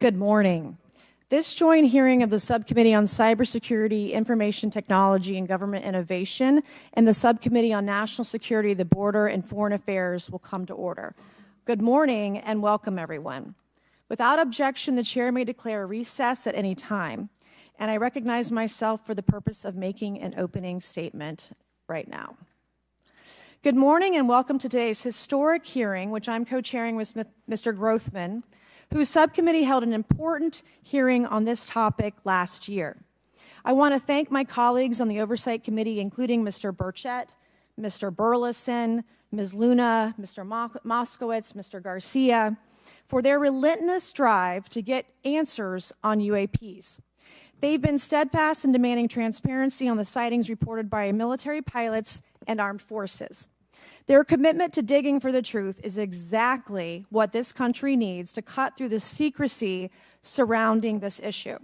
Good morning. This joint hearing of the Subcommittee on Cybersecurity, Information Technology, and Government Innovation and the Subcommittee on National Security, the Border, and Foreign Affairs will come to order. Good morning and welcome, everyone. Without objection, the chair may declare a recess at any time, and I recognize myself for the purpose of making an opening statement right now. Good morning and welcome to today's historic hearing, which I'm co-chairing with Mr. Grothman, whose subcommittee held an important hearing on this topic last year. I want to thank my colleagues on the Oversight Committee, including Mr. Burchett, Mr. Burleson, Ms. Luna, Mr. Moskowitz, Mr. Garcia, for their relentless drive to get answers on UAPs. They've been steadfast in demanding transparency on the sightings reported by military pilots and armed forces. Their commitment to digging for the truth is exactly what this country needs to cut through the secrecy surrounding this issue.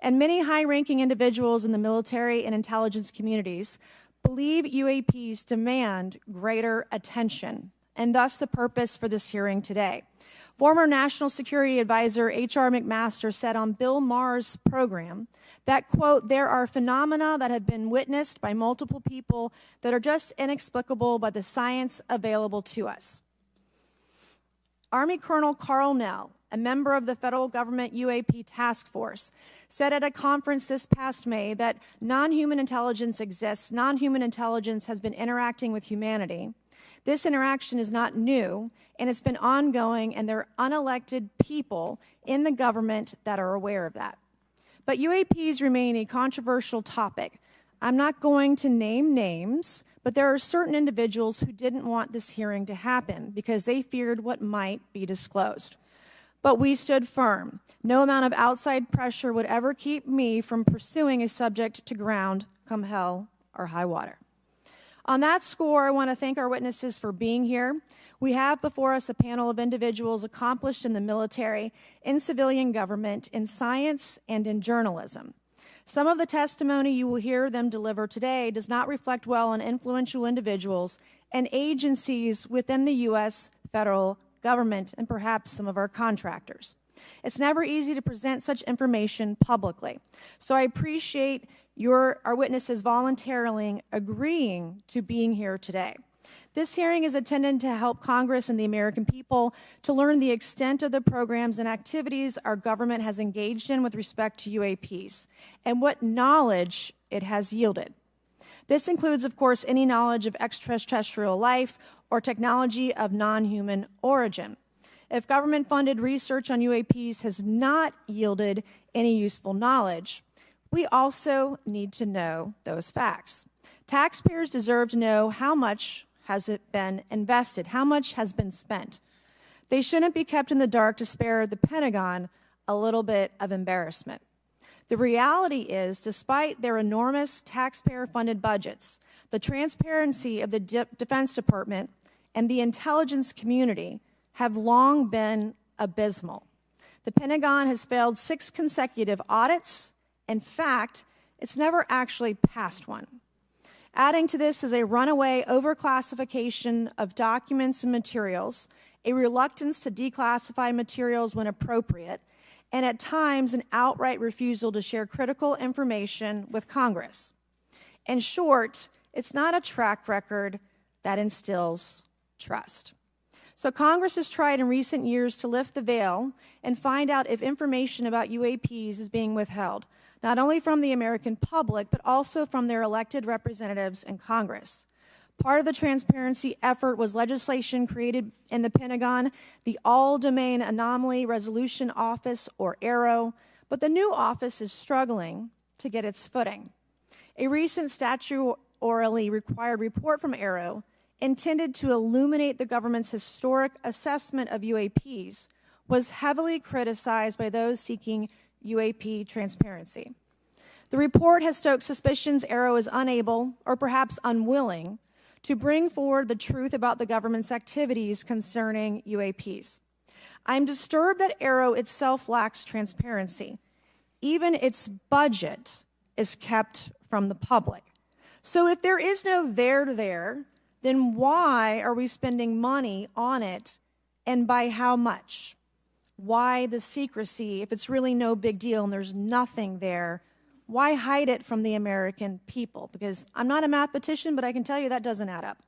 And many high-ranking individuals in the military and intelligence communities believe UAPs demand greater attention, and thus the purpose for this hearing today. Former National Security Advisor H.R. McMaster said on Bill Maher's program that, quote, there are phenomena that have been witnessed by multiple people that are just inexplicable by the science available to us. Army Colonel Carl Nell, a member of the federal government UAP task force, said at a conference this past May that non-human intelligence exists, non-human intelligence has been interacting with humanity. This interaction is not new, and it's been ongoing, and there are unelected people in the government that are aware of that. But UAPs remain a controversial topic. I'm not going to name names, but there are certain individuals who didn't want this hearing to happen because they feared what might be disclosed. But we stood firm. No amount of outside pressure would ever keep me from pursuing a subject to ground, come hell or high water. On that score, I want to thank our witnesses for being here. We have before us a panel of individuals accomplished in the military, in civilian government, in science, and in journalism. Some of the testimony you will hear them deliver today does not reflect well on influential individuals and agencies within the U.S. federal government and perhaps some of our contractors. It's never easy to present such information publicly. So I appreciate our witnesses voluntarily agreeing to being here today. This hearing is intended to help Congress and the American people to learn the extent of the programs and activities our government has engaged in with respect to UAPs and what knowledge it has yielded. This includes, of course, any knowledge of extraterrestrial life or technology of non-human origin. If government-funded research on UAPs has not yielded any useful knowledge, we also need to know those facts. Taxpayers deserve to know how much has it been invested, how much has been spent. They shouldn't be kept in the dark to spare the Pentagon a little bit of embarrassment. The reality is, despite their enormous taxpayer-funded budgets, the transparency of the Defense Department and the intelligence community have long been abysmal. The Pentagon has failed 6 consecutive audits. In fact, it's never actually passed one. Adding to this is a runaway overclassification of documents and materials, a reluctance to declassify materials when appropriate, and at times an outright refusal to share critical information with Congress. In short, it's not a track record that instills trust. So Congress has tried in recent years to lift the veil and find out if information about UAPs is being withheld, not only from the American public, but also from their elected representatives in Congress. Part of the transparency effort was legislation created in the Pentagon, the All-Domain Anomaly Resolution Office, or AARO, but the new office is struggling to get its footing. A recent statutorily required report from AARO, intended to illuminate the government's historic assessment of UAPs, was heavily criticized by those seeking UAP transparency. The report has stoked suspicions AARO is unable, or perhaps unwilling, to bring forward the truth about the government's activities concerning UAPs. I'm disturbed that AARO itself lacks transparency. Even its budget is kept from the public. So if there is no there, then why are we spending money on it, and by how much? why the secrecy? If it's really no big deal and there's nothing there, why hide it from the American people? Because I'm not a mathematician, but I can tell you that doesn't add up.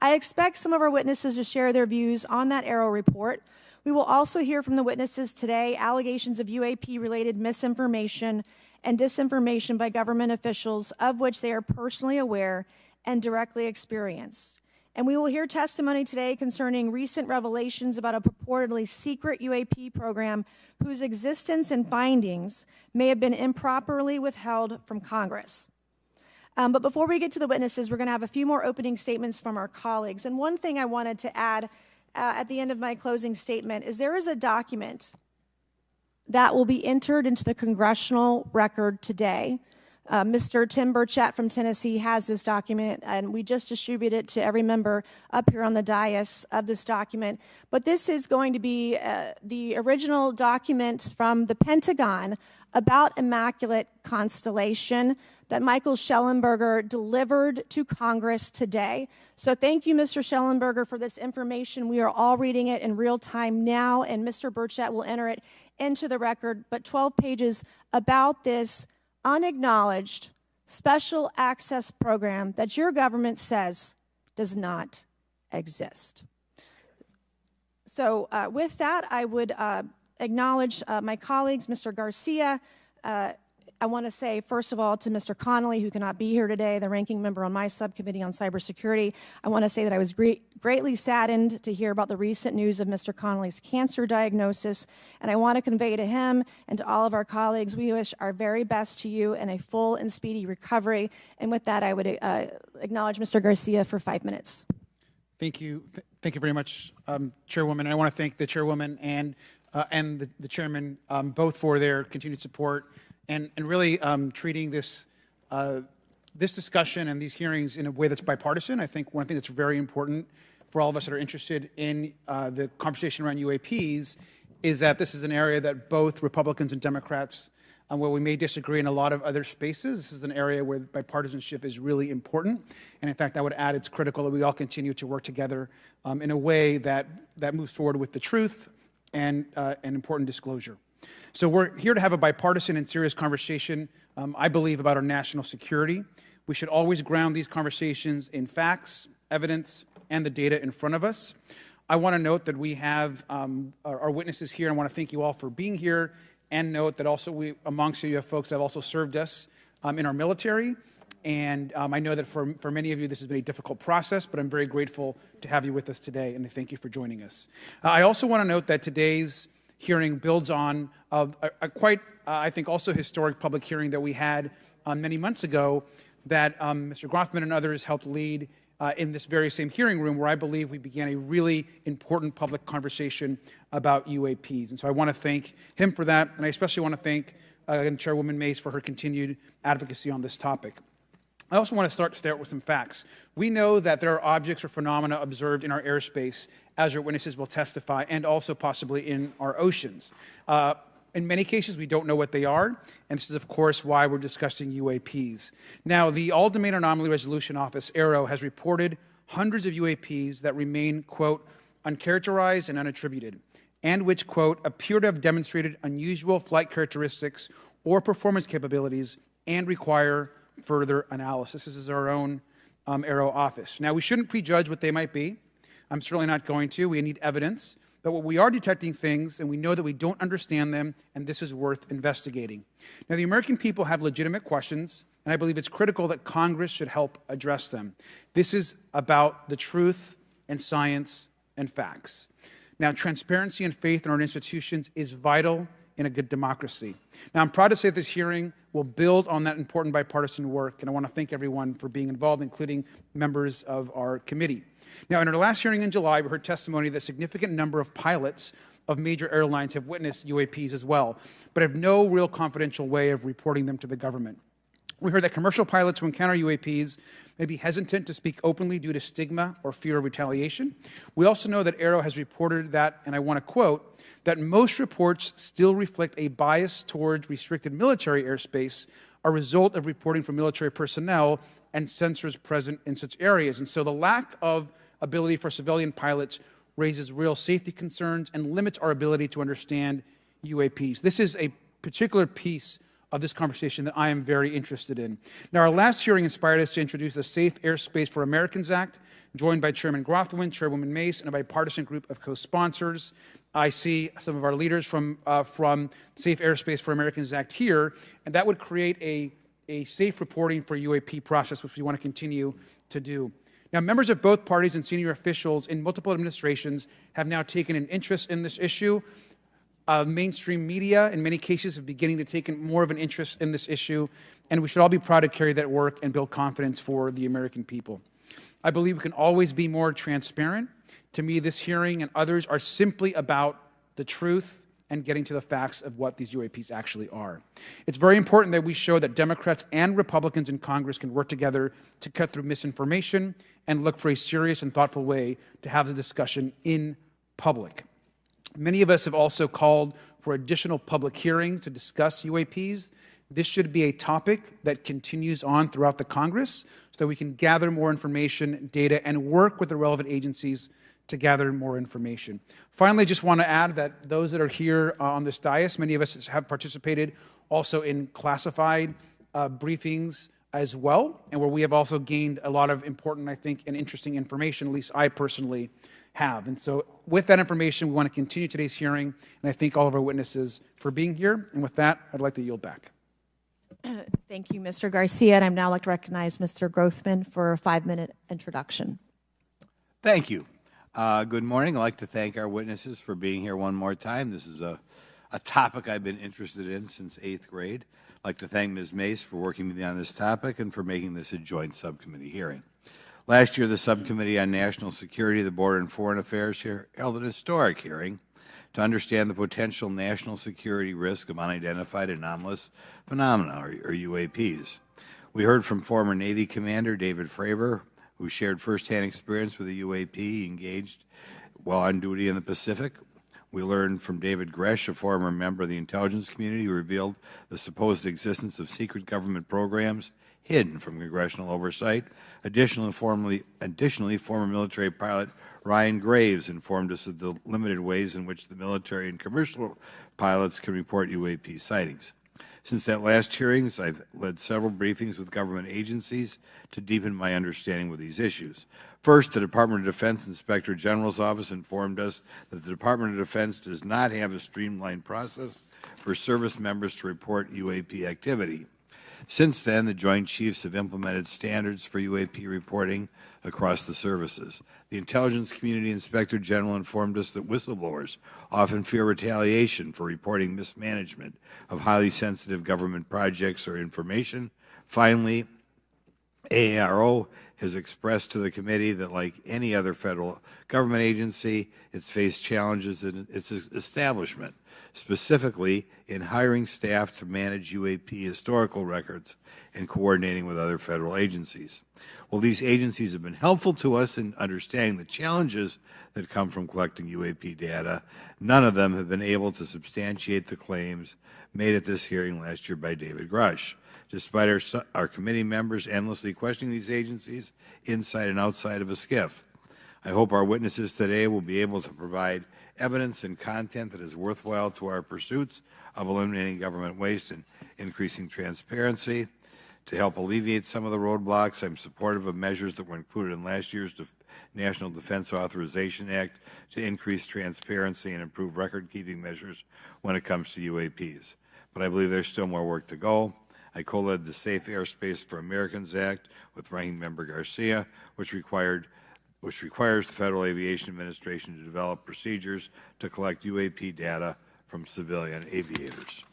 I expect some of our witnesses to share their views on that AARO report. We will also hear from the witnesses today allegations of UAP-related misinformation and disinformation by government officials of which they are personally aware and directly experienced. And we will hear testimony today concerning recent revelations about a purportedly secret UAP program whose existence and findings may have been improperly withheld from Congress. But before we get to the witnesses, we're going to have a few more opening statements from our colleagues. And one thing I wanted to add at the end of my closing statement is there is a document that will be entered into the congressional record today. Mr. Tim Burchett from Tennessee has this document, and we just distributed it to every member up here on the dais of this document. But this is going to be the original document from the Pentagon about Immaculate Constellation that Michael Schellenberger delivered to Congress today. So thank you, Mr. Schellenberger, for this information. We are all reading it in real time now, and Mr. Burchett will enter it into the record. But 12 pages about this unacknowledged special access program that your government says does not exist. So with that, I would acknowledge my colleagues, Mr. Garcia. I want to say, first of all, to Mr. Connolly, who cannot be here today, the ranking member on my subcommittee on cybersecurity, I want to say that I was greatly saddened to hear about the recent news of Mr. Connolly's cancer diagnosis, and I want to convey to him and to all of our colleagues, we wish our very best to you and a full and speedy recovery. And with that, I would acknowledge Mr. Garcia for 5 minutes. Thank you. Thank you very much, Chairwoman. And I want to thank the Chairwoman and the Chairman both for their continued support and really treating this discussion and these hearings in a way that's bipartisan. I think one thing that's very important for all of us that are interested in the conversation around UAPs is that this is an area that both Republicans and Democrats, where we may disagree in a lot of other spaces, this is an area where bipartisanship is really important. And in fact, I would add it's critical that we all continue to work together in a way that moves forward with the truth and important disclosure. So we're here to have a bipartisan and serious conversation, I believe, about our national security. We should always ground these conversations in facts, evidence, and the data in front of us. I want to note that we have our witnesses here, and I want to thank you all for being here, and note that also amongst you have folks that have also served us in our military. And I know that for many of you, this has been a difficult process, but I'm very grateful to have you with us today, and thank you for joining us. I also want to note that today's hearing builds on a quite, I think, also historic public hearing that we had many months ago that Mr. Grothman and others helped lead in this very same hearing room, where I believe we began a really important public conversation about UAPs. And so I want to thank him for that, and I especially want to thank Chairwoman Mace for her continued advocacy on this topic. I also want to start with some facts. We know that there are objects or phenomena observed in our airspace, as our witnesses will testify, and also possibly in our oceans. In many cases, we don't know what they are, and this is, of course, why we're discussing UAPs. Now, the All-Domain Anomaly Resolution Office, AARO, has reported hundreds of UAPs that remain, quote, uncharacterized and unattributed, and which, quote, appear to have demonstrated unusual flight characteristics or performance capabilities and require further analysis. This is our own AARO office. Now, we shouldn't prejudge what they might be. I'm certainly not going to. We need evidence. But what we are detecting things, and we know that we don't understand them, and this is worth investigating. Now, the American people have legitimate questions, and I believe it's critical that Congress should help address them. This is about the truth and science and facts. Now, transparency and faith in our institutions is vital in a good democracy. Now, I'm proud to say that this hearing will build on that important bipartisan work, and I want to thank everyone for being involved, including members of our committee. Now, in our last hearing in July, we heard testimony that a significant number of pilots of major airlines have witnessed UAPs as well, but have no real confidential way of reporting them to the government. We heard that commercial pilots who encounter UAPs may be hesitant to speak openly due to stigma or fear of retaliation. We also know that AARO has reported that, and I want to quote, that most reports still reflect a bias towards restricted military airspace, a result of reporting from military personnel and sensors present in such areas. And so the lack of ability for civilian pilots raises real safety concerns, and limits our ability to understand UAPs. This is a particular piece of this conversation that I am very interested in. Now, our last hearing inspired us to introduce the Safe Airspace for Americans Act, joined by Chairman Grothwin, Chairwoman Mace, and a bipartisan group of co-sponsors. I see some of our leaders from Safe Airspace for Americans Act here, and that would create a safe reporting for UAP process, which we want to continue to do. Now, members of both parties and senior officials in multiple administrations have now taken an interest in this issue. Mainstream media, in many cases, are beginning to take more of an interest in this issue, and we should all be proud to carry that work and build confidence for the American people. I believe we can always be more transparent. To me, this hearing and others are simply about the truth and getting to the facts of what these UAPs actually are. It's very important that we show that Democrats and Republicans in Congress can work together to cut through misinformation and look for a serious and thoughtful way to have the discussion in public. Many of us have also called for additional public hearings to discuss UAPs. This should be a topic that continues on throughout the Congress so that we can gather more information, data, and work with the relevant agencies to gather more information. Finally, just want to add that those that are here on this dais, many of us have participated also in classified briefings as well, and where we have also gained a lot of important, I think, and interesting information, at least I personally have. And so with that information, we want to continue today's hearing, and I thank all of our witnesses for being here. And with that, I'd like to yield back. Thank you, Mr. Garcia, and I'd now like to recognize Mr. Grothman for a 5-minute introduction. Thank you. Good morning. I'd like to thank our witnesses for being here one more time. This is a topic I've been interested in since 8th grade. I'd like to thank Ms. Mace for working with me on this topic and for making this a joint subcommittee hearing. Last year, the Subcommittee on National Security, the Border and Foreign Affairs held an historic hearing to understand the potential national security risk of unidentified anomalous phenomena, or UAPs. We heard from former Navy Commander David Fravor, who shared firsthand experience with a UAP engaged while on duty in the Pacific. We learned from David Gresh, a former member of the intelligence community, who revealed the supposed existence of secret government programs hidden from congressional oversight. Additionally, former military pilot Ryan Graves informed us of the limited ways in which the military and commercial pilots can report UAP sightings. Since that last hearing, I've led several briefings with government agencies to deepen my understanding with these issues. First, the Department of Defense Inspector General's Office informed us that the Department of Defense does not have a streamlined process for service members to report UAP activity. Since then, the Joint Chiefs have implemented standards for UAP reporting across the services. The Intelligence Community Inspector General informed us that whistleblowers often fear retaliation for reporting mismanagement of highly sensitive government projects or information. Finally, AARO has expressed to the committee that, like any other federal government agency, it's faced challenges in its establishment, specifically in hiring staff to manage UAP historical records and coordinating with other federal agencies. While these agencies have been helpful to us in understanding the challenges that come from collecting UAP data, none of them have been able to substantiate the claims made at this hearing last year by David Grush. Despite our committee members endlessly questioning these agencies inside and outside of a SCIF, I hope our witnesses today will be able to provide evidence and content that is worthwhile to our pursuits of eliminating government waste and increasing transparency. To help alleviate some of the roadblocks, I'm supportive of measures that were included in last year's National Defense Authorization Act to increase transparency and improve record-keeping measures when it comes to UAPs. But I believe there's still more work to go. I co-led the Safe Airspace for Americans Act with Ranking Member Garcia, which requires the Federal Aviation Administration to develop procedures to collect UAP data from civilian aviators.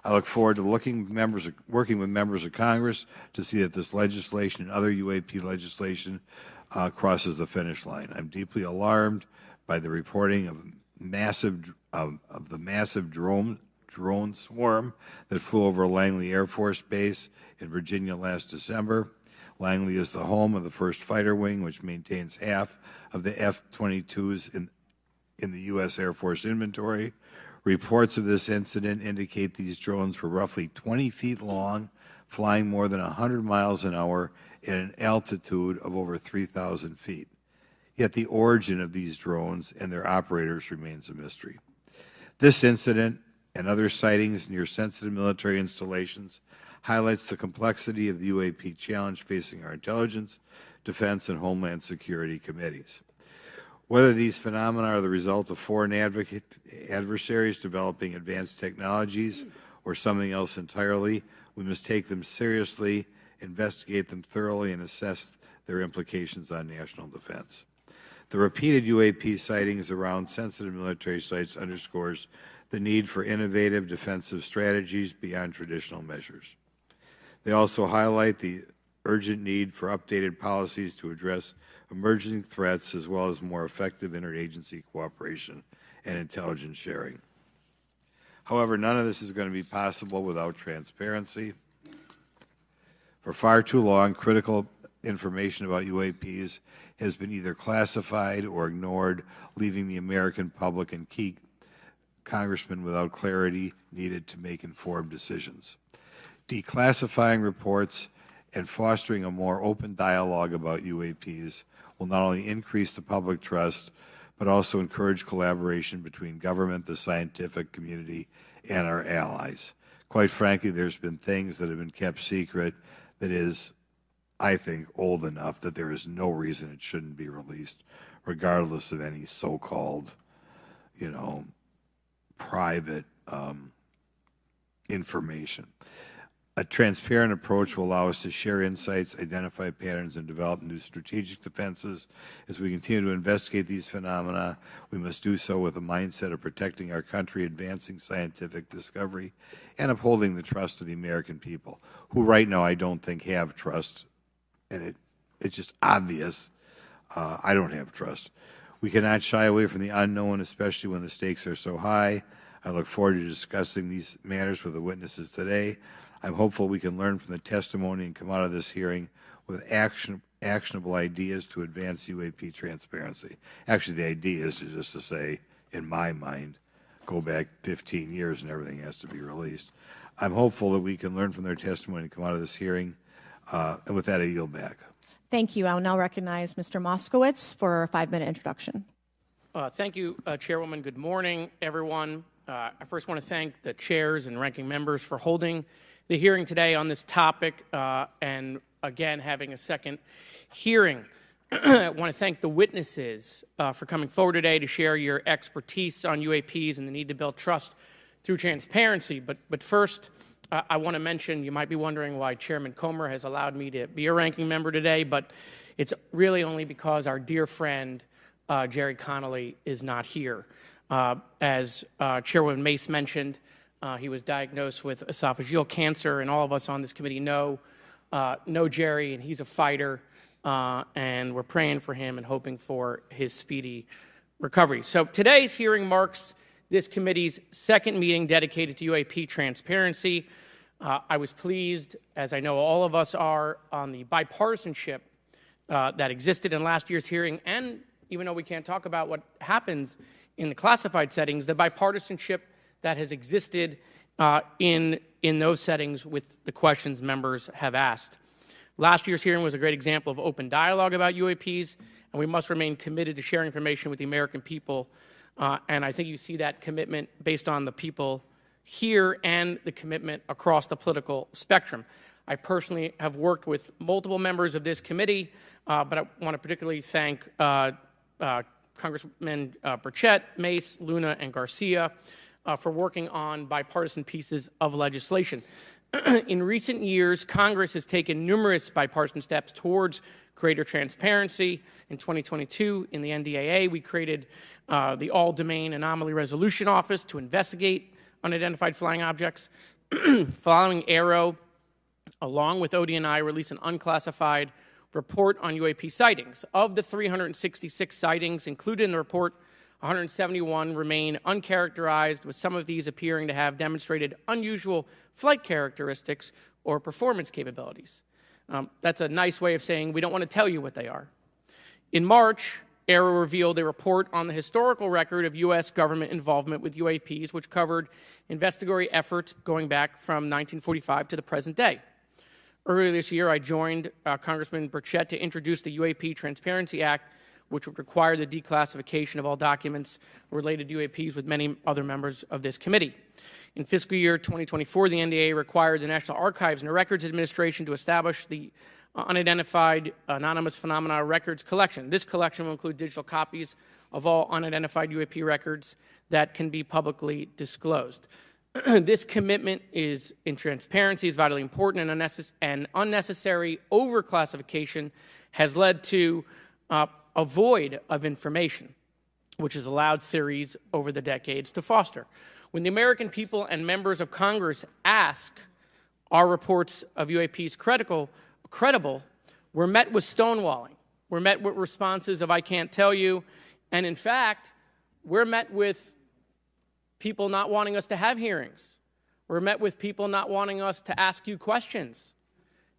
I look forward to working with members of Congress to see that this legislation and other UAP legislation crosses the finish line. I'm deeply alarmed by the reporting of the massive drone swarm that flew over Langley Air Force Base in Virginia last December. Langley is the home of the 1st Fighter Wing, which maintains half of the F-22s in the U.S. Air Force inventory. Reports of this incident indicate these drones were roughly 20 feet long, flying more than 100 miles an hour at an altitude of over 3,000 feet. yet the origin of these drones and their operators remains a mystery. This incident and other sightings near sensitive military installations highlights the complexity of the UAP challenge facing our intelligence, defense, and homeland security committees. Whether these phenomena are the result of foreign adversaries developing advanced technologies or something else entirely, we must take them seriously, investigate them thoroughly, and assess their implications on national defense. The repeated UAP sightings around sensitive military sites underscores the need for innovative defensive strategies beyond traditional measures. They also highlight the urgent need for updated policies to address emerging threats as well as more effective interagency cooperation and intelligence sharing. However, none of this is going to be possible without transparency. For far too long, critical information about UAPs has been either classified or ignored, leaving the American public and key congressmen without clarity needed to make informed decisions. Declassifying reports and fostering a more open dialogue about UAPs will not only increase the public trust, but also encourage collaboration between government, the scientific community, and our allies. Quite frankly, there's been things that have been kept secret that is, I think, old enough that there is no reason it shouldn't be released, regardless of any so-called, private information. A transparent approach will allow us to share insights, identify patterns, and develop new strategic defenses. As we continue to investigate these phenomena, we must do so with a mindset of protecting our country, advancing scientific discovery, and upholding the trust of the American people, who right now I don't think have trust, and it's just obvious I don't have trust. We cannot shy away from the unknown, especially when the stakes are so high. I look forward to discussing these matters with the witnesses today. I'm hopeful we can learn from the testimony and come out of this hearing with actionable ideas to advance UAP transparency. Actually, the idea is just to say, in my mind, go back 15 years and everything has to be released. I'm hopeful that we can learn from their testimony and come out of this hearing. And with that, I yield back. Thank you. I will now recognize Mr. Moskowitz for a 5-minute introduction. Thank you, Chairwoman. Good morning, everyone. I first want to thank the chairs and ranking members for holding the hearing today on this topic and, again, having a second hearing. I want to thank the witnesses for coming forward today to share your expertise on UAPs and the need to build trust through transparency. But first, I want to mention, you might be wondering why Chairman Comer has allowed me to be a ranking member today, but it's really only because our dear friend, Jerry Connolly, is not here. As Chairwoman Mace mentioned, he was diagnosed with esophageal cancer, and all of us on this committee know Jerry, and he's a fighter, and we're praying for him and hoping for his speedy recovery. So today's hearing marks this committee's second meeting dedicated to UAP transparency. I was pleased, as I know all of us are, on the bipartisanship that existed in last year's hearing, and even though we can't talk about what happens in the classified settings, the bipartisanship that has existed in those settings with the questions members have asked. Last year's hearing was a great example of open dialogue about UAPs, and we must remain committed to sharing information with the American people. And I think you see that commitment based on the people here and the commitment across the political spectrum. I personally have worked with multiple members of this committee, but I want to particularly thank Congressman Burchett, Mace, Luna, and Garcia for working on bipartisan pieces of legislation. In recent years, Congress has taken numerous bipartisan steps towards greater transparency. In 2022, in the NDAA, we created the All-Domain Anomaly Resolution Office to investigate unidentified flying objects. Following AARO, along with ODNI, released an unclassified report on UAP sightings. Of the 366 sightings included in the report, 171 remain uncharacterized, with some of these appearing to have demonstrated unusual flight characteristics or performance capabilities. That's a nice way of saying we don't want to tell you what they are. In March, AARO revealed a report on the historical record of U.S. government involvement with UAPs, which covered investigatory efforts going back from 1945 to the present day. Earlier this year, I joined Congressman Burchett to introduce the UAP Transparency Act, which would require the declassification of all documents related to UAPs with many other members of this committee. In fiscal year 2024, the NDAA required the National Archives and Records Administration to establish the Unidentified Anonymous Phenomena Records Collection. This collection will include digital copies of all unidentified UAP records that can be publicly disclosed. This commitment in transparency is vitally important, and unnecessary overclassification has led to a void of information, which has allowed theories over the decades to foster. When the American people and members of Congress ask, are reports of UAPs credible, we're met with stonewalling. We're met with responses of, I can't tell you. And in fact, we're met with people not wanting us to have hearings. We're met with people not wanting us to ask you questions.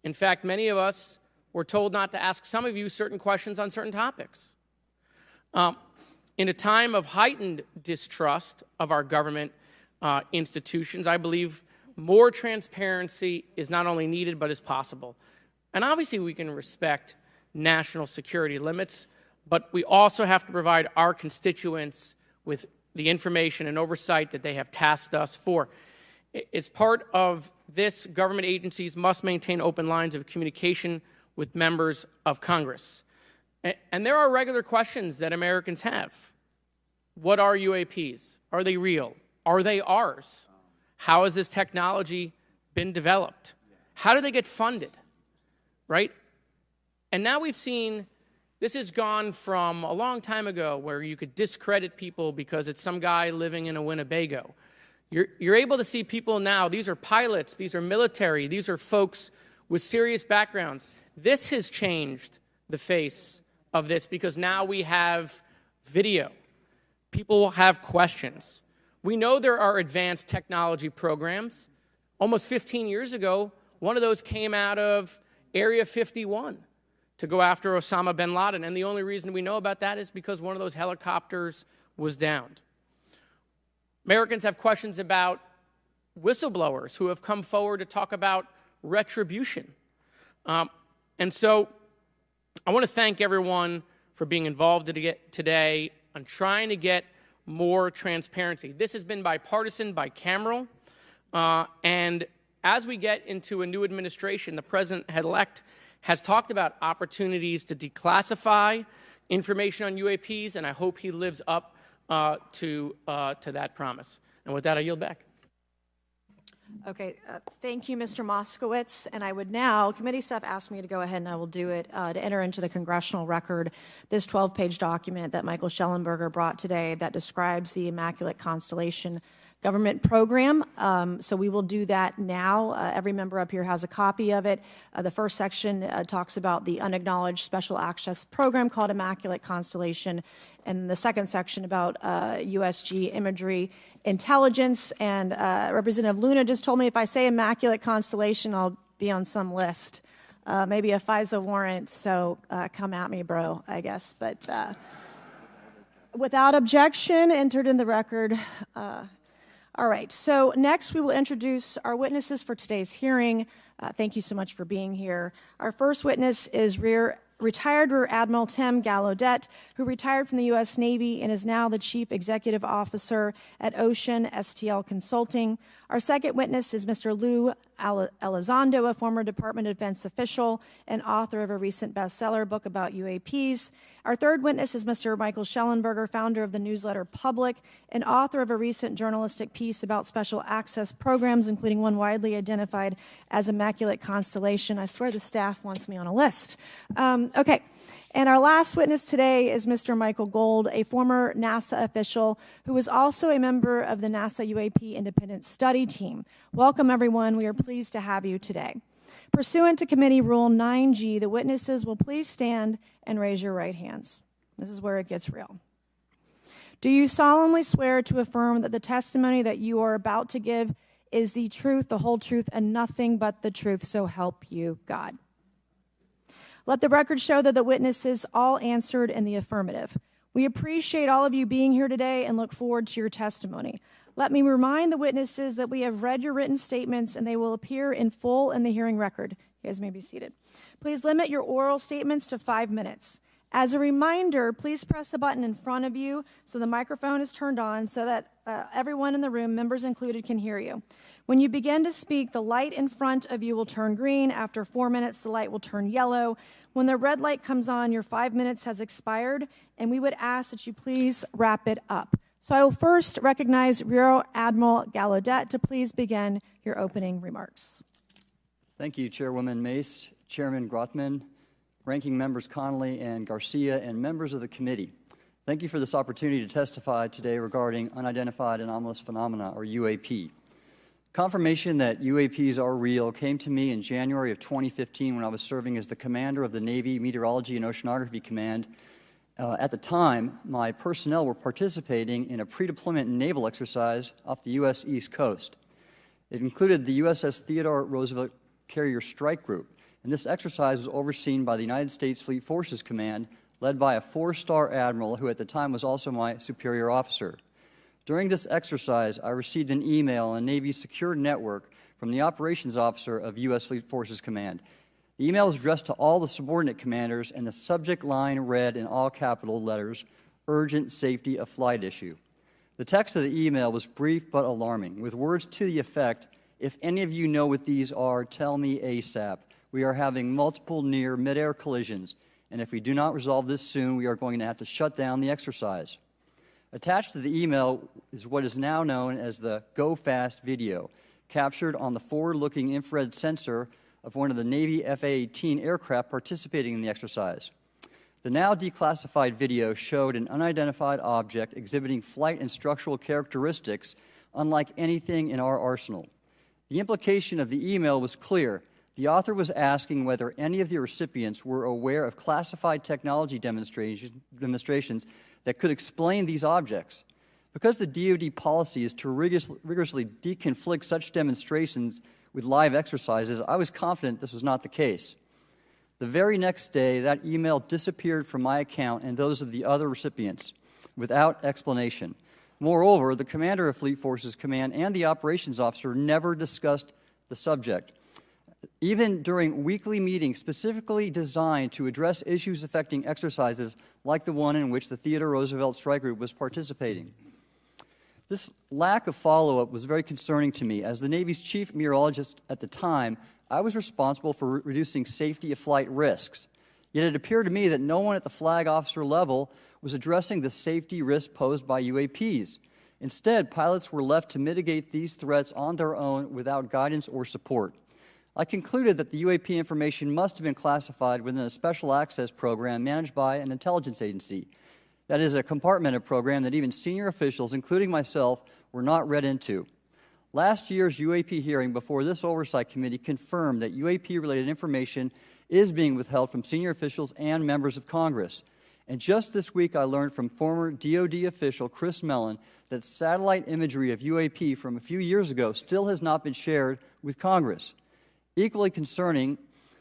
In fact, many of us were told not to ask some of you certain questions on certain topics. In a time of heightened distrust of our government institutions, I believe more transparency is not only needed but is possible. And obviously we can respect national security limits, but we also have to provide our constituents with the information and oversight that they have tasked us for. As part of this, government agencies must maintain open lines of communication with members of Congress. And there are regular questions that Americans have. What are UAPs? Are they real? Are they ours? How has this technology been developed? How do they get funded? Right? And now we've seen this has gone from a long time ago where you could discredit people because it's some guy living in a Winnebago. You're able to see people now, these are pilots, these are military, these are folks with serious backgrounds. This has changed the face of this because now we have video. People will have questions. We know there are advanced technology programs. Almost 15 years ago, one of those came out of Area 51 to go after Osama bin Laden. And the only reason we know about that is because one of those helicopters was downed. Americans have questions about whistleblowers who have come forward to talk about retribution. And so I want to thank everyone for being involved today on trying to get more transparency. This has been bipartisan, bicameral, and as we get into a new administration, the president-elect has talked about opportunities to declassify information on UAPs, and I hope he lives up to that promise. And with that, I yield back. Okay, thank you, Mr. Moskowitz. And I would now, committee staff asked me to go ahead and I will do it, to enter into the congressional record this 12-page document that Michael Schellenberger brought today that describes the Immaculate Constellation government program. So we will do that now. Every member up here has a copy of it. The first section talks about the unacknowledged special access program called Immaculate Constellation, and the second section about USG imagery intelligence. And Representative Luna just told me if I say Immaculate Constellation, I'll be on some list, maybe a FISA warrant. So come at me, bro, I guess. But without objection, entered in the record. All right, so next we will introduce our witnesses for today's hearing. Thank you so much for being here. Our first witness is retired Rear Admiral Tim Gallaudet, who retired from the U.S. Navy and is now the Chief Executive Officer at Ocean STL Consulting. Our second witness is Mr. Lou Elizondo, a former Department of Defense official and author of a recent bestseller book about UAPs. Our third witness is Mr. Michael Schellenberger, founder of the newsletter Public and author of a recent journalistic piece about special access programs, including one widely identified as Immaculate Constellation. I swear the staff wants me on a list. Okay. And our last witness today is Mr. Michael Gold, a former NASA official who is also a member of the NASA UAP Independent Study Team. Welcome, everyone. We are pleased to have you today. Pursuant to Committee Rule 9G, the witnesses will please stand and raise your right hands. This is where it gets real. Do you solemnly swear to affirm that the testimony that you are about to give is the truth, the whole truth, and nothing but the truth, so help you God? Let the record show that the witnesses all answered in the affirmative. We appreciate all of you being here today and look forward to your testimony. Let me remind the witnesses that we have read your written statements and they will appear in full in the hearing record. You guys may be seated. Please limit your oral statements to 5 minutes. As a reminder, please press the button in front of you so the microphone is turned on so that everyone in the room, members included, can hear you. When you begin to speak, the light in front of you will turn green. After 4 minutes, the light will turn yellow. When the red light comes on, your 5 minutes has expired, and we would ask that you please wrap it up. So I will first recognize Rear Admiral Gallaudet to please begin your opening remarks. Thank you, Chairwoman Mace, Chairman Grothman, Ranking Members Connolly and Garcia, and members of the committee. Thank you for this opportunity to testify today regarding unidentified anomalous phenomena, or UAP. Confirmation that UAPs are real came to me in January of 2015 when I was serving as the commander of the Navy Meteorology and Oceanography Command. At the time, my personnel were participating in a pre-deployment naval exercise off the U.S. East Coast. It included the USS Theodore Roosevelt Carrier Strike Group, and this exercise was overseen by the United States Fleet Forces Command, led by a 4-star admiral who at the time was also my superior officer. During this exercise, I received an email on Navy's secure network from the operations officer of U.S. Fleet Forces Command. The email was addressed to all the subordinate commanders, and the subject line read in all capital letters, "Urgent Safety of Flight Issue." The text of the email was brief but alarming, with words to the effect, "If any of you know what these are, tell me ASAP. We are having multiple near mid-air collisions, and if we do not resolve this soon, we are going to have to shut down the exercise." Attached to the email is what is now known as the Go Fast video, captured on the forward-looking infrared sensor of one of the Navy F-A-18 aircraft participating in the exercise. The now declassified video showed an unidentified object exhibiting flight and structural characteristics unlike anything in our arsenal. The implication of the email was clear. The author was asking whether any of the recipients were aware of classified technology demonstrations that could explain these objects. Because the DoD policy is to rigorously deconflict such demonstrations with live exercises, I was confident this was not the case. The very next day, that email disappeared from my account and those of the other recipients without explanation. Moreover, the commander of Fleet Forces Command and the operations officer never discussed the subject. Even during weekly meetings specifically designed to address issues affecting exercises like the one in which the Theodore Roosevelt Strike Group was participating. This lack of follow-up was very concerning to me. As the Navy's chief meteorologist at the time, I was responsible for reducing safety of flight risks. Yet it appeared to me that no one at the flag officer level was addressing the safety risk posed by UAPs. Instead, pilots were left to mitigate these threats on their own without guidance or support. I concluded that the UAP information must have been classified within a special access program managed by an intelligence agency. That is a compartmented program that even senior officials, including myself, were not read into. Last year's UAP hearing before this Oversight Committee confirmed that UAP-related information is being withheld from senior officials and members of Congress. And just this week, I learned from former DoD official Chris Mellon that satellite imagery of UAP from a few years ago still has not been shared with Congress. Equally concerning,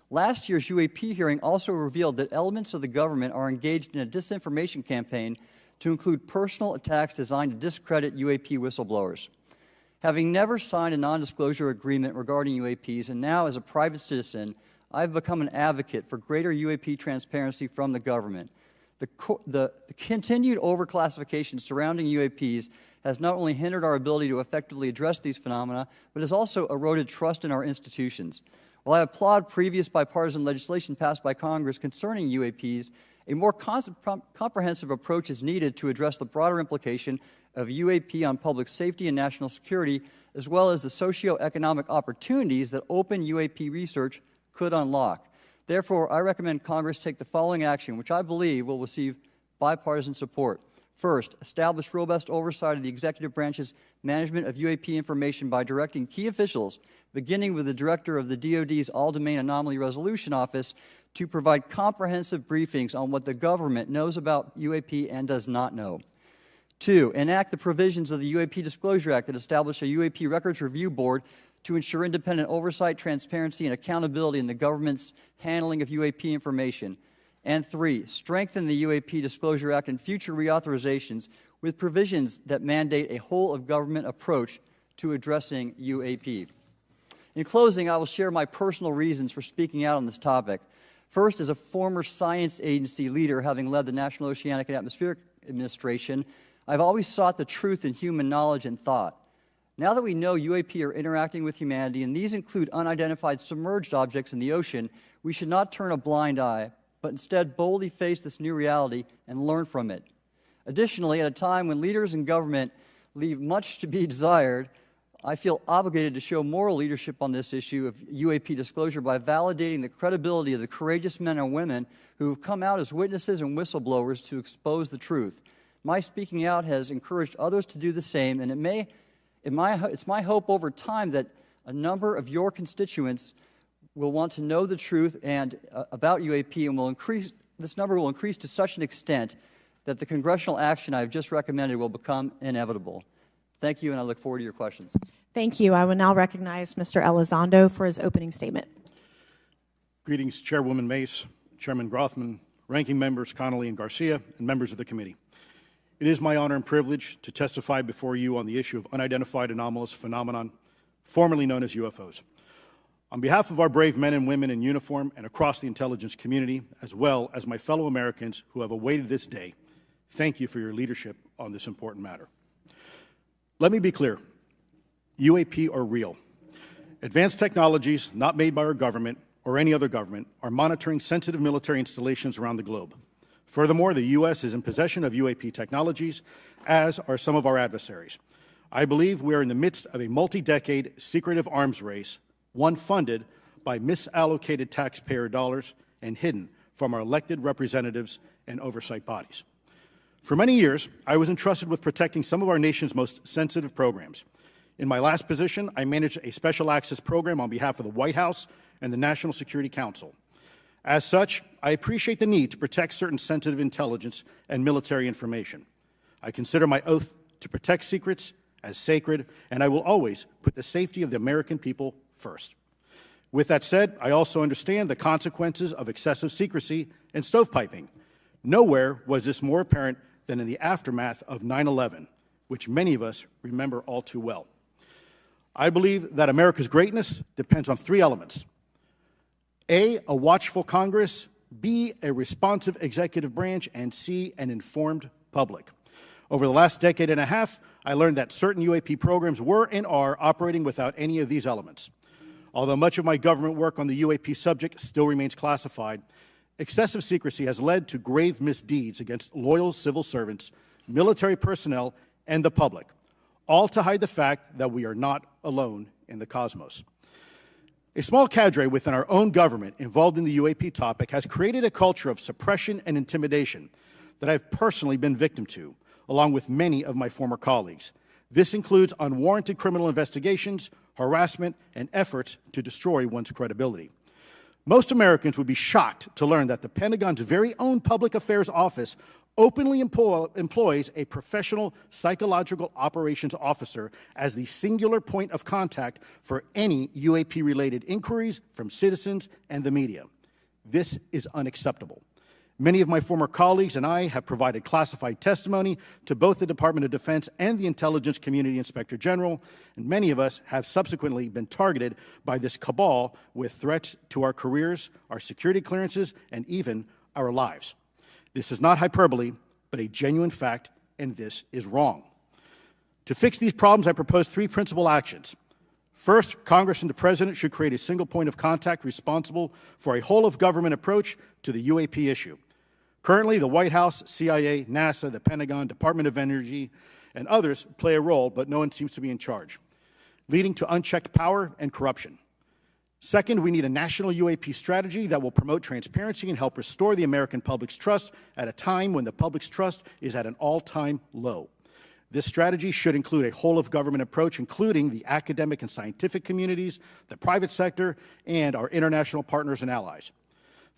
last year's UAP hearing also revealed that elements of the government are engaged in a disinformation campaign to include personal attacks designed to discredit UAP whistleblowers. Having never signed a non-disclosure agreement regarding UAPs, and now as a private citizen, I've become an advocate for greater UAP transparency from the government. The continued overclassification surrounding UAPs has not only hindered our ability to effectively address these phenomena, but has also eroded trust in our institutions. While I applaud previous bipartisan legislation passed by Congress concerning UAPs, a more comprehensive approach is needed to address the broader implication of UAP on public safety and national security, as well as the socioeconomic opportunities that open UAP research could unlock. Therefore, I recommend Congress take the following action, which I believe will receive bipartisan support. First, establish robust oversight of the executive branch's management of UAP information by directing key officials, beginning with the director of the DoD's All-Domain Anomaly Resolution Office, to provide comprehensive briefings on what the government knows about UAP and does not know. Two, enact the provisions of the UAP Disclosure Act that establish a UAP Records Review Board to ensure independent oversight, transparency, and accountability in the government's handling of UAP information. And three, strengthen the UAP Disclosure Act and future reauthorizations with provisions that mandate a whole-of-government approach to addressing UAP. In closing, I will share my personal reasons for speaking out on this topic. First, as a former science agency leader, having led the National Oceanic and Atmospheric Administration, I've always sought the truth in human knowledge and thought. Now that we know UAP are interacting with humanity, and these include unidentified submerged objects in the ocean, we should not turn a blind eye, but instead boldly face this new reality and learn from it. Additionally, at a time when leaders in government leave much to be desired, I feel obligated to show moral leadership on this issue of UAP disclosure by validating the credibility of the courageous men and women who have come out as witnesses and whistleblowers to expose the truth. My speaking out has encouraged others to do the same, and it's my hope over time that a number of your constituents will want to know the truth and about UAP, and this number will increase to such an extent that the congressional action I have just recommended will become inevitable. Thank you, and I look forward to your questions. Thank you. I will now recognize Mr. Elizondo for his opening statement. Greetings, Chairwoman Mace, Chairman Grothman, Ranking Members Connolly and Garcia, and members of the committee. It is my honor and privilege to testify before you on the issue of unidentified anomalous phenomenon, formerly known as UFOs. On behalf of our brave men and women in uniform and across the intelligence community, as well as my fellow Americans who have awaited this day, thank you for your leadership on this important matter. Let me be clear. UAP are real. Advanced technologies not made by our government or any other government are monitoring sensitive military installations around the globe. Furthermore, the U.S. is in possession of UAP technologies, as are some of our adversaries. I believe we are in the midst of a multi-decade secretive arms race, one funded by misallocated taxpayer dollars and hidden from our elected representatives and oversight bodies. For many years, I was entrusted with protecting some of our nation's most sensitive programs. In my last position, I managed a special access program on behalf of the White House and the National Security Council. As such, I appreciate the need to protect certain sensitive intelligence and military information. I consider my oath to protect secrets as sacred, and I will always put the safety of the American people first. With that said, I also understand the consequences of excessive secrecy and stovepiping. Nowhere was this more apparent than in the aftermath of 9/11, which many of us remember all too well. I believe that America's greatness depends on three elements: A, a watchful Congress, B, a responsive executive branch, and C, an informed public. Over the last decade and a half, I learned that certain UAP programs were and are operating without any of these elements. Although much of my government work on the UAP subject still remains classified, excessive secrecy has led to grave misdeeds against loyal civil servants, military personnel, and the public, all to hide the fact that we are not alone in the cosmos. A small cadre within our own government involved in the UAP topic has created a culture of suppression and intimidation that I've personally been victim to, along with many of my former colleagues. This includes unwarranted criminal investigations, harassment, and efforts to destroy one's credibility. Most Americans would be shocked to learn that the Pentagon's very own Public Affairs Office openly employs a professional psychological operations officer as the singular point of contact for any UAP-related inquiries from citizens and the media. This is unacceptable. Many of my former colleagues and I have provided classified testimony to both the Department of Defense and the Intelligence Community Inspector General, and many of us have subsequently been targeted by this cabal with threats to our careers, our security clearances, and even our lives. This is not hyperbole, but a genuine fact, and this is wrong. To fix these problems, I propose three principal actions. First, Congress and the President should create a single point of contact responsible for a whole-of-government approach to the UAP issue. Currently, the White House, CIA, NASA, the Pentagon, Department of Energy, and others play a role, but no one seems to be in charge, leading to unchecked power and corruption. Second, we need a national UAP strategy that will promote transparency and help restore the American public's trust at a time when the public's trust is at an all-time low. This strategy should include a whole-of-government approach, including the academic and scientific communities, the private sector, and our international partners and allies.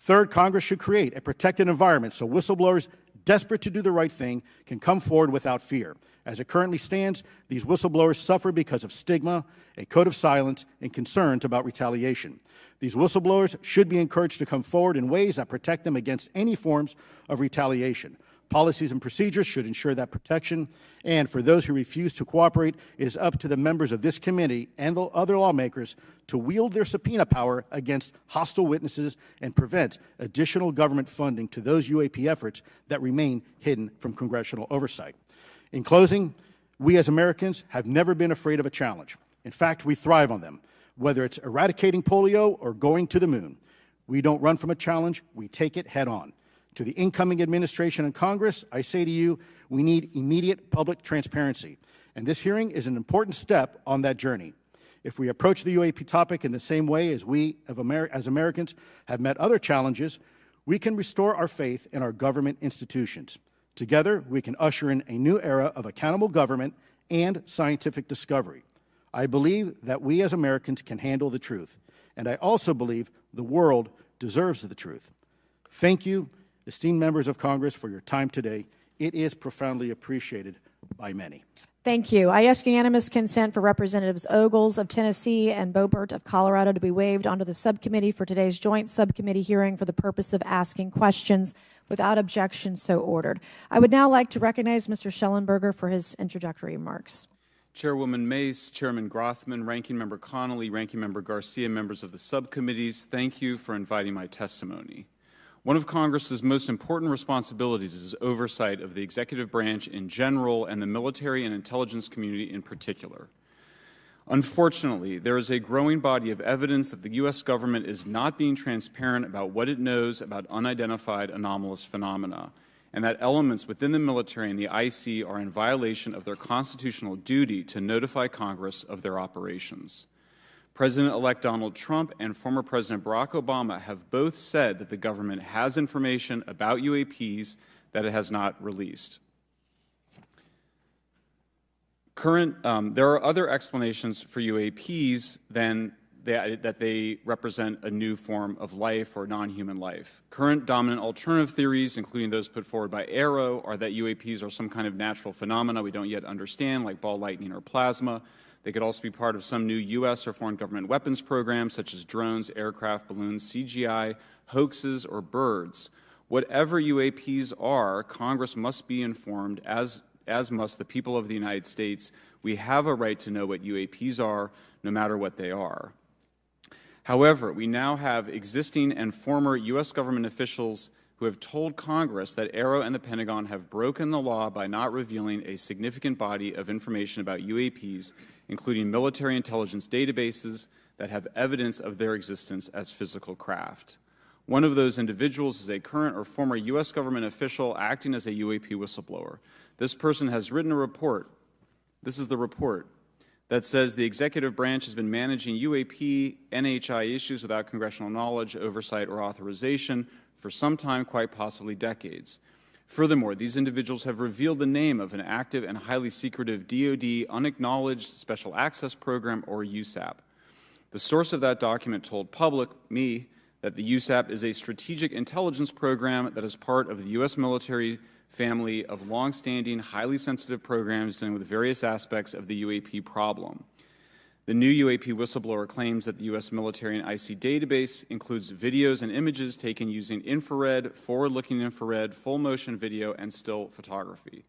Third, Congress should create a protected environment so whistleblowers desperate to do the right thing can come forward without fear. As it currently stands, these whistleblowers suffer because of stigma, a code of silence, and concerns about retaliation. These whistleblowers should be encouraged to come forward in ways that protect them against any forms of retaliation. Policies and procedures should ensure that protection, and for those who refuse to cooperate, it is up to the members of this committee and the other lawmakers to wield their subpoena power against hostile witnesses and prevent additional government funding to those UAP efforts that remain hidden from congressional oversight. In closing, we as Americans have never been afraid of a challenge. In fact, we thrive on them, whether it's eradicating polio or going to the moon. We don't run from a challenge, we take it head on. To the incoming administration and Congress, I say to you, we need immediate public transparency, and this hearing is an important step on that journey. If we approach the UAP topic in the same way as we, as Americans, have met other challenges, we can restore our faith in our government institutions. Together, we can usher in a new era of accountable government and scientific discovery. I believe that we as Americans can handle the truth, and I also believe the world deserves the truth. Thank you, esteemed members of Congress, for your time today. It is profoundly appreciated by many. Thank you. I ask unanimous consent for Representatives Ogles of Tennessee and Boebert of Colorado to be waived onto the subcommittee for today's joint subcommittee hearing for the purpose of asking questions. Without objection, so ordered. I would now like to recognize Mr. Schellenberger for his introductory remarks. Chairwoman Mace, Chairman Grothman, Ranking Member Connolly, Ranking Member Garcia, members of the subcommittees, thank you for inviting my testimony. One of Congress's most important responsibilities is oversight of the executive branch in general and the military and intelligence community in particular. Unfortunately, there is a growing body of evidence that the U.S. government is not being transparent about what it knows about unidentified anomalous phenomena, and that elements within the military and the IC are in violation of their constitutional duty to notify Congress of their operations. President-elect Donald Trump and former President Barack Obama have both said that the government has information about UAPs that it has not released. There are other explanations for UAPs than that they represent a new form of life or non-human life. Current dominant alternative theories, including those put forward by AARO, are that UAPs are some kind of natural phenomena we don't yet understand, like ball lightning or plasma. They could also be part of some new U.S. or foreign government weapons programs, such as drones, aircraft, balloons, CGI, hoaxes, or birds. Whatever UAPs are, Congress must be informed, as must the people of the United States. We have a right to know what UAPs are, no matter what they are. However, we now have existing and former U.S. government officials who have told Congress that AARO and the Pentagon have broken the law by not revealing a significant body of information about UAPs, including military intelligence databases that have evidence of their existence as physical craft. One of those individuals is a current or former U.S. government official acting as a UAP whistleblower. This person has written a report. This is the report that says the executive branch has been managing UAP, NHI issues without congressional knowledge, oversight, or authorization for some time, quite possibly decades. Furthermore, these individuals have revealed the name of an active and highly secretive DoD unacknowledged special access program, or USAP. The source of that document told me, that the USAP is a strategic intelligence program that is part of the U.S. military family of longstanding, highly sensitive programs dealing with various aspects of the UAP problem. The new UAP whistleblower claims that the U.S. military and IC database includes videos and images taken using infrared, forward-looking infrared, full-motion video, and still photography.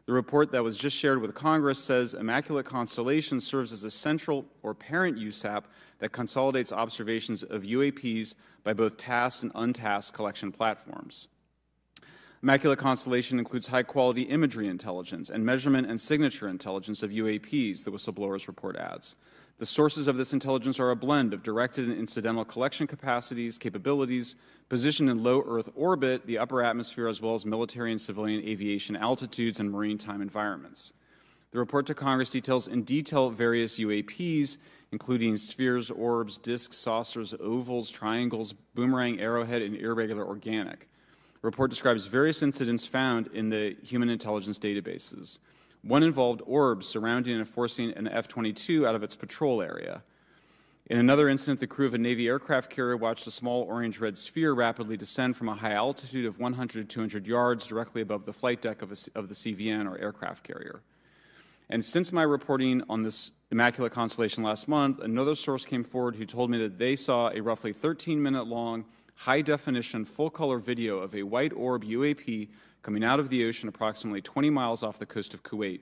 The report that was just shared with Congress says Immaculate Constellation serves as a central or parent USAP that consolidates observations of UAPs by both tasked and untasked collection platforms. Immaculate Constellation includes high-quality imagery intelligence and measurement and signature intelligence of UAPs, the whistleblower's report adds. The sources of this intelligence are a blend of directed and incidental collection capabilities, positioned in low Earth orbit, the upper atmosphere, as well as military and civilian aviation altitudes and maritime environments. The report to Congress details in detail various UAPs, including spheres, orbs, disks, saucers, ovals, triangles, boomerang, arrowhead, and irregular organic. The report describes various incidents found in the human intelligence databases. One involved orbs surrounding and forcing an F-22 out of its patrol area. In another incident, the crew of a Navy aircraft carrier watched a small orange-red sphere rapidly descend from a high altitude of 100 to 200 yards directly above the flight deck of the CVN, or aircraft carrier. And since my reporting on this Immaculate Constellation last month, another source came forward who told me that they saw a roughly 13-minute-long, high-definition, full-color video of a white orb UAP coming out of the ocean approximately 20 miles off the coast of Kuwait.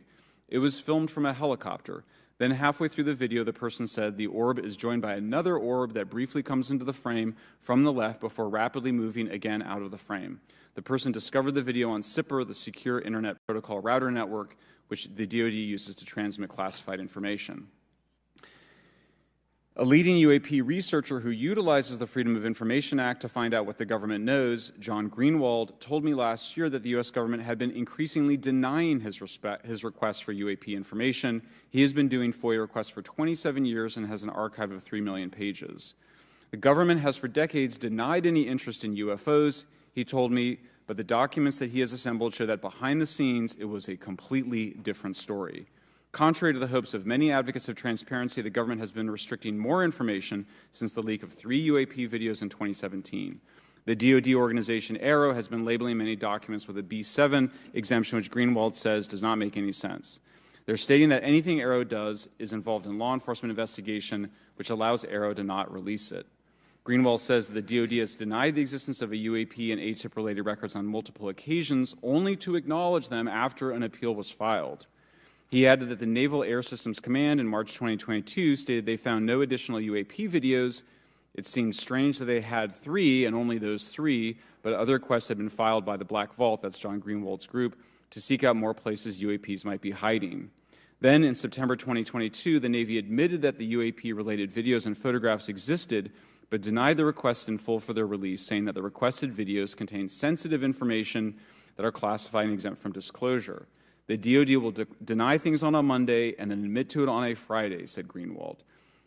It was filmed from a helicopter. Then halfway through the video, the person said the orb is joined by another orb that briefly comes into the frame from the left before rapidly moving again out of the frame. The person discovered the video on SIPR, the Secure Internet Protocol Router Network, which the DoD uses to transmit classified information. A leading UAP researcher who utilizes the Freedom of Information Act to find out what the government knows, John Greenwald, told me last year that the U.S. government had been increasingly denying his requests for UAP information. He has been doing FOIA requests for 27 years and has an archive of 3 million pages. The government has for decades denied any interest in UFOs, he told me, but the documents that he has assembled show that behind the scenes it was a completely different story. Contrary to the hopes of many advocates of transparency, the government has been restricting more information since the leak of 3 UAP videos in 2017. The DoD organization AARO has been labeling many documents with a B7 exemption, which Greenwald says does not make any sense. They're stating that anything AARO does is involved in law enforcement investigation, which allows AARO to not release it. Greenwald says that the DoD has denied the existence of a UAP and ATIP-related records on multiple occasions, only to acknowledge them after an appeal was filed. He added that the Naval Air Systems Command in March 2022 stated they found no additional UAP videos. It seemed strange that they had 3 and only those 3, but other requests had been filed by the Black Vault, that's John Greenwald's group, to seek out more places UAPs might be hiding. Then in September 2022, the Navy admitted that the UAP-related videos and photographs existed, but denied the request in full for their release, saying that the requested videos contain sensitive information that are classified and exempt from disclosure. The DoD will deny things on a Monday and then admit to it on a Friday, said Greenwald.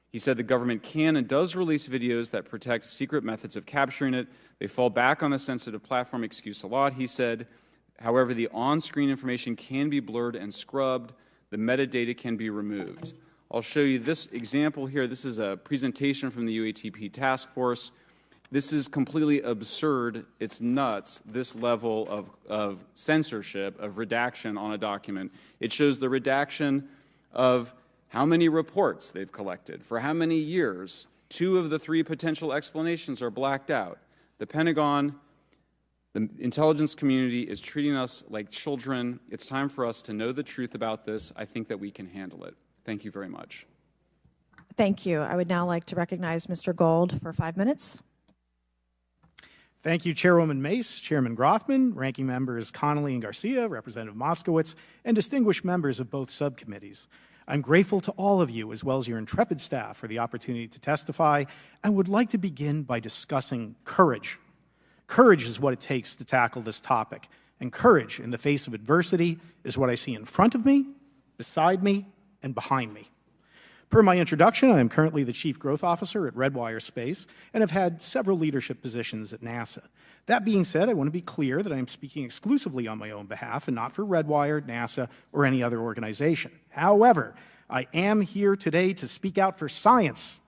He said the government can and does release videos that protect secret methods of capturing it. They fall back on the sensitive platform excuse a lot, he said. However, the on-screen information can be blurred and scrubbed. The metadata can be removed. I'll show you this example here. This is a presentation from the UATP task force. This is completely absurd. It's nuts, this level of censorship, of redaction on a document. It shows the redaction of how many reports they've collected, for how many years. 2 of the 3 potential explanations are blacked out. The Pentagon, the intelligence community is treating us like children. It's time for us to know the truth about this. I think that we can handle it. Thank you very much. Thank you. I would now like to recognize Mr. Gold for 5 minutes. Thank you, Chairwoman Mace, Chairman Grothman, Ranking Members Connolly and Garcia, Representative Moskowitz, and distinguished members of both subcommittees. I'm grateful to all of you, as well as your intrepid staff, for the opportunity to testify, and would like to begin by discussing courage. Courage is what it takes to tackle this topic, and courage in the face of adversity is what I see in front of me, beside me, and behind me. Per my introduction, I am currently the Chief Growth Officer at Redwire Space and have had several leadership positions at NASA. That being said, I want to be clear that I am speaking exclusively on my own behalf and not for Redwire, NASA, or any other organization. However, I am here today to speak out for science.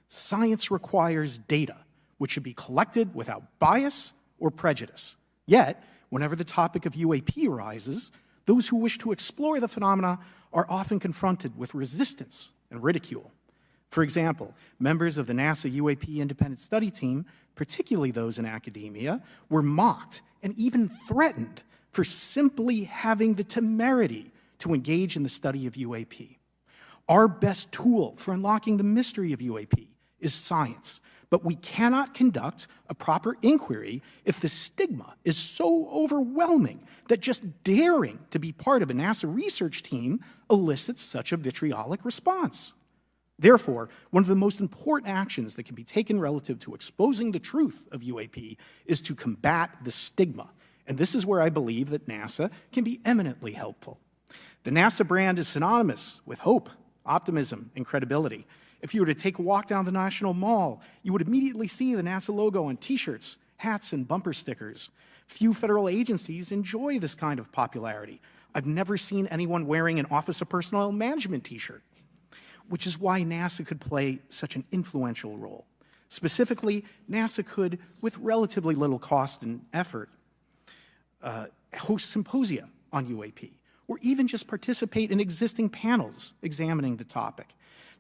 Science requires data, which should be collected without bias or prejudice. Yet, whenever the topic of UAP arises, those who wish to explore the phenomena are often confronted with resistance and ridicule. For example, members of the NASA UAP Independent Study Team, particularly those in academia, were mocked and even threatened for simply having the temerity to engage in the study of UAP. Our best tool for unlocking the mystery of UAP is science, but we cannot conduct a proper inquiry if the stigma is so overwhelming that just daring to be part of a NASA research team elicits such a vitriolic response. Therefore, one of the most important actions that can be taken relative to exposing the truth of UAP is to combat the stigma, and this is where I believe that NASA can be eminently helpful. The NASA brand is synonymous with hope, optimism, and credibility. If you were to take a walk down the National Mall, you would immediately see the NASA logo on T-shirts, hats, and bumper stickers. Few federal agencies enjoy this kind of popularity. I've never seen anyone wearing an Office of Personnel Management T-shirt, which is why NASA could play such an influential role. Specifically, NASA could, with relatively little cost and effort, host symposia on UAP, or even just participate in existing panels examining the topic.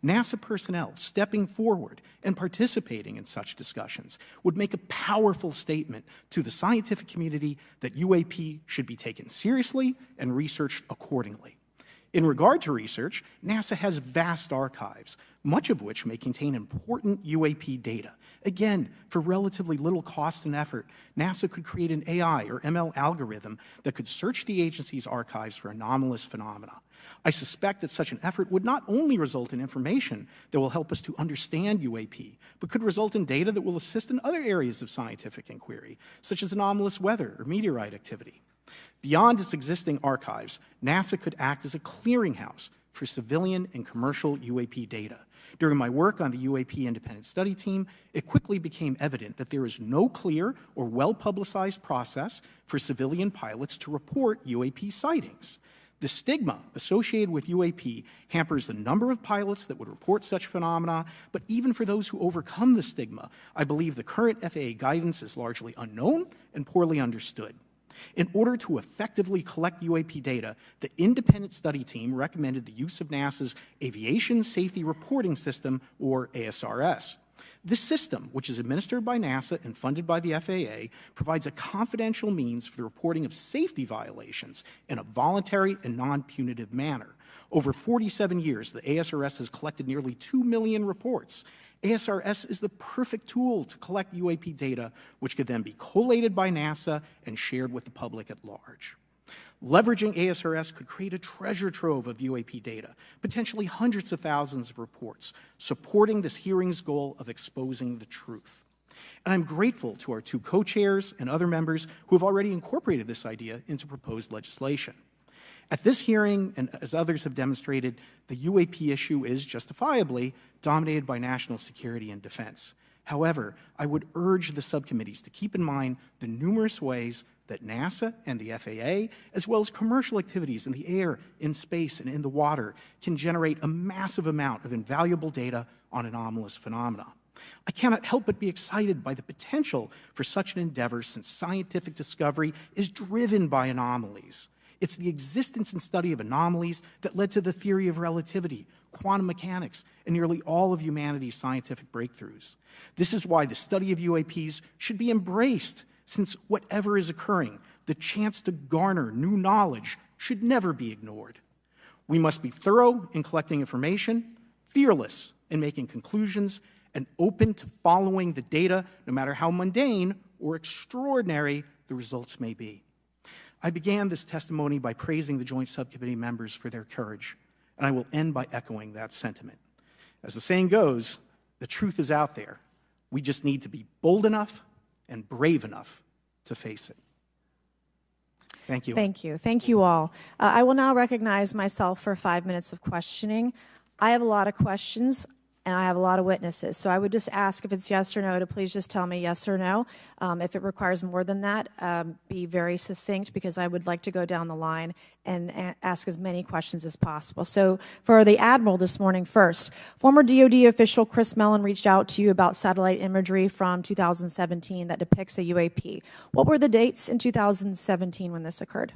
NASA personnel stepping forward and participating in such discussions would make a powerful statement to the scientific community that UAP should be taken seriously and researched accordingly. In regard to research, NASA has vast archives, much of which may contain important UAP data. Again, for relatively little cost and effort, NASA could create an AI or ML algorithm that could search the agency's archives for anomalous phenomena. I suspect that such an effort would not only result in information that will help us to understand UAP, but could result in data that will assist in other areas of scientific inquiry, such as anomalous weather or meteorite activity. Beyond its existing archives, NASA could act as a clearinghouse for civilian and commercial UAP data. During my work on the UAP Independent Study Team, it quickly became evident that there is no clear or well-publicized process for civilian pilots to report UAP sightings. The stigma associated with UAP hampers the number of pilots that would report such phenomena, but even for those who overcome the stigma, I believe the current FAA guidance is largely unknown and poorly understood. In order to effectively collect UAP data, the independent study team recommended the use of NASA's Aviation Safety Reporting System, or ASRS. This system, which is administered by NASA and funded by the FAA, provides a confidential means for the reporting of safety violations in a voluntary and non-punitive manner. Over 47 years, the ASRS has collected nearly 2 million reports. ASRS is the perfect tool to collect UAP data, which could then be collated by NASA and shared with the public at large. Leveraging ASRS could create a treasure trove of UAP data, potentially hundreds of thousands of reports, supporting this hearing's goal of exposing the truth. And I'm grateful to our two co-chairs and other members who have already incorporated this idea into proposed legislation. At this hearing, and as others have demonstrated, the UAP issue is justifiably dominated by national security and defense. However, I would urge the subcommittees to keep in mind the numerous ways that NASA and the FAA, as well as commercial activities in the air, in space, and in the water, can generate a massive amount of invaluable data on anomalous phenomena. I cannot help but be excited by the potential for such an endeavor, since scientific discovery is driven by anomalies. It's the existence and study of anomalies that led to the theory of relativity, quantum mechanics, and nearly all of humanity's scientific breakthroughs. This is why the study of UAPs should be embraced, since whatever is occurring, the chance to garner new knowledge should never be ignored. We must be thorough in collecting information, fearless in making conclusions, and open to following the data, no matter how mundane or extraordinary the results may be. I began this testimony by praising the Joint Subcommittee members for their courage, and I will end by echoing that sentiment. As the saying goes, the truth is out there. We just need to be bold enough and brave enough to face it. Thank you. Thank you. Thank you all. I will now recognize myself for 5 minutes of questioning. I have a lot of questions, and I have a lot of witnesses. So I would just ask, if it's yes or no, to please just tell me yes or no. If it requires more than that, be very succinct, because I would like to go down the line and ask as many questions as possible. So for the Admiral this morning first, former DoD official Chris Mellon reached out to you about satellite imagery from 2017 that depicts a UAP. What were the dates in 2017 when this occurred?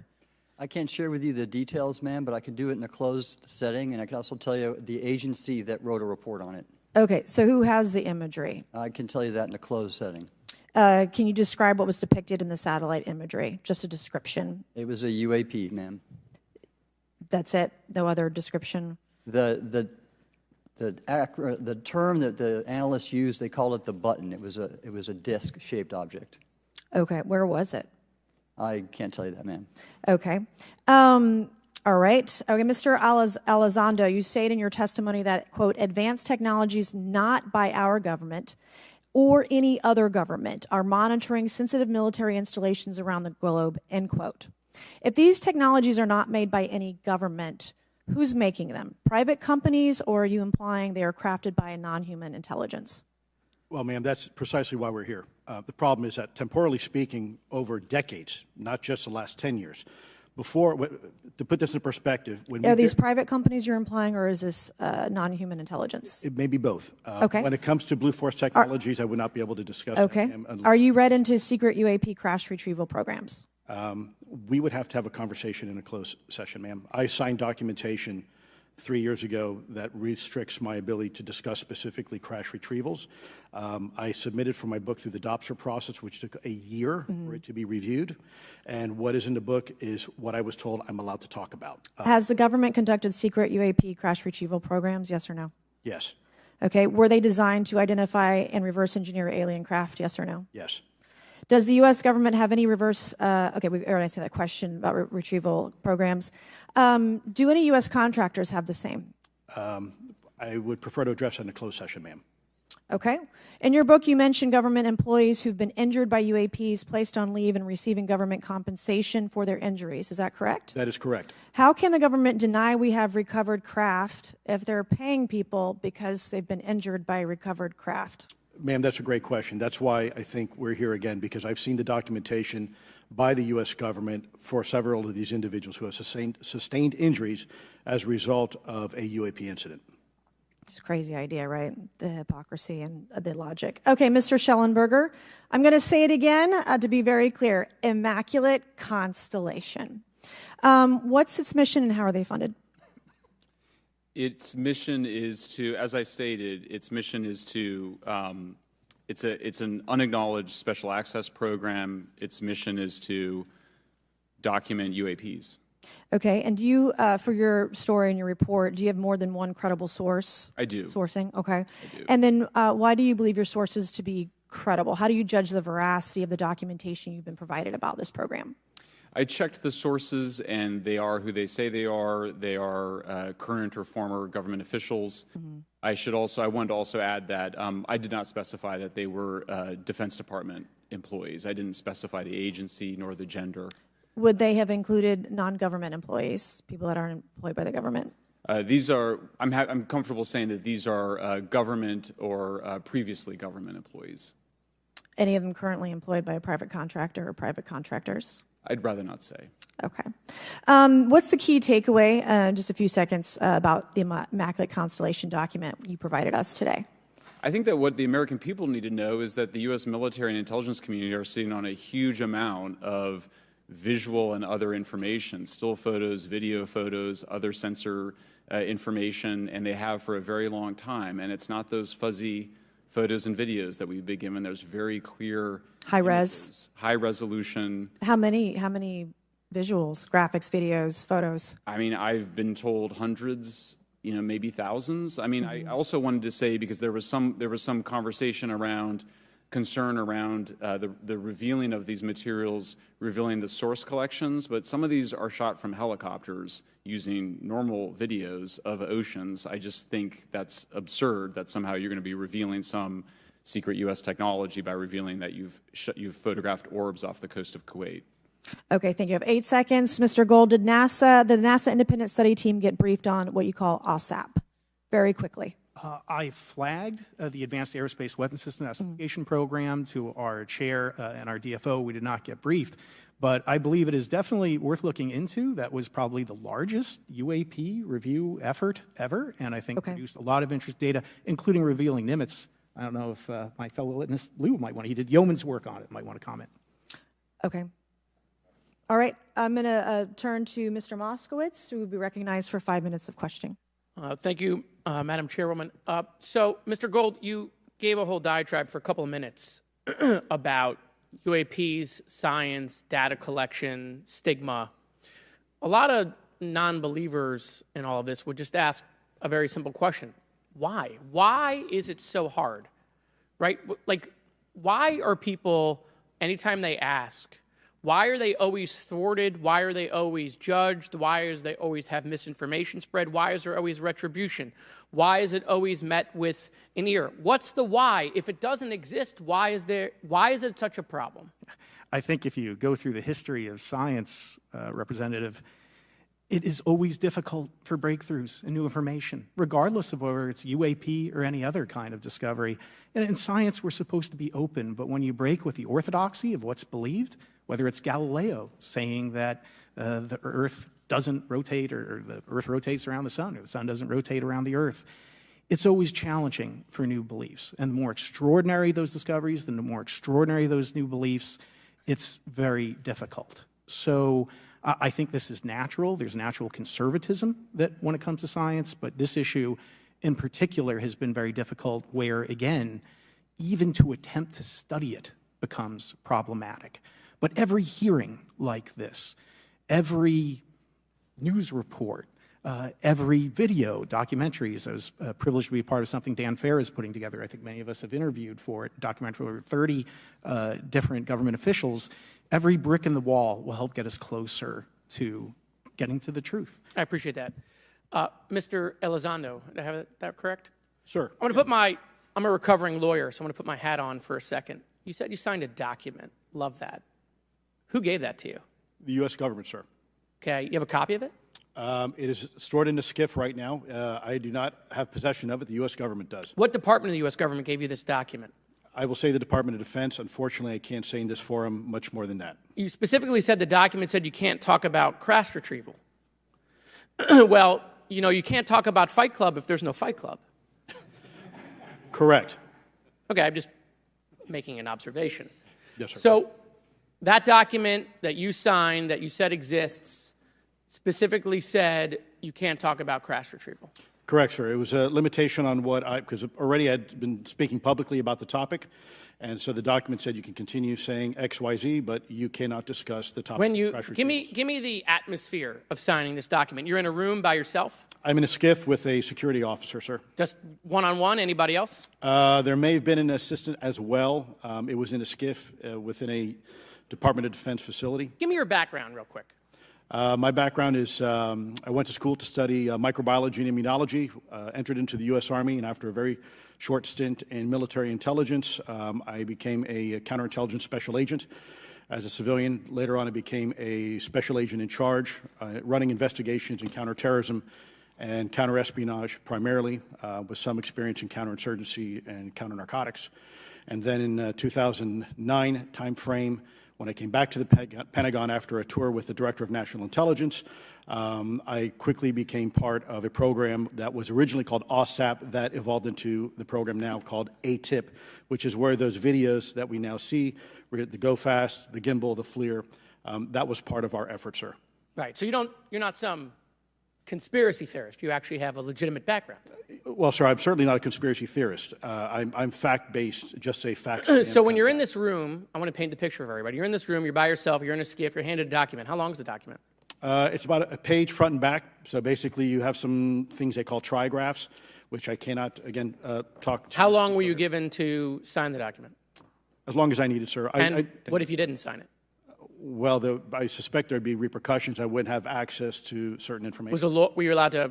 I can't share with you the details, ma'am, but I can do it in a closed setting, and I can also tell you the agency that wrote a report on it. Okay, so who has the imagery? I can tell you that in a closed setting. Can you describe what was depicted in the satellite imagery? Just a description. It was a UAP, ma'am. That's it? No other description? The term that the analysts used, they called it the button. It was a disc-shaped object. Okay, where was it? I can't tell you that, ma'am. Okay. All right. Okay, Mr. Elizondo, you stated in your testimony that, quote, advanced technologies not by our government or any other government are monitoring sensitive military installations around the globe, end quote. If these technologies are not made by any government, who's making them? Private companies, or are you implying they are crafted by a non-human intelligence? Well, ma'am, that's precisely why we're here. The problem is that, temporally speaking, over decades, not just the last 10 years, to put this in perspective, are these private companies you're implying, or is this non-human intelligence? It may be both. Okay. When it comes to Blue Force Technologies, I would not be able to discuss. Okay. Are you read into secret UAP crash retrieval programs? We would have to have a conversation in a closed session, ma'am. I signed documentation 3 years ago that restricts my ability to discuss specifically crash retrievals. I submitted for my book through the DOPSR process, which took a year for it to be reviewed. And what is in the book is what I was told I'm allowed to talk about. Has the government conducted secret UAP crash retrieval programs, yes or no? Yes. Okay, were they designed to identify and reverse engineer alien craft, yes or no? Yes. Does the U.S. government have any reverse, okay, we already answered that question about retrieval programs. Do any U.S. contractors have the same? I would prefer to address that in a closed session, ma'am. Okay. In your book, you mentioned government employees who've been injured by UAPs, placed on leave, and receiving government compensation for their injuries. Is that correct? That is correct. How can the government deny we have recovered craft if they're paying people because they've been injured by recovered craft? Ma'am, that's a great question. That's why I think we're here again, because I've seen the documentation by the U.S. government for several of these individuals who have sustained injuries as a result of a UAP incident. It's a crazy idea, right? The hypocrisy and the logic. Okay, Mr. Schellenberger, I'm going to say it again to be very clear. Immaculate Constellation. What's its mission and how are they funded? Its mission is to, as I stated, its mission is to, it's an unacknowledged special access program. Its mission is to document UAPs. Okay, and do you, for your story and your report, do you have more than one credible source? I do. Sourcing, okay. I do. And then why do you believe your sources to be credible? How do you judge the veracity of the documentation you've been provided about this program? I checked the sources, and they are who they say they are. They are current or former government officials. Mm-hmm. I wanted to also add that I did not specify that they were Defense Department employees. I didn't specify the agency nor the gender. Would they have included non-government employees, people that aren't employed by the government? These are, I'm comfortable saying that these are government or previously government employees. Any of them currently employed by a private contractor or private contractors? I'd rather not say. Okay. What's the key takeaway, just a few seconds, about the Immaculate Constellation document you provided us today? I think that what the American people need to know is that the U.S. military and intelligence community are sitting on a huge amount of visual and other information, still photos, video photos, other sensor information, and they have for a very long time. And it's not those fuzzy photos and videos that we've been given. There's very clear high images, res, high resolution. How many visuals, graphics, videos, photos? I mean, I've been told hundreds, maybe thousands. I mean, I also wanted to say, because there was some conversation around concern around the revealing of these materials, revealing the source collections, but some of these are shot from helicopters using normal videos of oceans. I just think that's absurd that somehow you're going to be revealing some secret U.S. technology by revealing that you've photographed orbs off the coast of Kuwait. Okay, thank you. I have 8 seconds. Mr. Gold, did the NASA Independent Study Team get briefed on what you call OSAP? Very quickly. I flagged the Advanced Aerospace Weapons System Investigation Program to our chair and our DFO. We did not get briefed, but I believe it is definitely worth looking into. That was probably the largest UAP review effort ever, and I think produced a lot of interest data, including revealing Nimitz. I don't know if my fellow witness, Lou, might want to, he did yeoman's work on it, might want to comment. Okay. All right, I'm going to turn to Mr. Moskowitz, who will be recognized for 5 minutes of questioning. Thank you, Madam Chairwoman. So, Mr. Gold, you gave a whole diatribe for a couple of minutes about UAPs, science, data collection, stigma. A lot of non-believers in all of this would just ask a very simple question. Why? Why is it so hard? Right? Like, why are people, anytime they ask, why are they always thwarted? Why are they always judged? Why is they always have misinformation spread? Why is there always retribution? Why is it always met with an ear? What's the why? If it doesn't exist, why is it such a problem? I think if you go through the history of science, Representative, it is always difficult for breakthroughs and new information, regardless of whether it's UAP or any other kind of discovery. And in science, we're supposed to be open, but when you break with the orthodoxy of what's believed, whether it's Galileo saying that the Earth doesn't rotate or the Earth rotates around the sun or the sun doesn't rotate around the Earth, it's always challenging for new beliefs. And the more extraordinary those discoveries, the more extraordinary those new beliefs, it's very difficult. So I think this is natural. There's natural conservatism that when it comes to science, but this issue in particular has been very difficult where, again, even to attempt to study it becomes problematic. But every hearing like this, every news report, every video, documentaries. I was privileged to be a part of something Dan Fair is putting together. I think many of us have interviewed for it, documentary over 30 different government officials. Every brick in the wall will help get us closer to getting to the truth. I appreciate that. Mr. Elizondo, did I have that correct? Sir. I'm a recovering lawyer, so I'm going to put my hat on for a second. You said you signed a document. Love that. Who gave that to you? The U.S. government, sir. Okay, you have a copy of it? It is stored in a SCIF right now. I do not have possession of it. The U.S. government does. What department of the U.S. government gave you this document? I will say the Department of Defense. Unfortunately, I can't say in this forum much more than that. You specifically said the document said you can't talk about crash retrieval. Well, you know, you can't talk about Fight Club if there's no Fight Club. Correct. Okay, I'm just making an observation. Yes, sir. So that document that you signed, that you said exists, specifically said you can't talk about crash retrieval. Correct, sir. It was a limitation on because already I'd been speaking publicly about the topic, and so the document said you can continue saying X, Y, Z, but you cannot discuss the topic. When you of crash give retrievals. me the atmosphere of signing this document. You're in a room by yourself, I'm in a SCIF with a security officer, sir. just one-on-one. Anybody else? There may have been an assistant as well. It was in a SCIF within a Department of Defense facility. Give me your background real quick. My background is I went to school to study microbiology and immunology, entered into the U.S. Army, and after a very short stint in military intelligence, I became a counterintelligence special agent. As a civilian, later on I became a special agent in charge, running investigations in counterterrorism and counterespionage primarily, with some experience in counterinsurgency and counternarcotics. And then in 2009 timeframe, when I came back to the Pentagon after a tour with the Director of National Intelligence, I quickly became part of a program that was originally called OSAP that evolved into the program now called ATIP, which is where those videos that we now see, the Go Fast, the Gimbal, the FLIR, that was part of our effort, sir. Right. So you're not some conspiracy theorist. You actually have a legitimate background. Well, sir, I'm certainly not a conspiracy theorist. I'm fact-based, just say facts. So when you're in this room, I want to paint the picture for everybody. You're in this room, you're by yourself, you're in a SCIF, you're handed a document. How long is the document? It's about a page front and back. So basically you have some things they call trigraphs, which I cannot, again, talk to. How long were you given to sign the document? As long as I needed, sir. And what if you didn't sign it? Well, I suspect there'd be repercussions. I wouldn't have access to certain information. Were you allowed to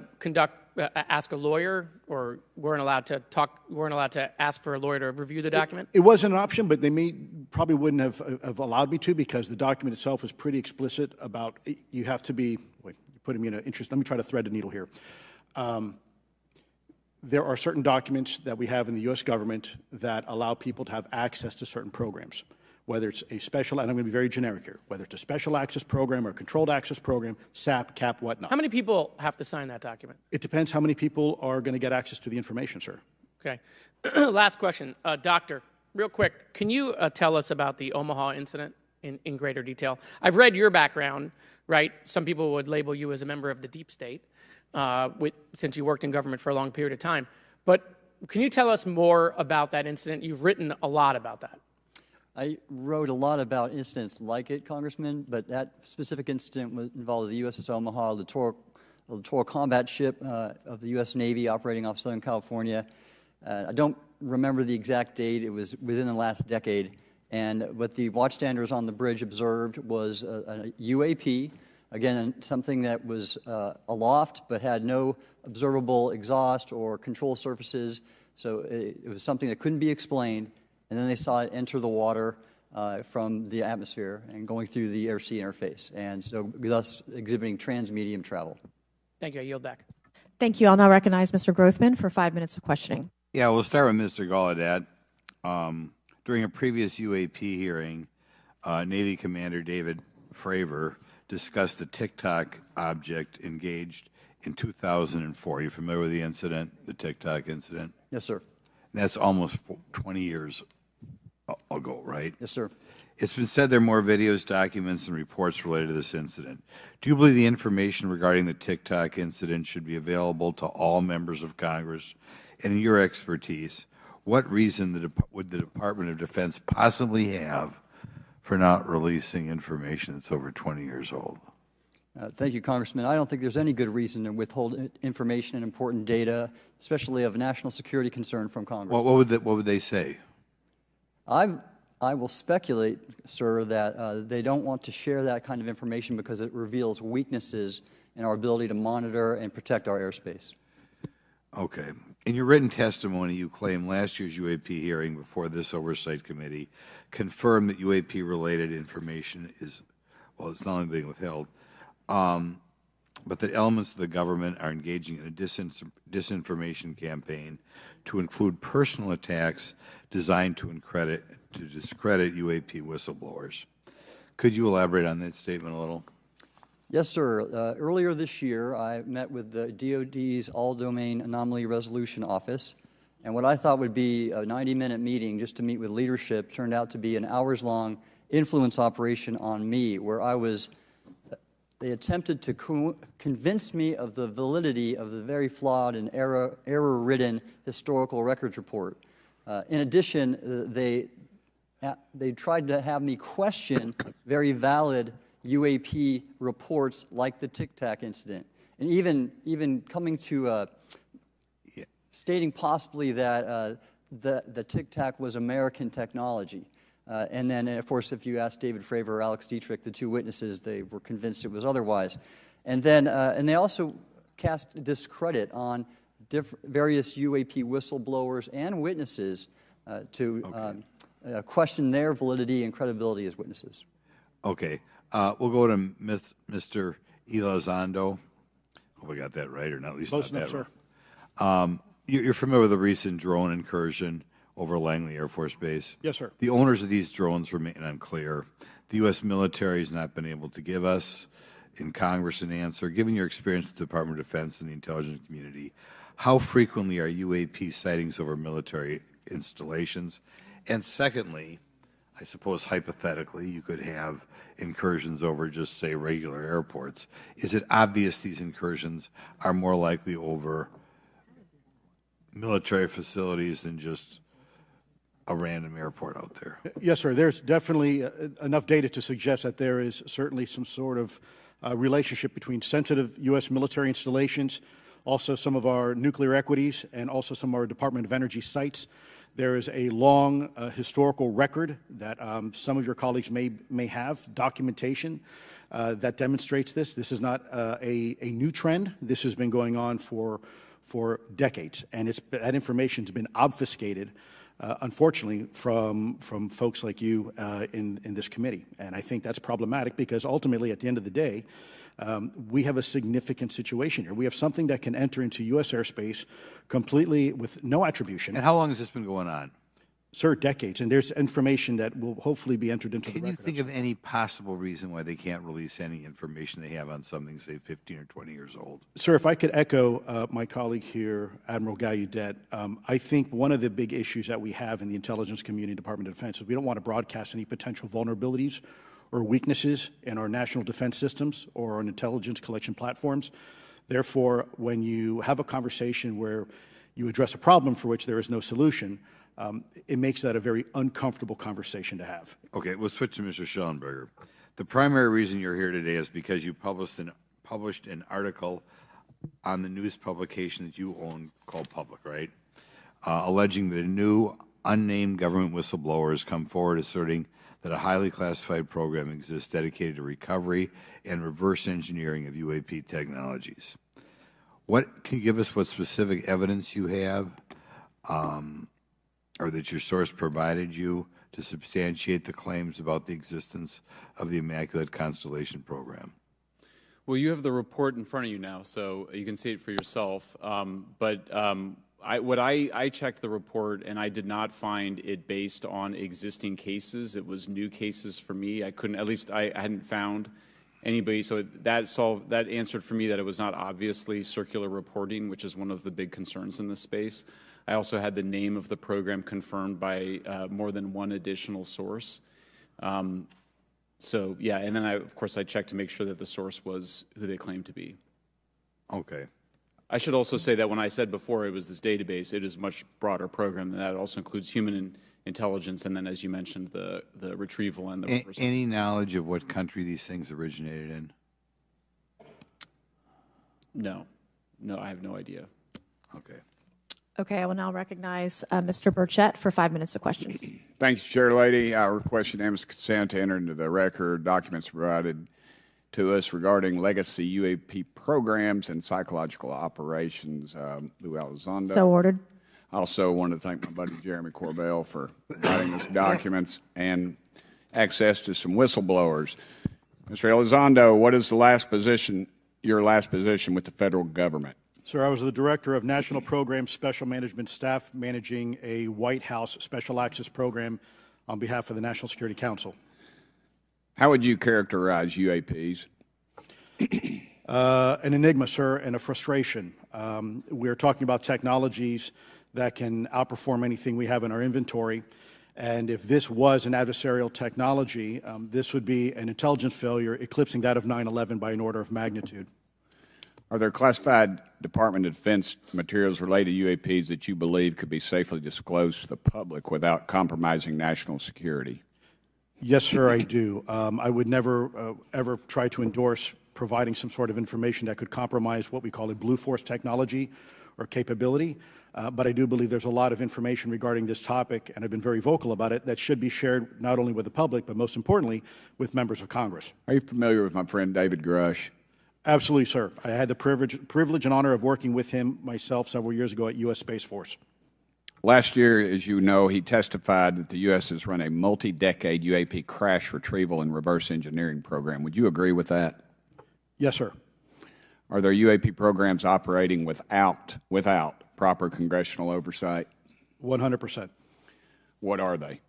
ask a lawyer, or weren't allowed to ask for a lawyer to review the document? It wasn't an option, but they probably wouldn't have allowed me to, because the document itself was pretty explicit about you have to be. Wait, you're putting me in an interest. Let me try to thread the needle here. There are certain documents that we have in the U.S. government that allow people to have access to certain programs, whether it's a special, and I'm going to be very generic here, whether it's a special access program or a controlled access program, SAP, CAP, whatnot. How many people have to sign that document? It depends how many people are going to get access to the information, sir. Okay. Last question. Doctor, real quick, can you tell us about the Omaha incident in greater detail? I've read your background, right? Some people would label you as a member of the deep state, since you worked in government for a long period of time. But can you tell us more about that incident? You've written a lot about that. I wrote a lot about incidents like it, Congressman, but that specific incident involved the USS Omaha, the littoral combat ship of the U.S. Navy operating off Southern California. I don't remember the exact date. It was within the last decade. And what the watchstanders on the bridge observed was a UAP, again, something that was aloft but had no observable exhaust or control surfaces. So it was something that couldn't be explained. And then they saw it enter the water from the atmosphere and going through the air-sea interface, and so thus exhibiting transmedium travel. Thank you. I yield back. Thank you. I'll now recognize Mr. Grothman for 5 minutes of questioning. Yeah, we'll start with Mr. Gallaudet. During a previous UAP hearing, Navy Commander David Fravor discussed the TikTok object engaged in 2004. Are you familiar with the incident, the TikTok incident? Yes, sir. That's almost 20 years ago, right? Yes, sir. It's been said there are more videos, documents, and reports related to this incident. Do you believe the information regarding the TikTok incident should be available to all members of Congress? And in your expertise, what reason would the Department of Defense possibly have for not releasing information that's over 20 years old? Thank you, Congressman. I don't think there's any good reason to withhold information and important data, especially of national security concern, from Congress. What would they say? I will speculate, sir, that they don't want to share that kind of information because it reveals weaknesses in our ability to monitor and protect our airspace. Okay. In your written testimony, you claim last year's UAP hearing before this Oversight Committee confirmed that UAP-related information is, well, it's not only being withheld, but that elements of the government are engaging in a disinformation campaign to include personal attacks designed to discredit UAP whistleblowers. Could you elaborate on that statement a little? Yes, sir. Earlier this year, I met with the DoD's All-Domain Anomaly Resolution Office, and what I thought would be a 90-minute meeting just to meet with leadership turned out to be an hours-long influence operation on me, where they attempted to convince me of the validity of the very flawed and error-ridden historical records report. In addition, they tried to have me question very valid UAP reports like the Tic Tac incident, and even coming to stating possibly that the Tic Tac was American technology. And then, of course, if you ask David Fravor or Alex Dietrich, the two witnesses, they were convinced it was otherwise. And then, and they also cast discredit on various UAP whistleblowers and witnesses to question their validity and credibility as witnesses. Okay. We'll go to Mr. Elizondo. Hope I got that right, or not at least Close not enough, that sir. right. You're familiar with the recent drone incursion over Langley Air Force Base? Yes, sir. The owners of these drones remain unclear. The U.S. military has not been able to give us in Congress an answer. Given your experience with the Department of Defense and the intelligence community, how frequently are UAP sightings over military installations? And secondly, I suppose hypothetically you could have incursions over just, say, regular airports. Is it obvious these incursions are more likely over military facilities than just a random airport out there? Yes, sir. There's definitely enough data to suggest that there is certainly some sort of relationship between sensitive U.S. military installations, also some of our nuclear equities, and also some of our Department of Energy sites. There is a long historical record that some of your colleagues may have, documentation that demonstrates this. This is not a new trend. This has been going on for decades, and that information's been obfuscated, unfortunately, from folks like you in this committee. And I think that's problematic because ultimately, at the end of the day, we have a significant situation here. We have something that can enter into U.S. airspace completely with no attribution. And how long has this been going on? Sir, decades. And there's information that will hopefully be entered into the record. Can you think of any possible reason why they can't release any information they have on something, say, 15 or 20 years old? Sir, if I could echo my colleague here, Admiral Gallaudet, I think one of the big issues that we have in the intelligence community, Department of Defense, is we don't want to broadcast any potential vulnerabilities or weaknesses in our national defense systems or on intelligence collection platforms. Therefore, when you have a conversation where you address a problem for which there is no solution, it makes that a very uncomfortable conversation to have. Okay, we'll switch to Mr. Schellenberger. The primary reason you're here today is because you published an article on the news publication that you own called Public, right? Alleging that a new unnamed government whistleblower has come forward asserting that a highly classified program exists dedicated to recovery and reverse engineering of UAP technologies. Can you give us what specific evidence you have or that your source provided you to substantiate the claims about the existence of the Immaculate Constellation program? Well, you have the report in front of you now, so you can see it for yourself. I checked the report, and I did not find it based on existing cases. It was new cases for me. I hadn't found anybody. So that answered for me that it was not obviously circular reporting, which is one of the big concerns in this space. I also had the name of the program confirmed by more than one additional source. So yeah, and then of course I checked to make sure that the source was who they claimed to be. Okay. I should also say that when I said before it was this database, it is a much broader program than that. It also includes human intelligence, and then, as you mentioned, the retrieval and the reversal. Any knowledge of what country these things originated in? No, I have no idea. Okay. Okay, I will now recognize Mr. Burchett for 5 minutes of questions. Thank you, Chair Lady. I request unanimous consent to enter into the record documents provided to us regarding legacy UAP programs and psychological operations. Lou Elizondo. So ordered. I also want to thank my buddy Jeremy Corbell for providing us documents and access to some whistleblowers. Mr. Elizondo, what is your last position with the federal government? Sir, I was the Director of National Program Special Management Staff managing a White House Special Access Program on behalf of the National Security Council. How would you characterize UAPs? An enigma, sir, and a frustration. We're talking about technologies that can outperform anything we have in our inventory. And if this was an adversarial technology, this would be an intelligence failure eclipsing that of 9/11 by an order of magnitude. Are there classified Department of Defense materials related to UAPs that you believe could be safely disclosed to the public without compromising national security? Yes, sir, I do. I would never, ever try to endorse providing some sort of information that could compromise what we call a blue force technology or capability. But I do believe there's a lot of information regarding this topic, and I've been very vocal about it, that should be shared not only with the public, but most importantly, with members of Congress. Are you familiar with my friend David Grush? Absolutely, sir. I had the privilege and honor of working with him myself several years ago at U.S. Space Force. Last year, as you know, he testified that the U.S. has run a multi-decade UAP crash retrieval and reverse engineering program. Would you agree with that? Yes, sir. Are there UAP programs operating without proper congressional oversight? 100%. What are they?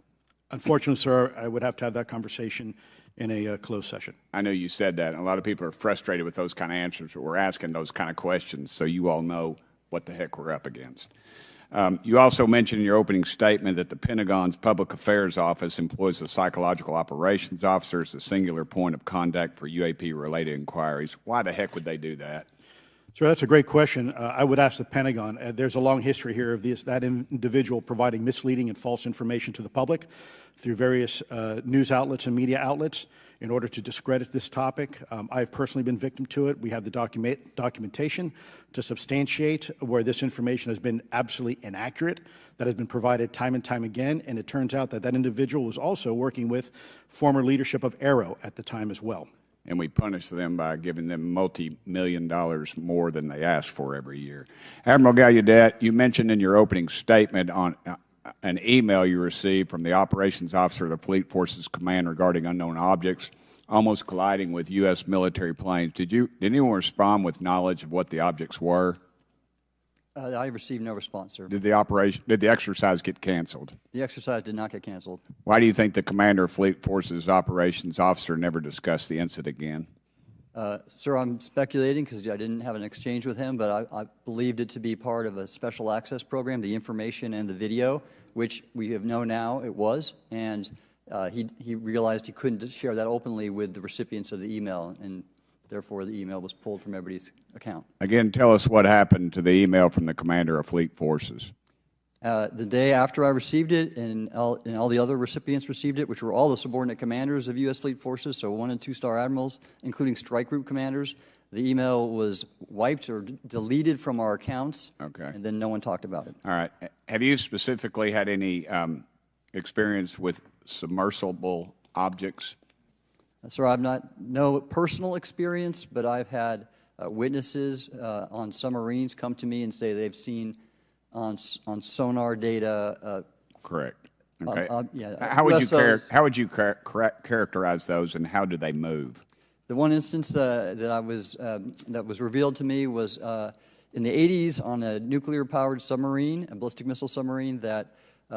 Unfortunately, sir, I would have to have that conversation in a closed session. I know you said that. And a lot of people are frustrated with those kind of answers, but we're asking those kind of questions so you all know what the heck we're up against. You also mentioned in your opening statement that the Pentagon's Public Affairs Office employs a psychological operations officer as the singular point of contact for UAP-related inquiries. Why the heck would they do that? Sir, that's a great question. I would ask the Pentagon. There's a long history here of that individual providing misleading and false information to the public through various news outlets and media outlets in order to discredit this topic. I've personally been victim to it. We have the documentation to substantiate where this information has been absolutely inaccurate, that has been provided time and time again, and it turns out that that individual was also working with former leadership of Arrow at the time as well. And we punish them by giving them multi-million dollars more than they ask for every year. Admiral Gallaudet, you mentioned in your opening statement on an email you received from the operations officer of the Fleet Forces Command regarding unknown objects almost colliding with U.S. military planes. Did anyone respond with knowledge of what the objects were? I received no response, sir. Did the exercise get canceled? The exercise did not get canceled. Why do you think the commander of Fleet Forces operations officer never discussed the incident again? Sir, I'm speculating because I didn't have an exchange with him, but I believed it to be part of a special access program, the information and the video, which we have known now it was, and he realized he couldn't share that openly with the recipients of the email, and therefore the email was pulled from everybody's account. Again, tell us what happened to the email from the commander of Fleet Forces. The day after I received it, and all the other recipients received it, which were all the subordinate commanders of U.S. Fleet Forces, so 1- and 2-star admirals, including strike group commanders, the email was wiped or deleted from our accounts, and then no one talked about it. All right. Have you specifically had any experience with submersible objects? Sir, I've no personal experience, but I've had witnesses on submarines come to me and say they've seen on sonar data. Correct. Okay. Yeah, how would you characterize those, and how do they move? The one instance that was revealed to me was in the 80s on a nuclear-powered submarine, a ballistic missile submarine, that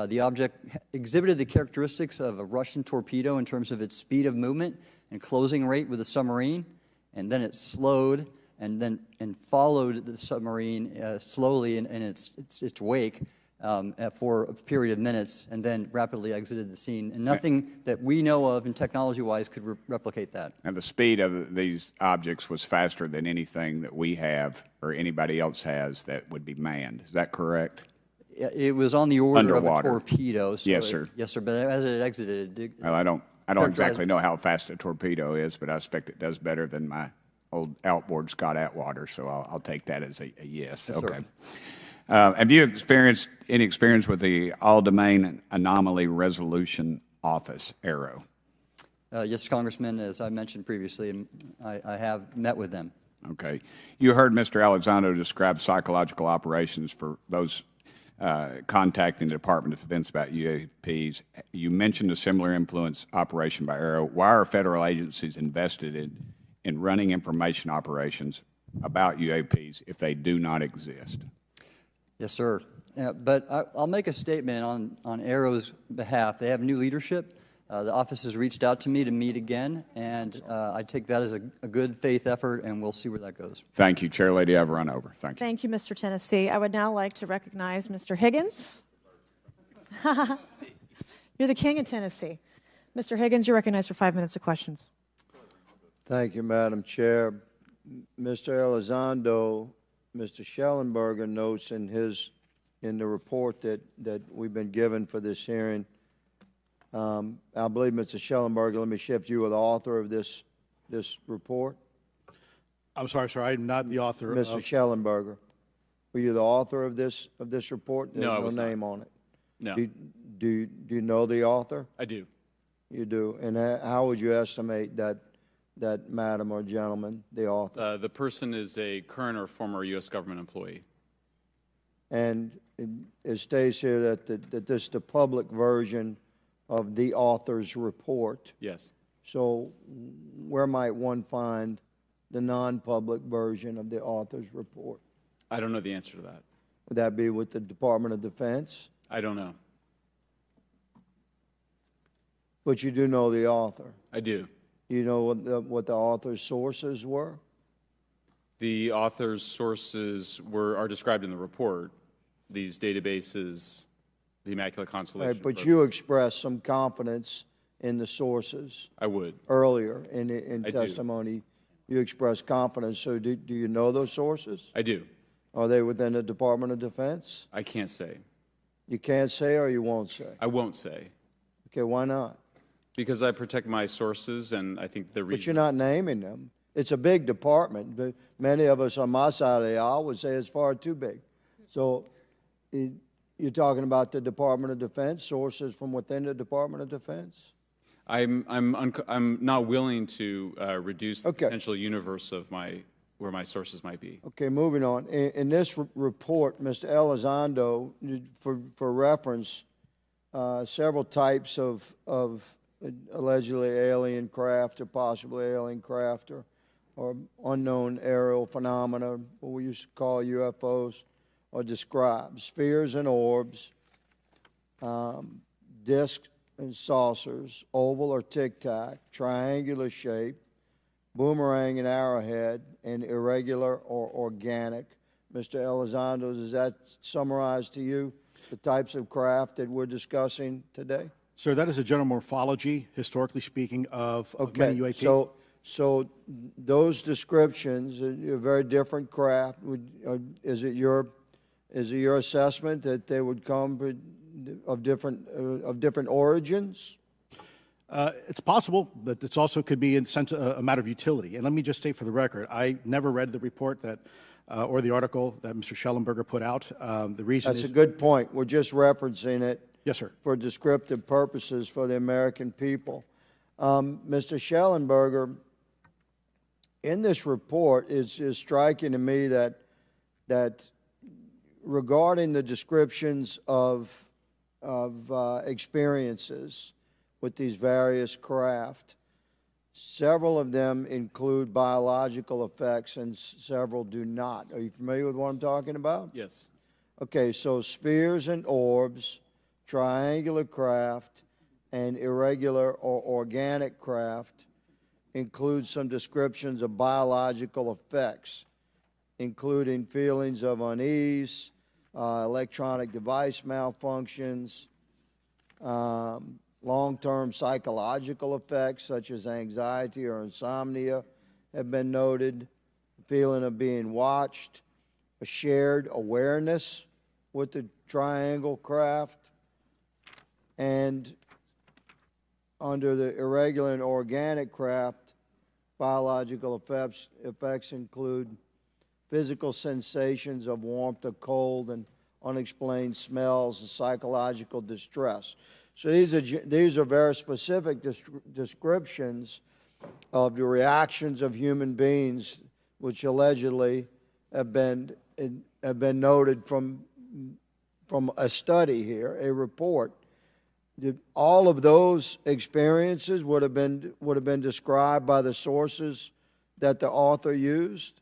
the object exhibited the characteristics of a Russian torpedo in terms of its speed of movement, and closing rate with the submarine, and then it slowed and followed the submarine slowly in its wake for a period of minutes, and then rapidly exited the scene. And nothing that we know of and technology-wise could replicate that. And the speed of these objects was faster than anything that we have or anybody else has that would be manned. Is that correct? It was on the order Underwater. of a torpedo. So Yes, sir. Yes, sir. But as it exited, Well, I don't exactly know how fast a torpedo is, but I expect it does better than my old outboard Scott Atwater, so I'll take that as a yes. Yes, okay. sir. Have you experienced any experience with the All-Domain Anomaly Resolution Office, ARROW? Yes, Congressman, as I mentioned previously, and I have met with them. Okay. You heard Mr. Elizondo describe psychological operations for those contacting the Department of Defense about UAPs. You mentioned a similar influence operation by ARROW. Why are federal agencies invested in running information operations about UAPs if they do not exist? Yes, sir. But I'll make a statement on ARROW's behalf. They have new leadership. The office has reached out to me to meet again, and I take that as a good faith effort, and we'll see where that goes. Thank you, Chair Lady. I've run over. Thank you. Thank you, Mr. Tennessee. I would now like to recognize Mr. Higgins. You're the king of Tennessee. Mr. Higgins, you're recognized for 5 minutes of questions. Thank you, Madam Chair. Mr. Elizondo, Mr. Schellenberger notes in the report that we've been given for this hearing. I believe, Mr. Schellenberger, let me shift you with the author of this report. I'm sorry, sir. I'm not the author Mr. Schellenberger, were you the author of this report? No, I was no name not. on it. No. Do you know the author? I do. You do. And how would you estimate that madam or gentleman, the author? The person is a current or former U.S. government employee. And it states here that this is the public version of the author's report. Yes. So where might one find the non-public version of the author's report? I don't know the answer to that. Would that be with the Department of Defense? I don't know. But you do know the author. I do. You know what the author's sources were? The author's sources are described in the report. These databases, the Immaculate Constellation. Right, but program. you expressed some confidence in the sources. I would. Earlier in I testimony, you expressed confidence. So do you know those sources? I do. Are they within the Department of Defense? I can't say. You can't say or you won't say? I won't say. Okay, why not? Because I protect my sources, and I think the reason. But you're not naming them. It's a big department. But many of us on my side of the aisle would say it's far too big. So you're talking about the Department of Defense, sources from within the Department of Defense? I'm not willing to reduce the Okay. potential universe of where my sources might be. Okay, moving on. In this report, Mr. Elizondo, for reference, several types of allegedly alien craft or possibly alien craft or unknown aerial phenomena, what we used to call UFOs, are described. Spheres and orbs, discs and saucers, oval or tic-tac, triangular shape, boomerang and arrowhead, and irregular or organic. Mr. Elizondo, does that summarize to you the types of craft that we're discussing today? Sir, that is a general morphology, historically speaking, of many UAP. So those descriptions are very different craft. Is it your assessment that they would come of different origins? It's possible, but it also could be in sense a matter of utility. And let me just state for the record, I never read the report that or the article that Mr. Schellenberger put out. The reason That's a good point. We're just referencing it. Yes, sir. For descriptive purposes for the American people. Mr. Schellenberger, in this report, it's striking to me that regarding the descriptions of experiences with these various craft, several of them include biological effects and several do not. Are you familiar with what I'm talking about? Yes. Okay, so spheres and orbs, triangular craft, and irregular or organic craft includes some descriptions of biological effects, including feelings of unease, electronic device malfunctions, long-term psychological effects such as anxiety or insomnia have been noted, feeling of being watched, a shared awareness with the triangle craft, and under the irregular and organic craft, biological effects include physical sensations of warmth or cold and unexplained smells and psychological distress. So these are very specific descriptions of the reactions of human beings, which allegedly have been noted from a study here, a report. All of those experiences would have been described by the sources that the author used.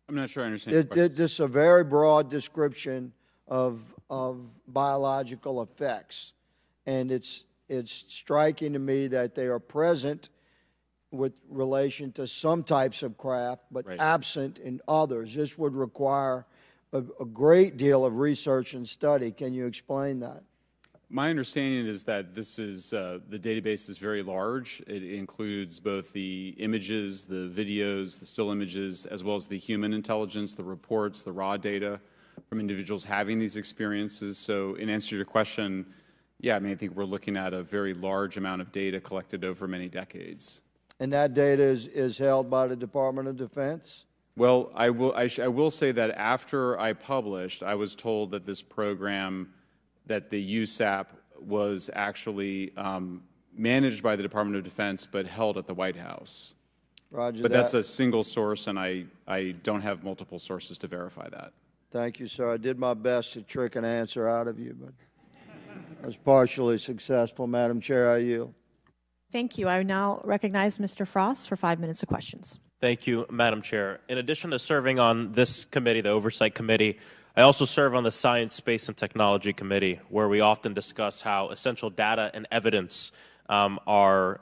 I'm not sure I understand your question. This is a very broad description of biological effects, and it's striking to me that they are present with relation to some types of craft, but absent in others. This would require a great deal of research and study. Can you explain that? My understanding is that this is the database is very large. It includes both the images, the videos, the still images, as well as the human intelligence, the reports, the raw data from individuals having these experiences. So in answer to your question, yeah, I mean, I think we're looking at a very large amount of data collected over many decades. And that data is held by the Department of Defense? Well, I will say that after I published, I was told that this program, that the USAP was actually managed by the Department of Defense but held at the White House. Roger but that. that's a single source, and I don't have multiple sources to verify that. Thank you, sir. I did my best to trick an answer out of you, but I was partially successful. Madam Chair, I yield. Thank you. I now recognize Mr. Frost for 5 minutes of questions. Thank you, Madam Chair. In addition to serving on this committee, the Oversight Committee, I also serve on the Science, Space, and Technology Committee, where we often discuss how essential data and evidence are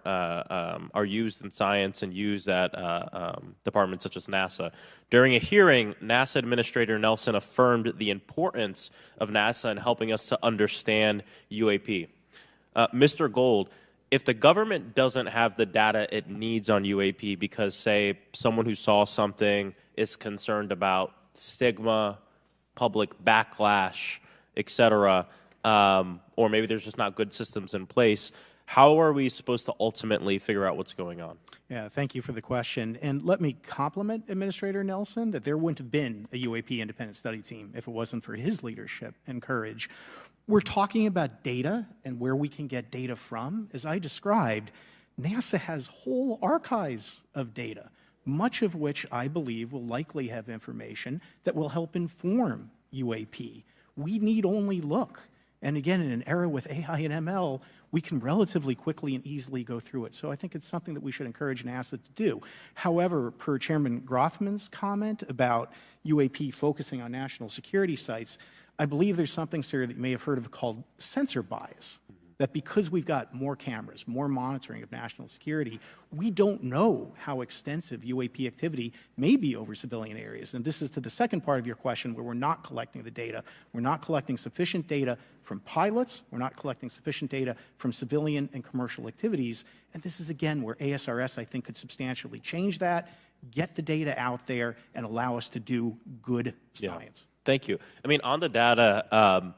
used in science and used at departments such as NASA. During a hearing, NASA Administrator Nelson affirmed the importance of NASA in helping us to understand UAP. Mr. Gold, if the government doesn't have the data it needs on UAP because, say, someone who saw something is concerned about stigma, public backlash, et cetera, or maybe there's just not good systems in place, how are we supposed to ultimately figure out what's going on? Yeah, thank you for the question. And let me compliment Administrator Nelson that there wouldn't have been a UAP independent study team if it wasn't for his leadership and courage. We're talking about data and where we can get data from. As I described, NASA has whole archives of data, much of which I believe will likely have information that will help inform UAP. We need only look. And again, in an era with AI and ML, we can relatively quickly and easily go through it. So I think it's something that we should encourage NASA to do. However, per Chairman Grothman's comment about UAP focusing on national security sites, I believe there's something, sir, that you may have heard of called sensor bias. That because we've got more cameras, more monitoring of national security, we don't know how extensive UAP activity may be over civilian areas. And this is to the second part of your question where we're not collecting the data. We're not collecting sufficient data from pilots. We're not collecting sufficient data from civilian and commercial activities. And this is, again, where ASRS, I think, could substantially change that, get the data out there, and allow us to do good science. Yeah. Thank you. I mean, on the data,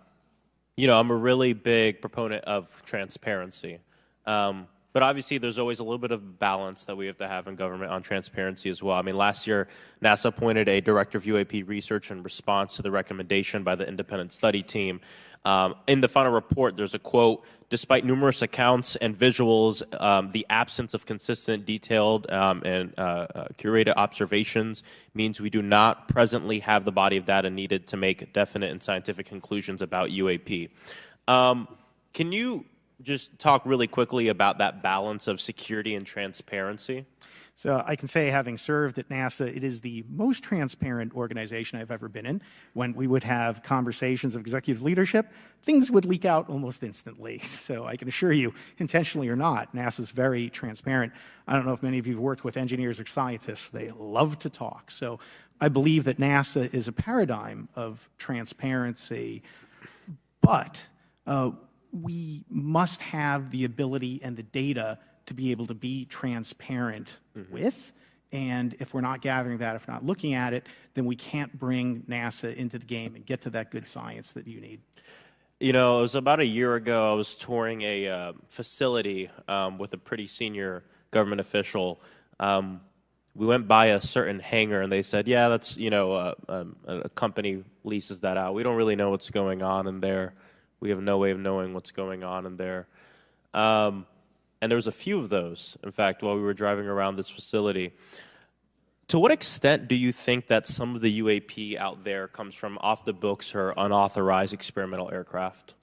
you know, I'm a really big proponent of transparency. But obviously, there's always a little bit of balance that we have to have in government on transparency as well. I mean, last year, NASA appointed a director of UAP research in response to the recommendation by the independent study team. In the final report, there's a quote, despite numerous accounts and visuals, the absence of consistent, detailed, and curated observations means we do not presently have the body of data needed to make definite and scientific conclusions about UAP. Can you just talk really quickly about that balance of security and transparency? So I can say, having served at NASA, it is the most transparent organization I've ever been in. When we would have conversations of executive leadership, things would leak out almost instantly. So I can assure you, intentionally or not, NASA's very transparent. I don't know if many of you have worked with engineers or scientists. They love to talk. So I believe that NASA is a paradigm of transparency, but we must have the ability and the data to be able to be transparent with. And if we're not gathering that, if we're not looking at it, then we can't bring NASA into the game and get to that good science that you need. You know, it was about a year ago, I was touring a facility with a pretty senior government official. We went by a certain hangar, and they said, yeah, that's, you know, a company leases that out. We don't really know what's going on in there. We have no way of knowing what's going on in there. And there was a few of those, in fact, while we were driving around this facility. To what extent do you think that some of the UAP out there comes from off the books or unauthorized experimental aircraft?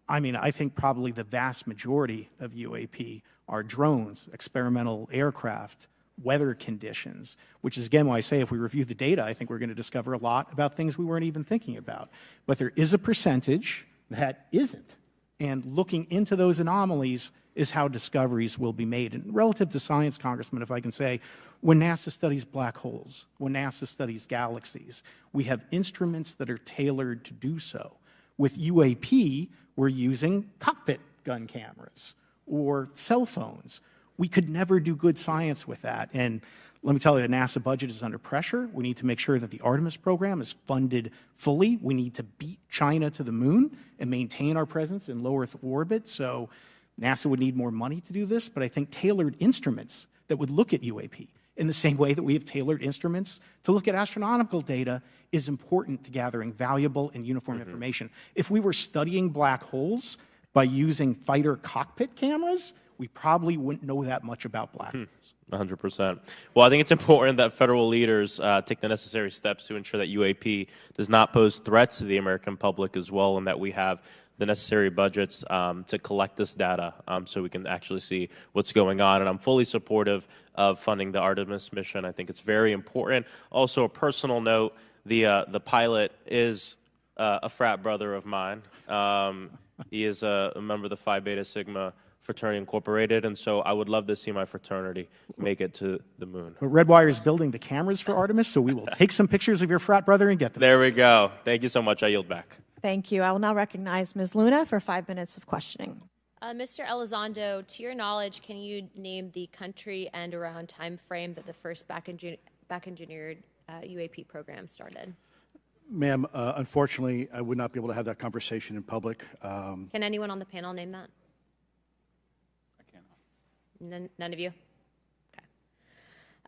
I mean, I think probably the vast majority of UAP are drones, experimental aircraft, weather conditions, which is, again, why I say if we review the data, I think we're going to discover a lot about things we weren't even thinking about. But there is a percentage that isn't. And looking into those anomalies is how discoveries will be made. And relative to science, Congressman, if I can say, when NASA studies black holes, when NASA studies galaxies, we have instruments that are tailored to do so. With UAP, we're using cockpit gun cameras or cell phones. We could never do good science with that. And let me tell you, the NASA budget is under pressure. We need to make sure that the Artemis program is funded fully. We need to beat China to the moon and maintain our presence in low Earth orbit. So NASA would need more money to do this, but I think tailored instruments that would look at UAP in the same way that we have tailored instruments to look at astronomical data is important to gathering valuable and uniform information. If we were studying black holes by using fighter cockpit cameras, we probably wouldn't know that much about black holes. 100%. Well, I think it's important that federal leaders take the necessary steps to ensure that UAP does not pose threats to the American public as well, and that we have the necessary budgets to collect this data so we can actually see what's going on. And I'm fully supportive of funding the Artemis mission. I think it's very important. Also, a personal note, the pilot is a frat brother of mine. He is a member of the Phi Beta Sigma Fraternity Incorporated, and so I would love to see my fraternity make it to the moon. Redwire is building the cameras for Artemis, so we will take some pictures of your frat brother and get them. There we go. Thank you so much. I yield back. Thank you. I will now recognize Ms. Luna for 5 minutes of questioning. Mr. Elizondo, to your knowledge, can you name the country and around time frame that the first back-engineered UAP program started? Ma'am, unfortunately, I would not be able to have that conversation in public. Can anyone on the panel name that? None of you?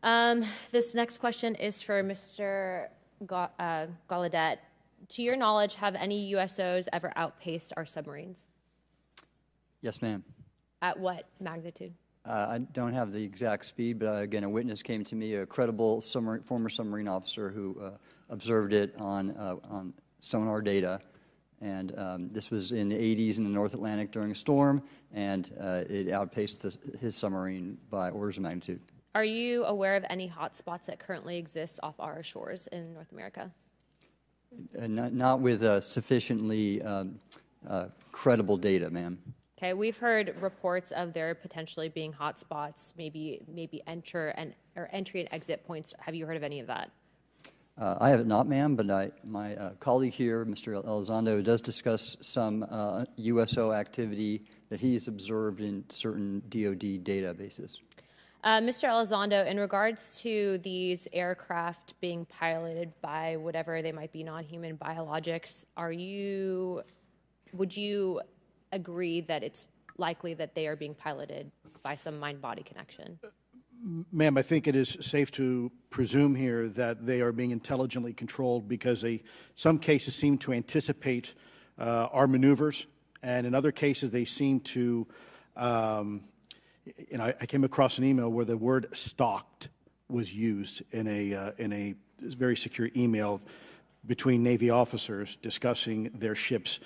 Okay. This next question is for Mr. Gallaudet. To your knowledge, have any USOs ever outpaced our submarines? Yes, ma'am. At what magnitude? I don't have the exact speed, but again, a witness came to me, a credible former submarine officer who observed it on sonar data. And this was in the 80s in the North Atlantic during a storm, and it outpaced his submarine by orders of magnitude. Are you aware of any hotspots that currently exist off our shores in North America? Not with sufficiently credible data, ma'am. Okay, we've heard reports of there potentially being hotspots, maybe entry and exit points. Have you heard of any of that? I have not, ma'am, but my colleague here, Mr. Elizondo, does discuss some USO activity that he's observed in certain DoD databases. Mr. Elizondo, in regards to these aircraft being piloted by whatever they might be, non-human biologics, would you agree that it's likely that they are being piloted by some mind-body connection? Ma'am, I think it is safe to presume here that they are being intelligently controlled because some cases seem to anticipate our maneuvers, and in other cases they seem to, I came across an email where the word stalked was used in a very secure email between Navy officers discussing their ships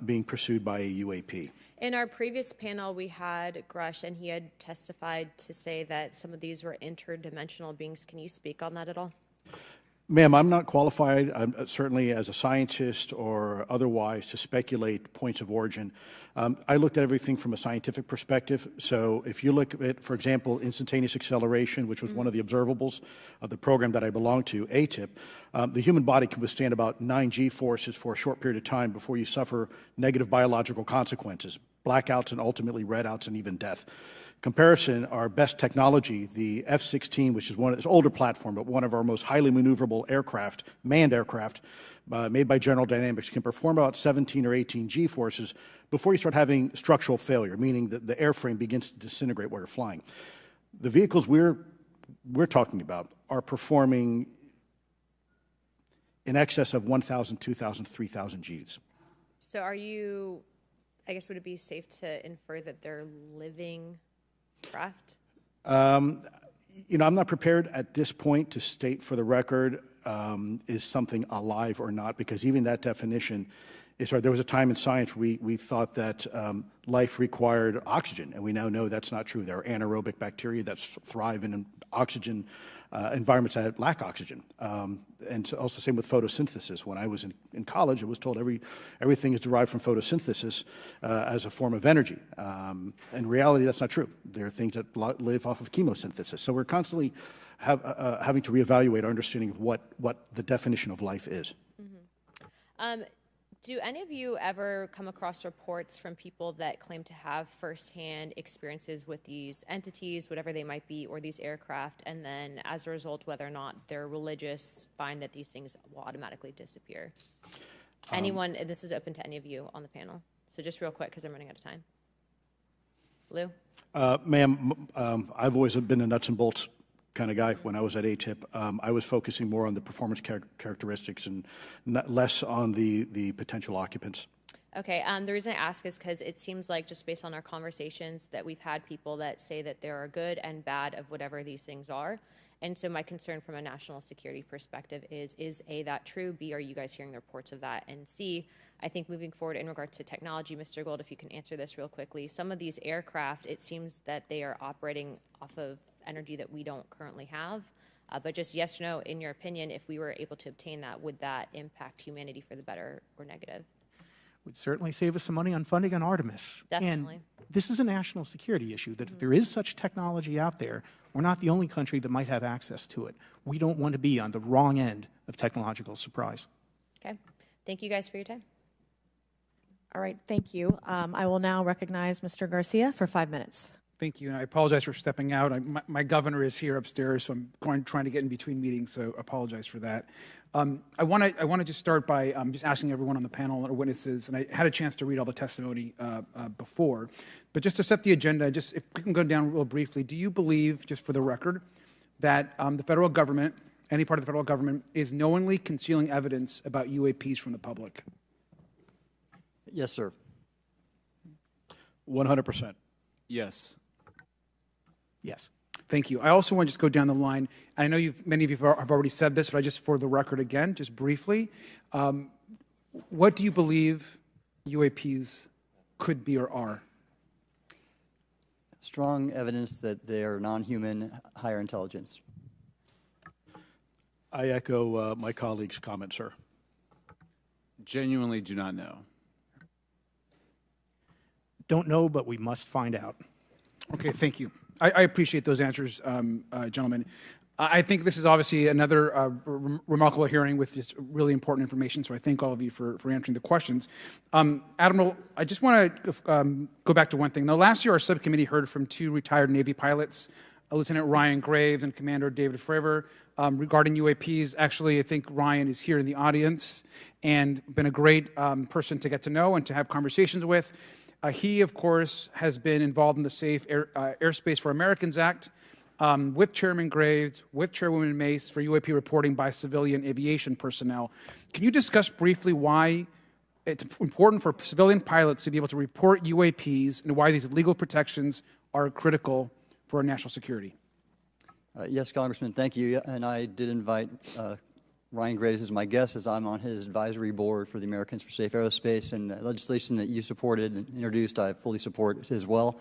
being pursued by a UAP. In our previous panel, we had Grush, and he had testified to say that some of these were interdimensional beings. Can you speak on that at all? Ma'am, I'm not qualified, certainly as a scientist or otherwise, to speculate points of origin. I looked at everything from a scientific perspective. So if you look at, for example, instantaneous acceleration, which was one of the observables of the program that I belong to, ATIP, the human body can withstand about 9 G-forces for a short period of time before you suffer negative biological consequences, blackouts and ultimately redouts and even death. Comparison, our best technology, the F-16, which is one of this older platform, but one of our most highly maneuverable aircraft, manned aircraft, made by General Dynamics, can perform about 17 or 18 G-forces before you start having structural failure, meaning that the airframe begins to disintegrate while you're flying. The vehicles we're talking about are performing in excess of 1,000, 2,000, 3,000 Gs. So are you, I guess, would it be safe to infer that they're living craft? You know, I'm not prepared at this point to state for the record is something alive or not, because even that definition is hard. There was a time in science we thought that life required oxygen, and we now know that's not true. There are anaerobic bacteria that thrive in oxygen environments that lack oxygen. And so also same with photosynthesis. When I was in college, I was told everything is derived from photosynthesis as a form of energy. In reality, that's not true. There are things that live off of chemosynthesis. So we're constantly having to reevaluate our understanding of what the definition of life is. Mm-hmm. Do any of you ever come across reports from people that claim to have firsthand experiences with these entities, whatever they might be, or these aircraft, and then as a result, whether or not they're religious, find that these things will automatically disappear? Anyone, and this is open to any of you on the panel. So just real quick, because I'm running out of time. Lou? Ma'am, I've always been a nuts and bolts kind of guy. When I was at ATIP, I was focusing more on the performance characteristics and less on the potential occupants. Okay, the reason I ask is because it seems like, just based on our conversations, that we've had people that say that there are good and bad of whatever these things are. And so my concern from a national security perspective is A, that true? B, are you guys hearing the reports of that? And C, I think moving forward in regard to technology, Mr. Gold, if you can answer this real quickly, some of these aircraft, it seems that they are operating off of energy that we don't currently have. But just yes or no, in your opinion, if we were able to obtain that, would that impact humanity for the better or negative? Would certainly save us some money on funding on Artemis. Definitely. And this is a national security issue, that if there is such technology out there, we're not the only country that might have access to it. We don't want to be on the wrong end of technological surprise. Okay. Thank you guys for your time. All right, thank you. I will now recognize Mr. Garcia for 5 minutes. Thank you, and I apologize for stepping out. My governor is here upstairs, so I'm trying to get in between meetings, so apologize for that. I want to just start by just asking everyone on the panel or witnesses, and I had a chance to read all the testimony before, but just to set the agenda, just if we can go down real briefly, do you believe, just for the record, that the federal government, any part of the federal government, is knowingly concealing evidence about UAPs from the public? Yes, sir. 100%. Yes. Yes. Thank you. I also want to just go down the line. I know many of you have already said this, but I just, for the record again, just briefly, what do you believe UAPs could be or are? Strong evidence that they are non-human, higher intelligence. I echo my colleague's comment, sir. Genuinely do not know. Don't know, but we must find out. Okay, thank you. I appreciate those answers, gentlemen. I think this is obviously another remarkable hearing with just really important information, so I thank all of you for answering the questions. Admiral, I just want to go back to one thing. Now, last year, our subcommittee heard from 2 retired Navy pilots, Lieutenant Ryan Graves and Commander David Fravor, regarding UAPs. Actually, I think Ryan is here in the audience and been a great person to get to know and to have conversations with. He, of course, has been involved in the Safe Airspace for Americans Act with Chairman Graves, with Chairwoman Mace for UAP reporting by civilian aviation personnel. Can you discuss briefly why it's important for civilian pilots to be able to report UAPs and why these legal protections are critical for our national security? Yes, Congressman, thank you. And I did invite Ryan Graves is my guest, as I'm on his advisory board for the Americans for Safe Aerospace, and legislation that you supported and introduced, I fully support as well.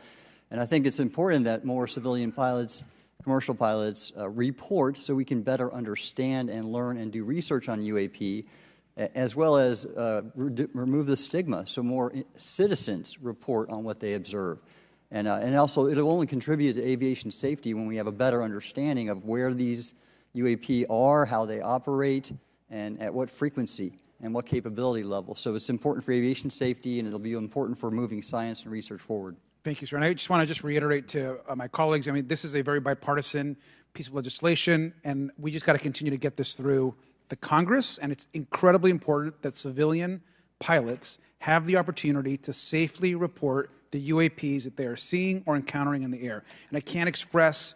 And I think it's important that more civilian pilots, commercial pilots, report so we can better understand and learn and do research on UAP, as well as remove the stigma so more citizens report on what they observe. And also, it'll only contribute to aviation safety when we have a better understanding of where these UAP are, how they operate, and at what frequency and what capability level. So it's important for aviation safety, and it'll be important for moving science and research forward. Thank you, sir. And I just want to reiterate to my colleagues, I mean, this is a very bipartisan piece of legislation, and we just got to continue to get this through the Congress, and it's incredibly important that civilian pilots have the opportunity to safely report the UAPs that they are seeing or encountering in the air. And I can't express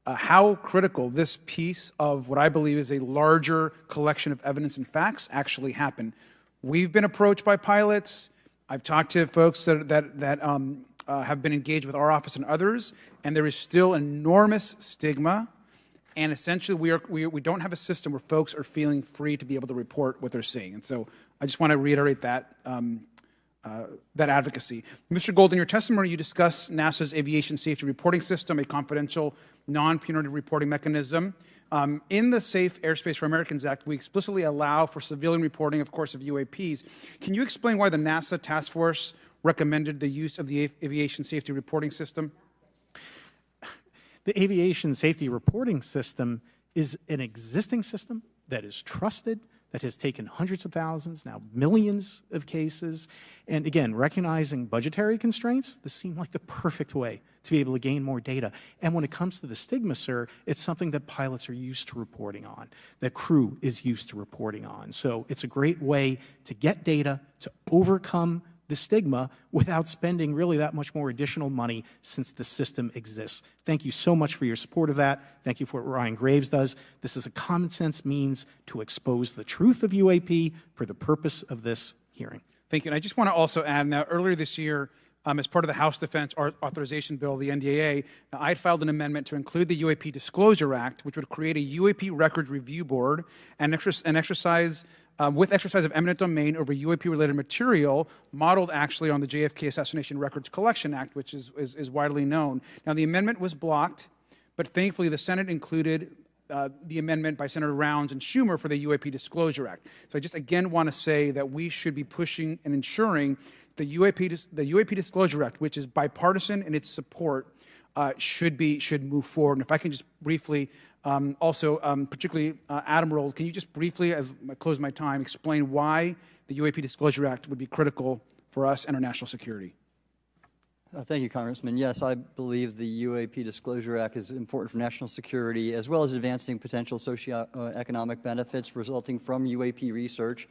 how critical this piece of what I believe is a larger collection of evidence and facts actually happened. We've been approached by pilots. I've talked to folks that have been engaged with our office and others, and there is still enormous stigma. And essentially, we don't have a system where folks are feeling free to be able to report what they're seeing. And so I just want to reiterate that advocacy. Mr. Gold, in your testimony, you discuss NASA's Aviation Safety Reporting System, a confidential, non-punitive reporting mechanism. In the Safe Airspace for Americans Act, we explicitly allow for civilian reporting, of course, of UAPs. Can you explain why the NASA task force recommended the use of the Aviation Safety Reporting System? The Aviation Safety Reporting System is an existing system that is trusted, that has taken hundreds of thousands, now millions of cases. And again, recognizing budgetary constraints, this seemed like the perfect way to be able to gain more data. And when it comes to the stigma, sir, it's something that pilots are used to reporting on, that crew is used to reporting on. So it's a great way to get data, to overcome the stigma without spending really that much more additional money since the system exists. Thank you so much for your support of that. Thank you for what Ryan Graves does. This is a common sense means to expose the truth of UAP for the purpose of this hearing. Thank you. And I just want to also add, now earlier this year, as part of the House Defense Authorization Bill, the NDAA, I had filed an amendment to include the UAP Disclosure Act, which would create a UAP Records Review Board and exercise with exercise of eminent domain over UAP-related material, modeled actually on the JFK Assassination Records Collection Act, which is widely known. Now, the amendment was blocked, but thankfully the Senate included the amendment by Senator Rounds and Schumer for the UAP Disclosure Act. So I just again want to say that we should be pushing and ensuring the UAP Disclosure Act, which is bipartisan in its support, should move forward. And if I can just briefly, particularly Admiral, can you just briefly, as I close my time, explain why the UAP Disclosure Act would be critical for us and our national security? Thank you, Congressman. Yes, I believe the UAP Disclosure Act is important for national security, as well as advancing potential socioeconomic benefits resulting from UAP research,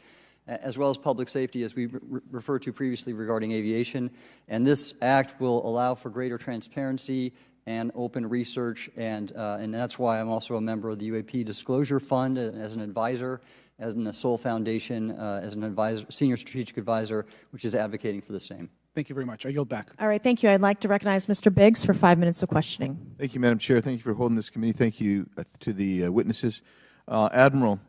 as well as public safety, as we referred to previously regarding aviation. And this act will allow for greater transparency and open research, and that's why I'm also a member of the UAP Disclosure Fund as an advisor, as in the Sol Foundation, as an advisor, senior strategic advisor, which is advocating for the same. Thank you very much. I yield back. All right, thank you. I'd like to recognize Mr. Biggs for 5 minutes of questioning. Thank you, Madam Chair. Thank you for holding this committee. Thank you to the witnesses. Admiral,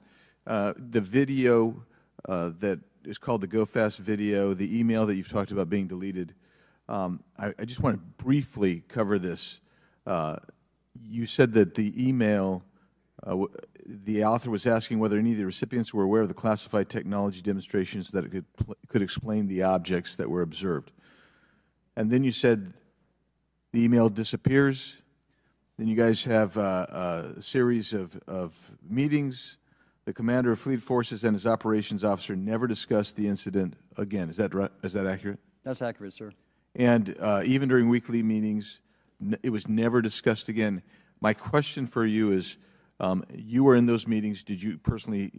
the video that is called the Go Fast video, the email that you've talked about being deleted, I just want to briefly cover this. You said that the email, the author was asking whether any of the recipients were aware of the classified technology demonstrations that it could explain the objects that were observed. And then you said the email disappears. Then you guys have a series of meetings. The commander of fleet forces and his operations officer never discussed the incident again. Is that right? Is that accurate? That's accurate, sir. And even during weekly meetings, it was never discussed again. My question for you is, you were in those meetings. Did you personally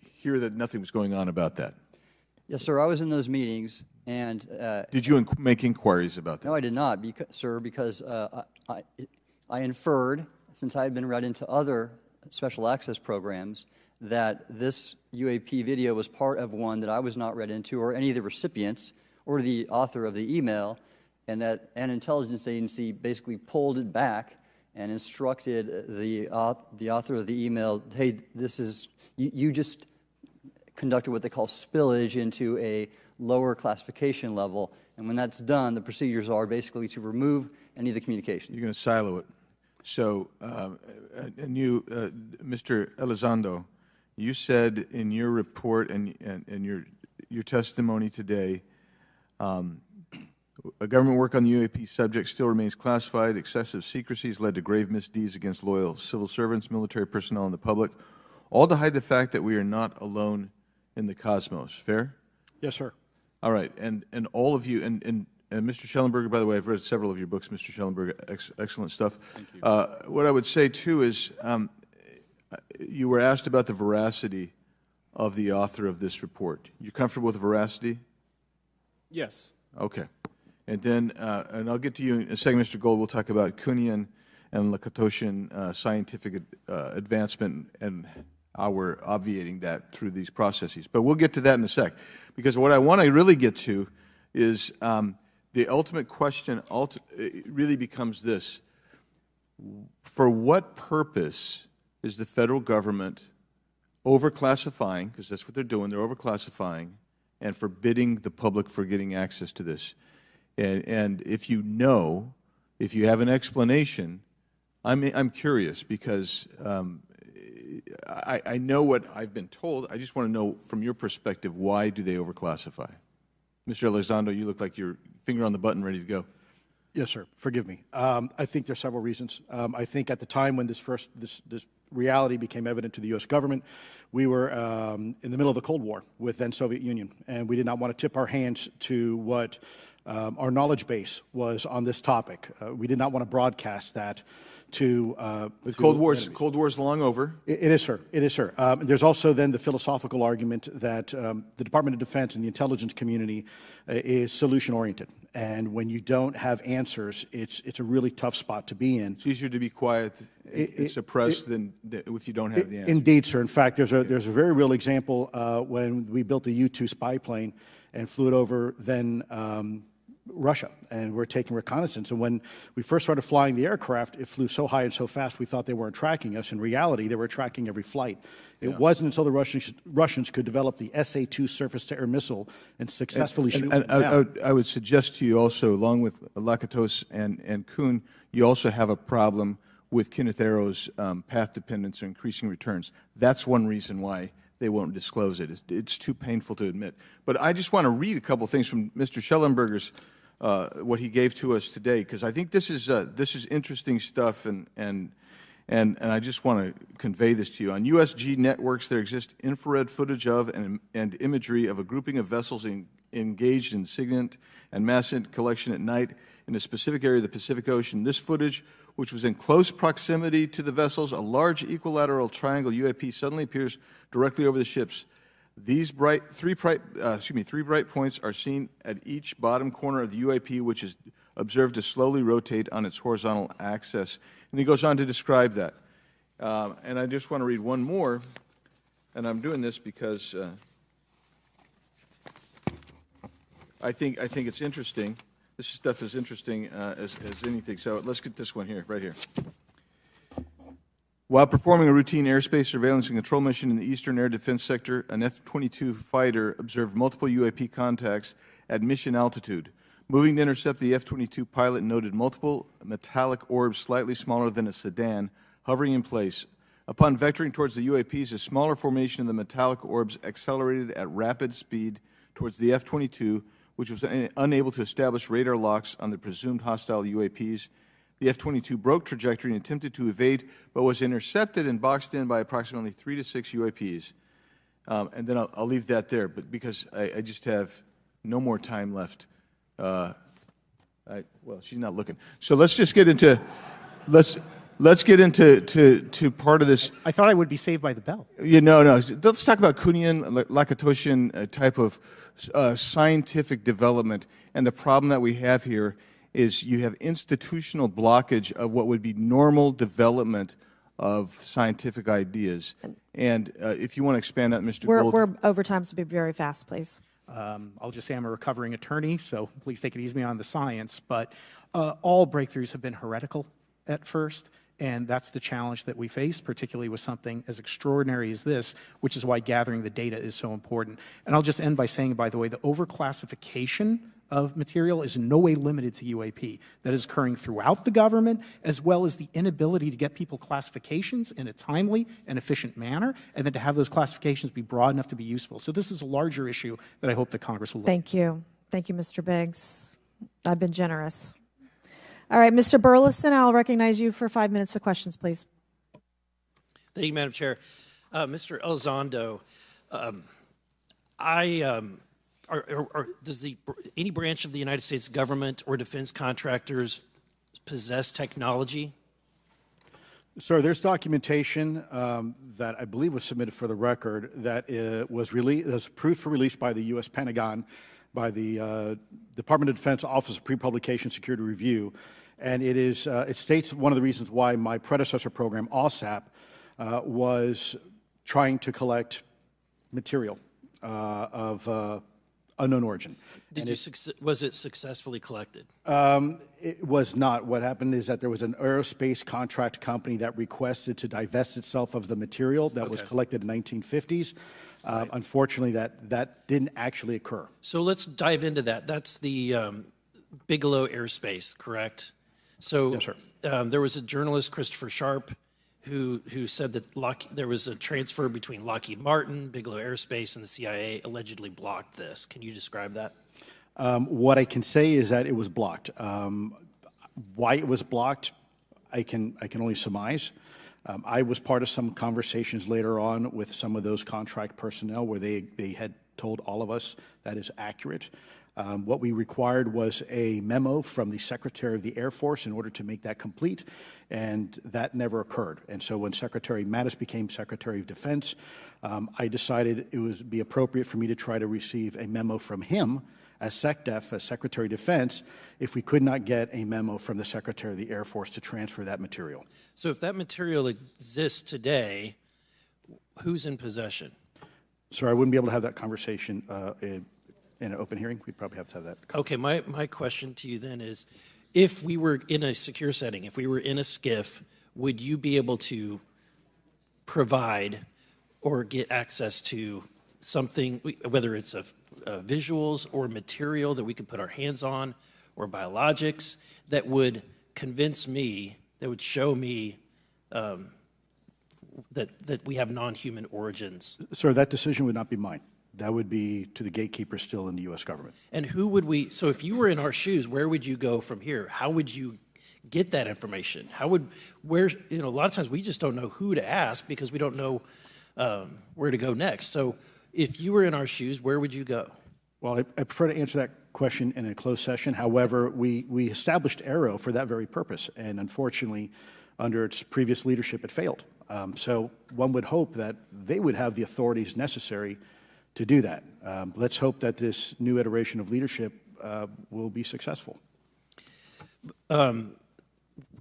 hear that nothing was going on about that? Yes, sir. I was in those meetings, and did you make inquiries about that? No, I did not, sir, because I inferred, since I had been read into other special access programs, that this UAP video was part of one that I was not read into, or any of the recipients, or the author of the email, and that an intelligence agency basically pulled it back and instructed the author of the email, hey, this is, you just conducted what they call spillage into a lower classification level. And when that's done, the procedures are basically to remove any of the communication. You're going to silo it. So, and you, Mr. Elizondo, you said in your report and your testimony today, government work on the UAP subject still remains classified. Excessive secrecy has led to grave misdeeds against loyal civil servants, military personnel, and the public, all to hide the fact that we are not alone in the cosmos. Fair? Yes, sir. All right. And all of you, and Mr. Schellenberger, by the way, I've read several of your books, Mr. Schellenberger, excellent stuff. Thank you. What I would say, too, is you were asked about the veracity of the author of this report. You comfortable with the veracity? Yes. Okay. And then, and I'll get to you in a second, Mr. Gold. We'll talk about Kuhnian and Lakatoshian scientific advancement and how we're obviating that through these processes. But we'll get to that in a sec. Because what I want to really get to is the ultimate question really becomes this. For what purpose is the federal government overclassifying, because that's what they're doing, they're overclassifying, and forbidding the public for getting access to this? And if you know, if you have an explanation, I'm curious, because I know what I've been told. I just want to know, from your perspective, why do they overclassify? Mr. Elizondo, you look like you're finger on the button, ready to go. Yes, sir. Forgive me. I think there are several reasons. I think at the time when this reality became evident to the U.S. government, we were in the middle of the Cold War with then Soviet Union, and we did not want to tip our hands to what our knowledge base was on this topic. We did not want to broadcast that to the Cold War's long over. It is, sir. It is, sir. There's also then the philosophical argument that the Department of Defense and the intelligence community is solution-oriented. And when you don't have answers, it's a really tough spot to be in. It's easier to be quiet and suppressed than if you don't have the answer. Indeed, sir. In fact, there's a very real example when we built the U-2 spy plane and flew it over then Russia, and we're taking reconnaissance. And when we first started flying the aircraft, it flew so high and so fast we thought they weren't tracking us. In reality, they were tracking every flight. It wasn't until the Russians could develop the SA-2 surface-to-air missile and successfully shoot them down. I would suggest to you also, along with Lakatos and Kuhn, you also have a problem with Kenneth Arrow's path dependence or increasing returns. That's one reason why they won't disclose it. It's too painful to admit. But I just want to read a couple things from Mr. Schellenberger's, what he gave to us today, because I think this is interesting stuff, and I just want to convey this to you. On USG networks, there exists infrared footage of and imagery of a grouping of vessels engaged in SIGINT and mass collection at night in a specific area of the Pacific Ocean. This footage, which was in close proximity to the vessels, a large equilateral triangle UAP suddenly appears directly over the ships. These three bright points are seen at each bottom corner of the UAP, which is observed to slowly rotate on its horizontal axis. And he goes on to describe that. And I just want to read one more, and I'm doing this because I think it's interesting. This stuff is interesting as anything. So let's get this one here, right here. While performing a routine airspace surveillance and control mission in the Eastern Air Defense Sector, an F-22 fighter observed multiple UAP contacts at mission altitude. Moving to intercept the F-22, pilot noted multiple metallic orbs slightly smaller than a sedan hovering in place. Upon vectoring towards the UAPs, a smaller formation of the metallic orbs accelerated at rapid speed towards the F-22, which was unable to establish radar locks on the presumed hostile UAPs. The F-22 broke trajectory and attempted to evade, but was intercepted and boxed in by approximately 3 to 6 UAPs. And then I'll leave that there, but because I just have no more time left. Well, she's not looking. So let's just get into let's get into part of this. I thought I would be saved by the bell. No. Let's talk about Kuhnian, Lakatoshian type of scientific development, and the problem that we have here is you have institutional blockage of what would be normal development of scientific ideas. And if you want to expand that, Mr. Gold. We're over time, so be very fast, please. I'll just say I'm a recovering attorney, so please take it easy on the science. But all breakthroughs have been heretical at first, And that's the challenge that we face, particularly with something as extraordinary as this, which is why gathering the data is so important. And I'll just end by saying, by the way, the overclassification of material is in no way limited to UAP. That is occurring throughout the government, as well as the inability to get people classifications in a timely and efficient manner, and then to have those classifications be broad enough to be useful. So this is a larger issue that I hope that Congress will look at. Thank you. Thank you, Mr. Biggs. I've been generous. All right, Mr. Burleson, I'll recognize you for 5 minutes of questions, please. Thank you, Madam Chair. Mr. Elizondo, does any branch of the United States government or defense contractors possess technology? Sir, there's documentation that I believe was submitted for the record that was approved for release by the U.S. Pentagon, by the Department of Defense Office of Pre-Publication Security Review, and it states one of the reasons why my predecessor program, OSAP, was trying to collect material of unknown origin. Was it successfully collected? It was not. What happened is that there was an aerospace contract company that requested to divest itself of the material that was collected in the 1950s. Right. Unfortunately, that didn't actually occur. So let's dive into that. That's the Bigelow Airspace, correct? So yes, sir. There was a journalist, Christopher Sharp, who said that there was a transfer between Lockheed Martin, Bigelow Aerospace, and the CIA allegedly blocked this. Can you describe that? What I can say is that it was blocked. Why it was blocked, I can only surmise. I was part of some conversations later on with some of those contract personnel where they had told all of us that is accurate. What we required was a memo from the Secretary of the Air Force in order to make that complete, and that never occurred. And so when Secretary Mattis became Secretary of Defense, I decided it would be appropriate for me to try to receive a memo from him as SecDef, as Secretary of Defense, if we could not get a memo from the Secretary of the Air Force to transfer that material. So if that material exists today, who's in possession? Sir, I wouldn't be able to have that conversation in an open hearing. We'd probably have to have that. Okay, my question to you then is, if we were in a secure setting, if we were in a SCIF, would you be able to provide or get access to something, whether it's visuals or material that we could put our hands on, or biologics, that would convince me, that would show me that we have non-human origins? Sir, that decision would not be mine. That would be to the gatekeeper still in the U.S. government. And who would we, so if you were in our shoes, where would you go from here? How would you get that information? A lot of times we just don't know who to ask because we don't know where to go next. So if you were in our shoes, where would you go? Well, I prefer to answer that question in a closed session. However, we established AARO for that very purpose, and unfortunately, under its previous leadership, it failed. So one would hope that they would have the authorities necessary to do that. Let's hope that this new iteration of leadership will be successful. In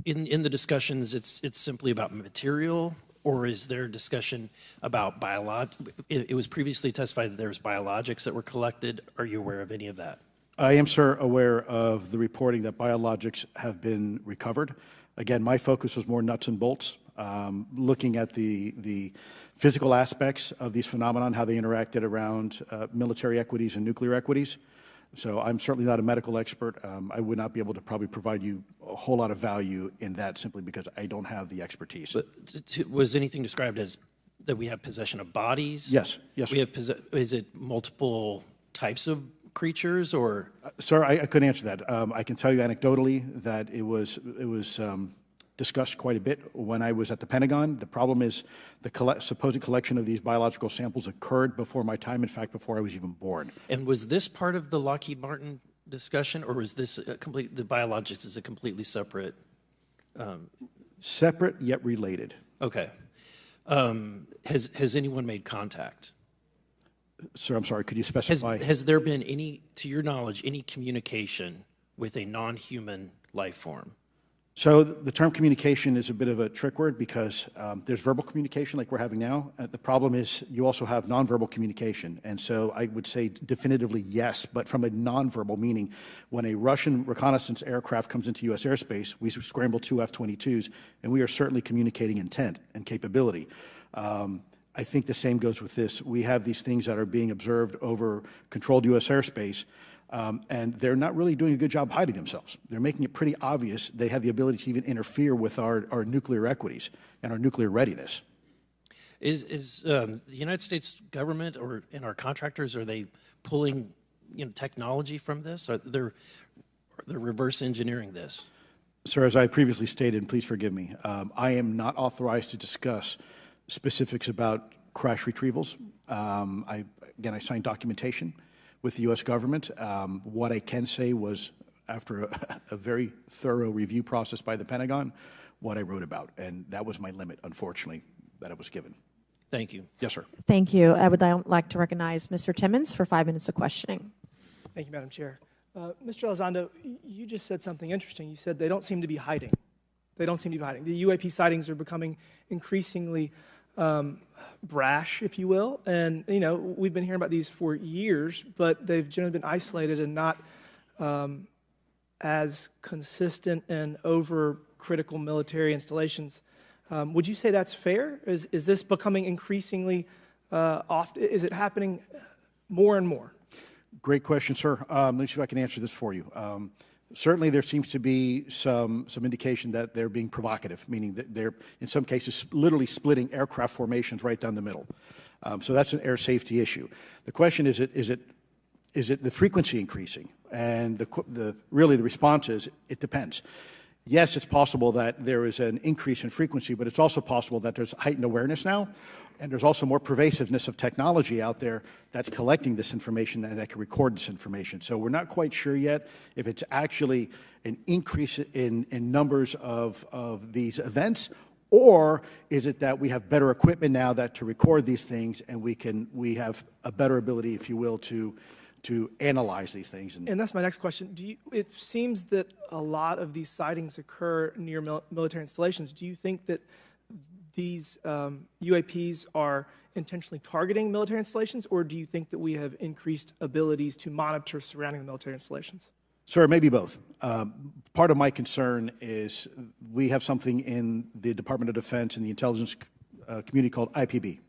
the discussions, it's simply about material, or is there discussion about it was previously testified that there was biologics that were collected. Are you aware of any of that? I am, sir, aware of the reporting that biologics have been recovered. Again, my focus was more nuts and bolts, looking at the physical aspects of these phenomenon, how they interacted around military equities and nuclear equities. So I'm certainly not a medical expert. I would not be able to probably provide you a whole lot of value in that simply because I don't have the expertise. But was anything described as that we have possession of bodies? Yes. Yes, sir. Is it multiple types of creatures, or? Sir, I couldn't answer that. I can tell you anecdotally that it was discussed quite a bit when I was at the Pentagon. The problem is the supposed collection of these biological samples occurred before my time, in fact, before I was even born. And was this part of the Lockheed Martin discussion, or was this the biologics is a completely separate? Separate yet related. Okay. Has anyone made contact? Sir, I'm sorry, could you specify? Has there been any, to your knowledge, any communication with a non-human life form? So the term communication is a bit of a trick word because there's verbal communication like we're having now. The problem is you also have nonverbal communication. And so I would say definitively yes, but from a nonverbal meaning, when a Russian reconnaissance aircraft comes into U.S. airspace, we scramble 2 F-22s, and we are certainly communicating intent and capability. I think the same goes with this. We have these things that are being observed over controlled U.S. airspace, and they're not really doing a good job hiding themselves. They're making it pretty obvious they have the ability to even interfere with our nuclear equities and our nuclear readiness. Is the United States government and our contractors, are they pulling technology from this? Or they're reverse engineering this? Sir, as I previously stated, and please forgive me, I am not authorized to discuss specifics about crash retrievals. I signed documentation with the U.S. government. What I can say was, after a very thorough review process by the Pentagon, what I wrote about, and that was my limit, unfortunately, that I was given. Thank you. Yes, sir. Thank you. I would like to recognize Mr. Timmons for 5 minutes of questioning. Thank you, Madam Chair. Mr. Elizondo, you just said something interesting. You said they don't seem to be hiding. They don't seem to be hiding. The UAP sightings are becoming increasingly brash, if you will. And, we've been hearing about these for years, but they've generally been isolated and not as consistent and over-critical military installations. Would you say that's fair? Is this becoming increasingly often? Is it happening more and more? Great question, sir. Let me see if I can answer this for you. Certainly, there seems to be some indication that they're being provocative, meaning that they're, in some cases, literally splitting aircraft formations right down the middle. So that's an air safety issue. The question is it the frequency increasing? And really the response is it depends. Yes, it's possible that there is an increase in frequency, but it's also possible that there's heightened awareness now, and there's also more pervasiveness of technology out there that's collecting this information and that can record this information. So we're not quite sure yet if it's actually an increase in numbers of these events, or is it that we have better equipment now to record these things, and we have a better ability, if you will, to analyze these things. And that's my next question. It seems that a lot of these sightings occur near military installations. Do you think that these UAPs are intentionally targeting military installations, or do you think that we have increased abilities to monitor surrounding the military installations? Sir, maybe both. Part of my concern is we have something in the Department of Defense and the intelligence community called IPB,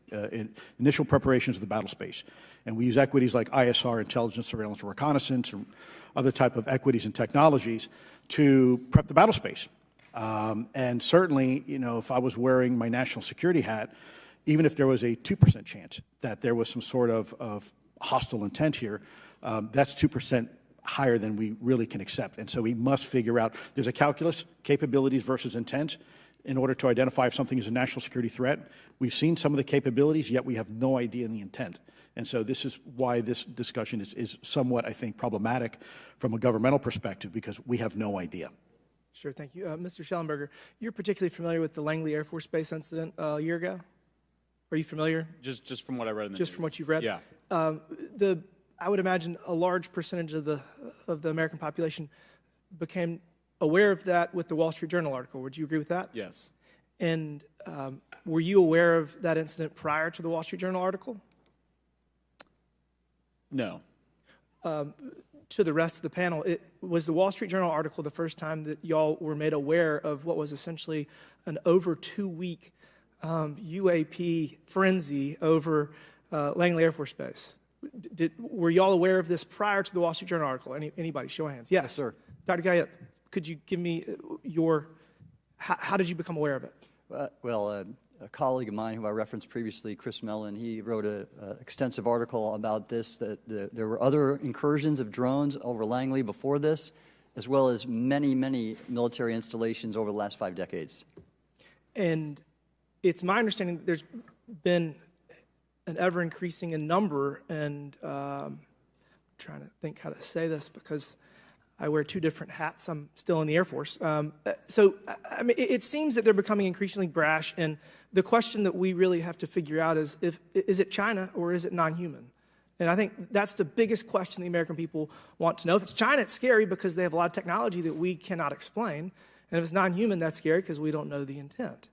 Initial Preparations of the Battle Space. And we use equities like ISR, intelligence, surveillance, and reconnaissance, or other type of equities and technologies to prep the battle space. And certainly, if I was wearing my national security hat, even if there was a 2% chance that there was some sort of hostile intent here, that's 2% higher than we really can accept. And so we must figure out, there's a calculus, capabilities versus intent, in order to identify if something is a national security threat. We've seen some of the capabilities, yet we have no idea in the intent. And so this is why this discussion is somewhat, I think, problematic from a governmental perspective, because we have no idea. Sure, thank you. Mr. Schellenberger, you're particularly familiar with the Langley Air Force Base incident a year ago? Are you familiar? Just from what I read in the news. From what you've read? Yeah. I would imagine a large percentage of the American population became aware of that with the Wall Street Journal article. Would you agree with that? Yes. And were you aware of that incident prior to the Wall Street Journal article? No. To the rest of the panel, was the Wall Street Journal article the first time that y'all were made aware of what was essentially an over 2-week UAP frenzy over Langley Air Force Base? Were y'all aware of this prior to the Wall Street Journal article? Anybody? Show of hands. Yes, sir. Dr. Guyette, could you give me how did you become aware of it? A colleague of mine who I referenced previously, Chris Mellon, he wrote an extensive article about this, that there were other incursions of drones over Langley before this, as well as many, many military installations over the last 5 decades. And it's my understanding that there's been an ever-increasing in number, and I'm trying to think how to say this because I wear 2 different hats. I'm still in the Air Force. So, I mean, it seems that they're becoming increasingly brash, and the question that we really have to figure out is it China or is it non-human? And I think that's the biggest question the American people want to know. If it's China, it's scary because they have a lot of technology that we cannot explain. And if it's non-human, that's scary because we don't know the intent.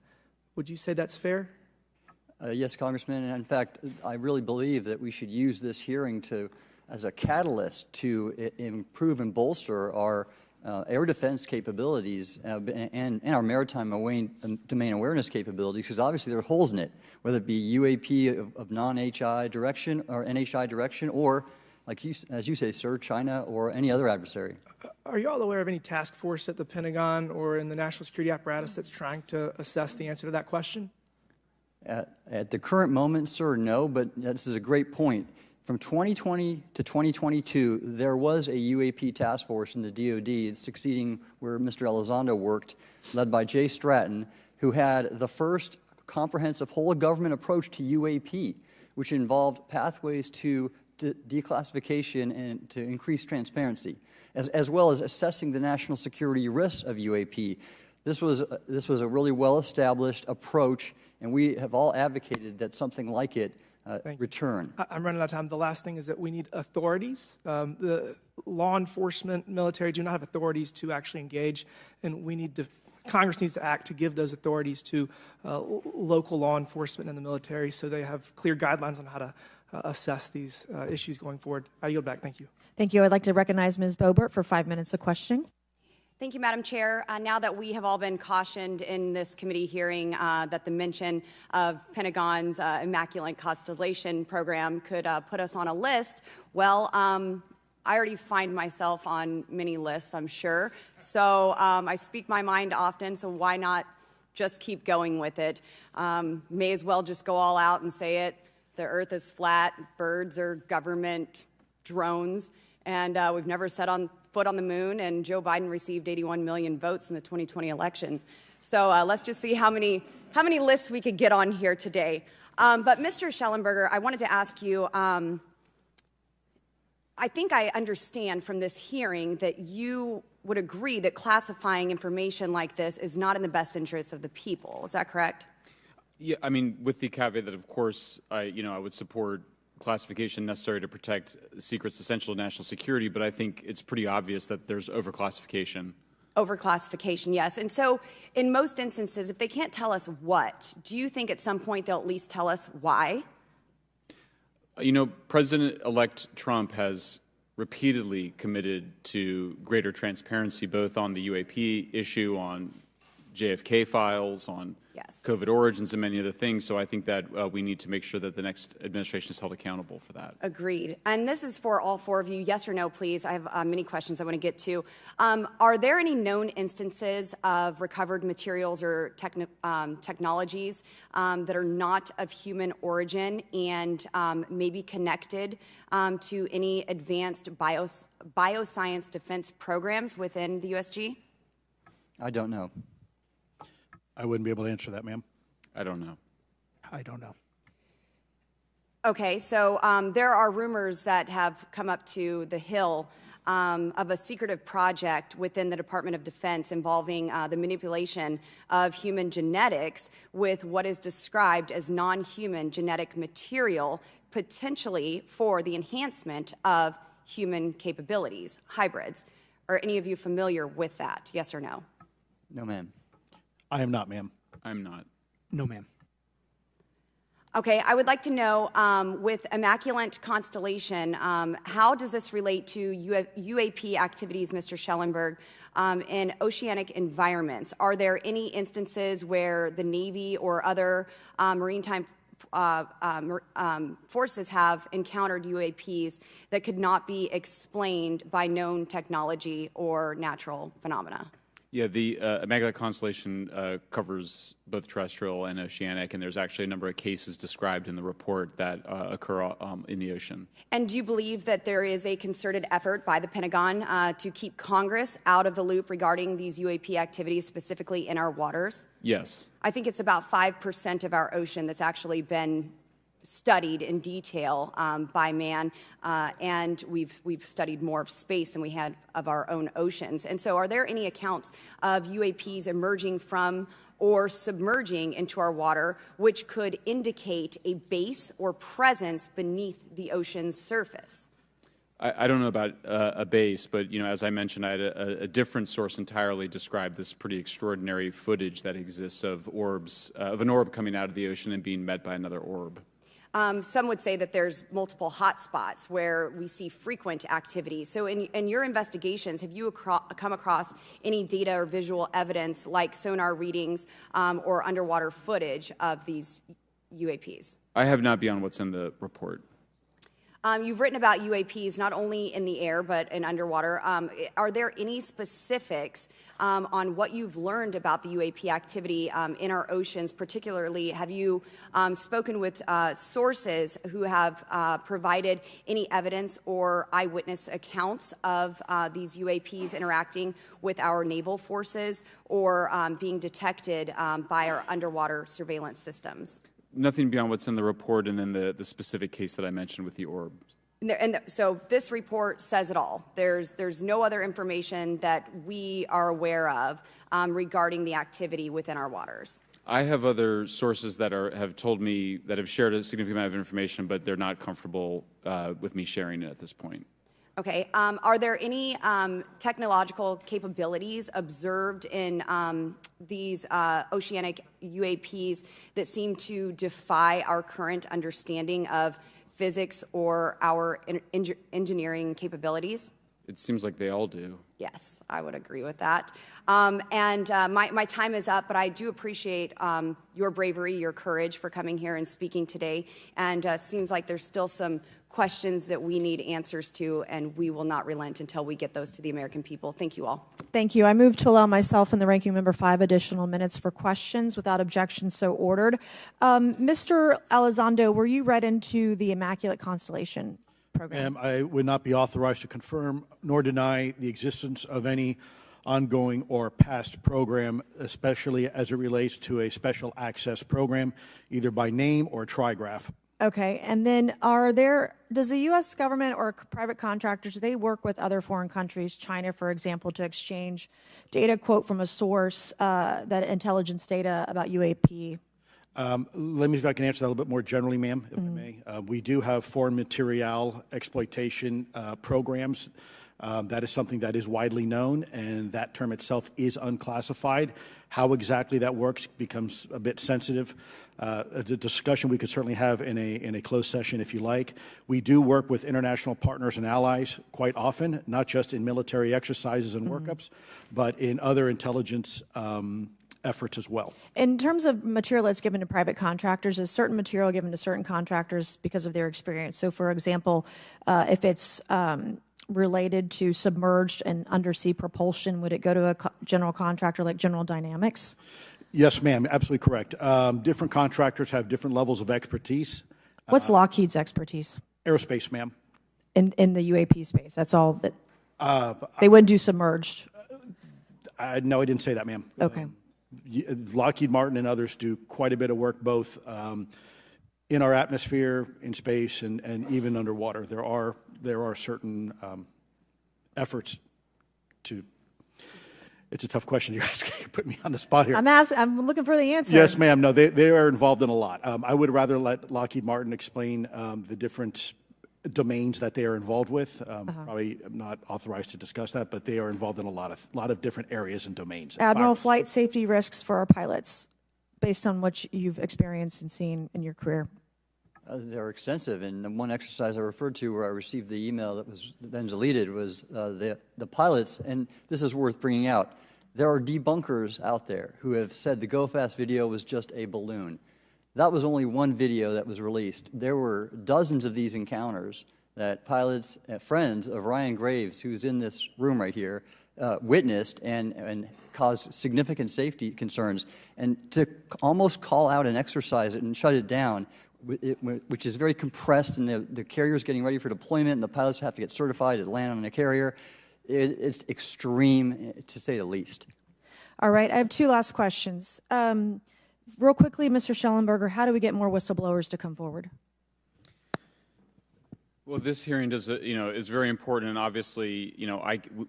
Would you say that's fair? Yes, Congressman. And in fact, I really believe that we should use this hearing as a catalyst to improve and bolster our air defense capabilities and our maritime domain awareness capabilities, because obviously there are holes in it, whether it be UAP of non-HI direction or NHI direction, or, as you say, sir, China or any other adversary. Are you all aware of any task force at the Pentagon or in the national security apparatus that's trying to assess the answer to that question? At the current moment, sir, no, but this is a great point. From 2020 to 2022, there was a UAP task force in the DoD succeeding where Mr. Elizondo worked, led by Jay Stratton, who had the first comprehensive whole-of-government approach to UAP, which involved pathways to declassification and to increase transparency, as well as assessing the national security risks of UAP. This was a really well-established approach, and we have all advocated that something like it return. I'm running out of time. The last thing is that we need authorities. The law enforcement, military do not have authorities to actually engage, and Congress needs to act to give those authorities to local law enforcement and the military so they have clear guidelines on how to assess these issues going forward. I yield back. Thank you. Thank you. I'd like to recognize Ms. Boebert for 5 minutes of questioning. Thank you, Madam Chair. Now that we have all been cautioned in this committee hearing that the mention of Pentagon's Immaculate Constellation program could put us on a list, well, I already find myself on many lists, I'm sure. So I speak my mind often, so why not just keep going with it? May as well just go all out and say it. The Earth is flat, birds are government drones, and we've never set foot on the moon, and Joe Biden received 81 million votes in the 2020 election. So let's just see how many lists we could get on here today. But Mr. Schellenberger, I wanted to ask you, I think I understand from this hearing that you would agree that classifying information like this is not in the best interest of the people. Is that correct? Yeah, I mean, with the caveat that, of course, I would support classification necessary to protect secrets essential to national security, but I think it's pretty obvious that there's overclassification. Overclassification, yes. And so in most instances, if they can't tell us what, do you think at some point they'll at least tell us why? President-elect Trump has repeatedly committed to greater transparency, both on the UAP issue, on JFK files, on COVID origins, and many other things. So I think that we need to make sure that the next administration is held accountable for that. Agreed. And this is for all four of you. Yes or no, please. I have many questions I want to get to. Are there any known instances of recovered materials or technologies that are not of human origin and maybe connected to any advanced bioscience defense programs within the USG? I don't know. I wouldn't be able to answer that, ma'am. I don't know. I don't know. Okay, so there are rumors that have come up to the Hill of a secretive project within the Department of Defense involving the manipulation of human genetics with what is described as non-human genetic material, potentially for the enhancement of human capabilities, hybrids. Are any of you familiar with that? Yes or no? No, ma'am. I am not, ma'am. I'm not. No, ma'am. Okay, I would like to know, with Immaculate Constellation, how does this relate to UAP activities, Mr. Schellenberg, in oceanic environments? Are there any instances where the Navy or other maritime forces have encountered UAPs that could not be explained by known technology or natural phenomena? Yeah, the MAGA constellation covers both terrestrial and oceanic, and there's actually a number of cases described in the report that occur in the ocean. And do you believe that there is a concerted effort by the Pentagon to keep Congress out of the loop regarding these UAP activities, specifically in our waters? Yes. I think it's about 5% of our ocean that's actually been studied in detail by man, and we've studied more of space than we had of our own oceans. And so are there any accounts of UAPs emerging from or submerging into our water which could indicate a base or presence beneath the ocean's surface? I don't know about a base, but as I mentioned, I had a different source entirely describe this pretty extraordinary footage that exists of orbs, of an orb coming out of the ocean and being met by another orb. Some would say that there's multiple hot spots where we see frequent activity. So in your investigations, have you come across any data or visual evidence like sonar readings or underwater footage of these UAPs? I have not beyond what's in the report. You've written about UAPs not only in the air but in underwater. Are there any specifics on what you've learned about the UAP activity in our oceans? Particularly, have you spoken with sources who have provided any evidence or eyewitness accounts of these UAPs interacting with our naval forces or being detected by our underwater surveillance systems? Nothing beyond what's in the report and then the specific case that I mentioned with the orb. So this report says it all. There's no other information that we are aware of regarding the activity within our waters. I have other sources that have told me that have shared a significant amount of information, but they're not comfortable with me sharing it at this point. Okay. Are there any technological capabilities observed in these oceanic UAPs that seem to defy our current understanding of physics or our engineering capabilities? It seems like they all do. Yes, I would agree with that. My time is up, but I do appreciate your bravery, your courage for coming here and speaking today. And it seems like there's still some questions that we need answers to, and we will not relent until we get those to the American people. Thank you all. Thank you. I move to allow myself and the ranking member 5 additional minutes for questions. Without objection, so ordered. Mr. Elizondo, were you read into the Immaculate Constellation program? Ma'am, I would not be authorized to confirm nor deny the existence of any ongoing or past program, especially as it relates to a special access program, either by name or trigraph. Okay, and then does the U.S. government or private contractors, do they work with other foreign countries, China, for example, to exchange data, quote from a source, that intelligence data about UAP? Let me see if I can answer that a little bit more generally, ma'am, if I may. We do have foreign material exploitation programs. That is something that is widely known, and that term itself is unclassified. How exactly that works becomes a bit sensitive. A discussion we could certainly have in a closed session if you like. We do work with international partners and allies quite often, not just in military exercises and workups, but in other intelligence efforts as well. In terms of material that's given to private contractors, is certain material given to certain contractors because of their experience? So, for example, if it's related to submerged and undersea propulsion, would it go to a general contractor like General Dynamics? Yes, ma'am, absolutely correct. Different contractors have different levels of expertise. What's Lockheed's expertise? Aerospace, ma'am. In the UAP space, that's all that they wouldn't do submerged. No, I didn't say that, ma'am. Okay. Lockheed Martin and others do quite a bit of work both in our atmosphere, in space, and even underwater. There are certain efforts to. It's a tough question you're asking. You put me on the spot here. I'm looking for the answer. Yes, ma'am. No, they are involved in a lot. I would rather let Lockheed Martin explain the different domains that they are involved with. Probably I'm not authorized to discuss that, but they are involved in a lot of different areas and domains. Admiral, flight safety risks for our pilots, based on what you've experienced and seen in your career. They're extensive, and the one exercise I referred to where I received the email that was then deleted was the pilots, and this is worth bringing out. There are debunkers out there who have said the Go Fast video was just a balloon. That was only one video that was released. There were dozens of these encounters that pilots, friends of Ryan Graves, who's in this room right here, witnessed and caused significant safety concerns. And to almost call out and exercise it and shut it down, which is very compressed, and the carrier's getting ready for deployment, and the pilots have to get certified to land on a carrier. It's extreme, to say the least. All right, I have two last questions. Real quickly, Mr. Schellenberger, how do we get more whistleblowers to come forward? Well, this hearing is very important, and obviously,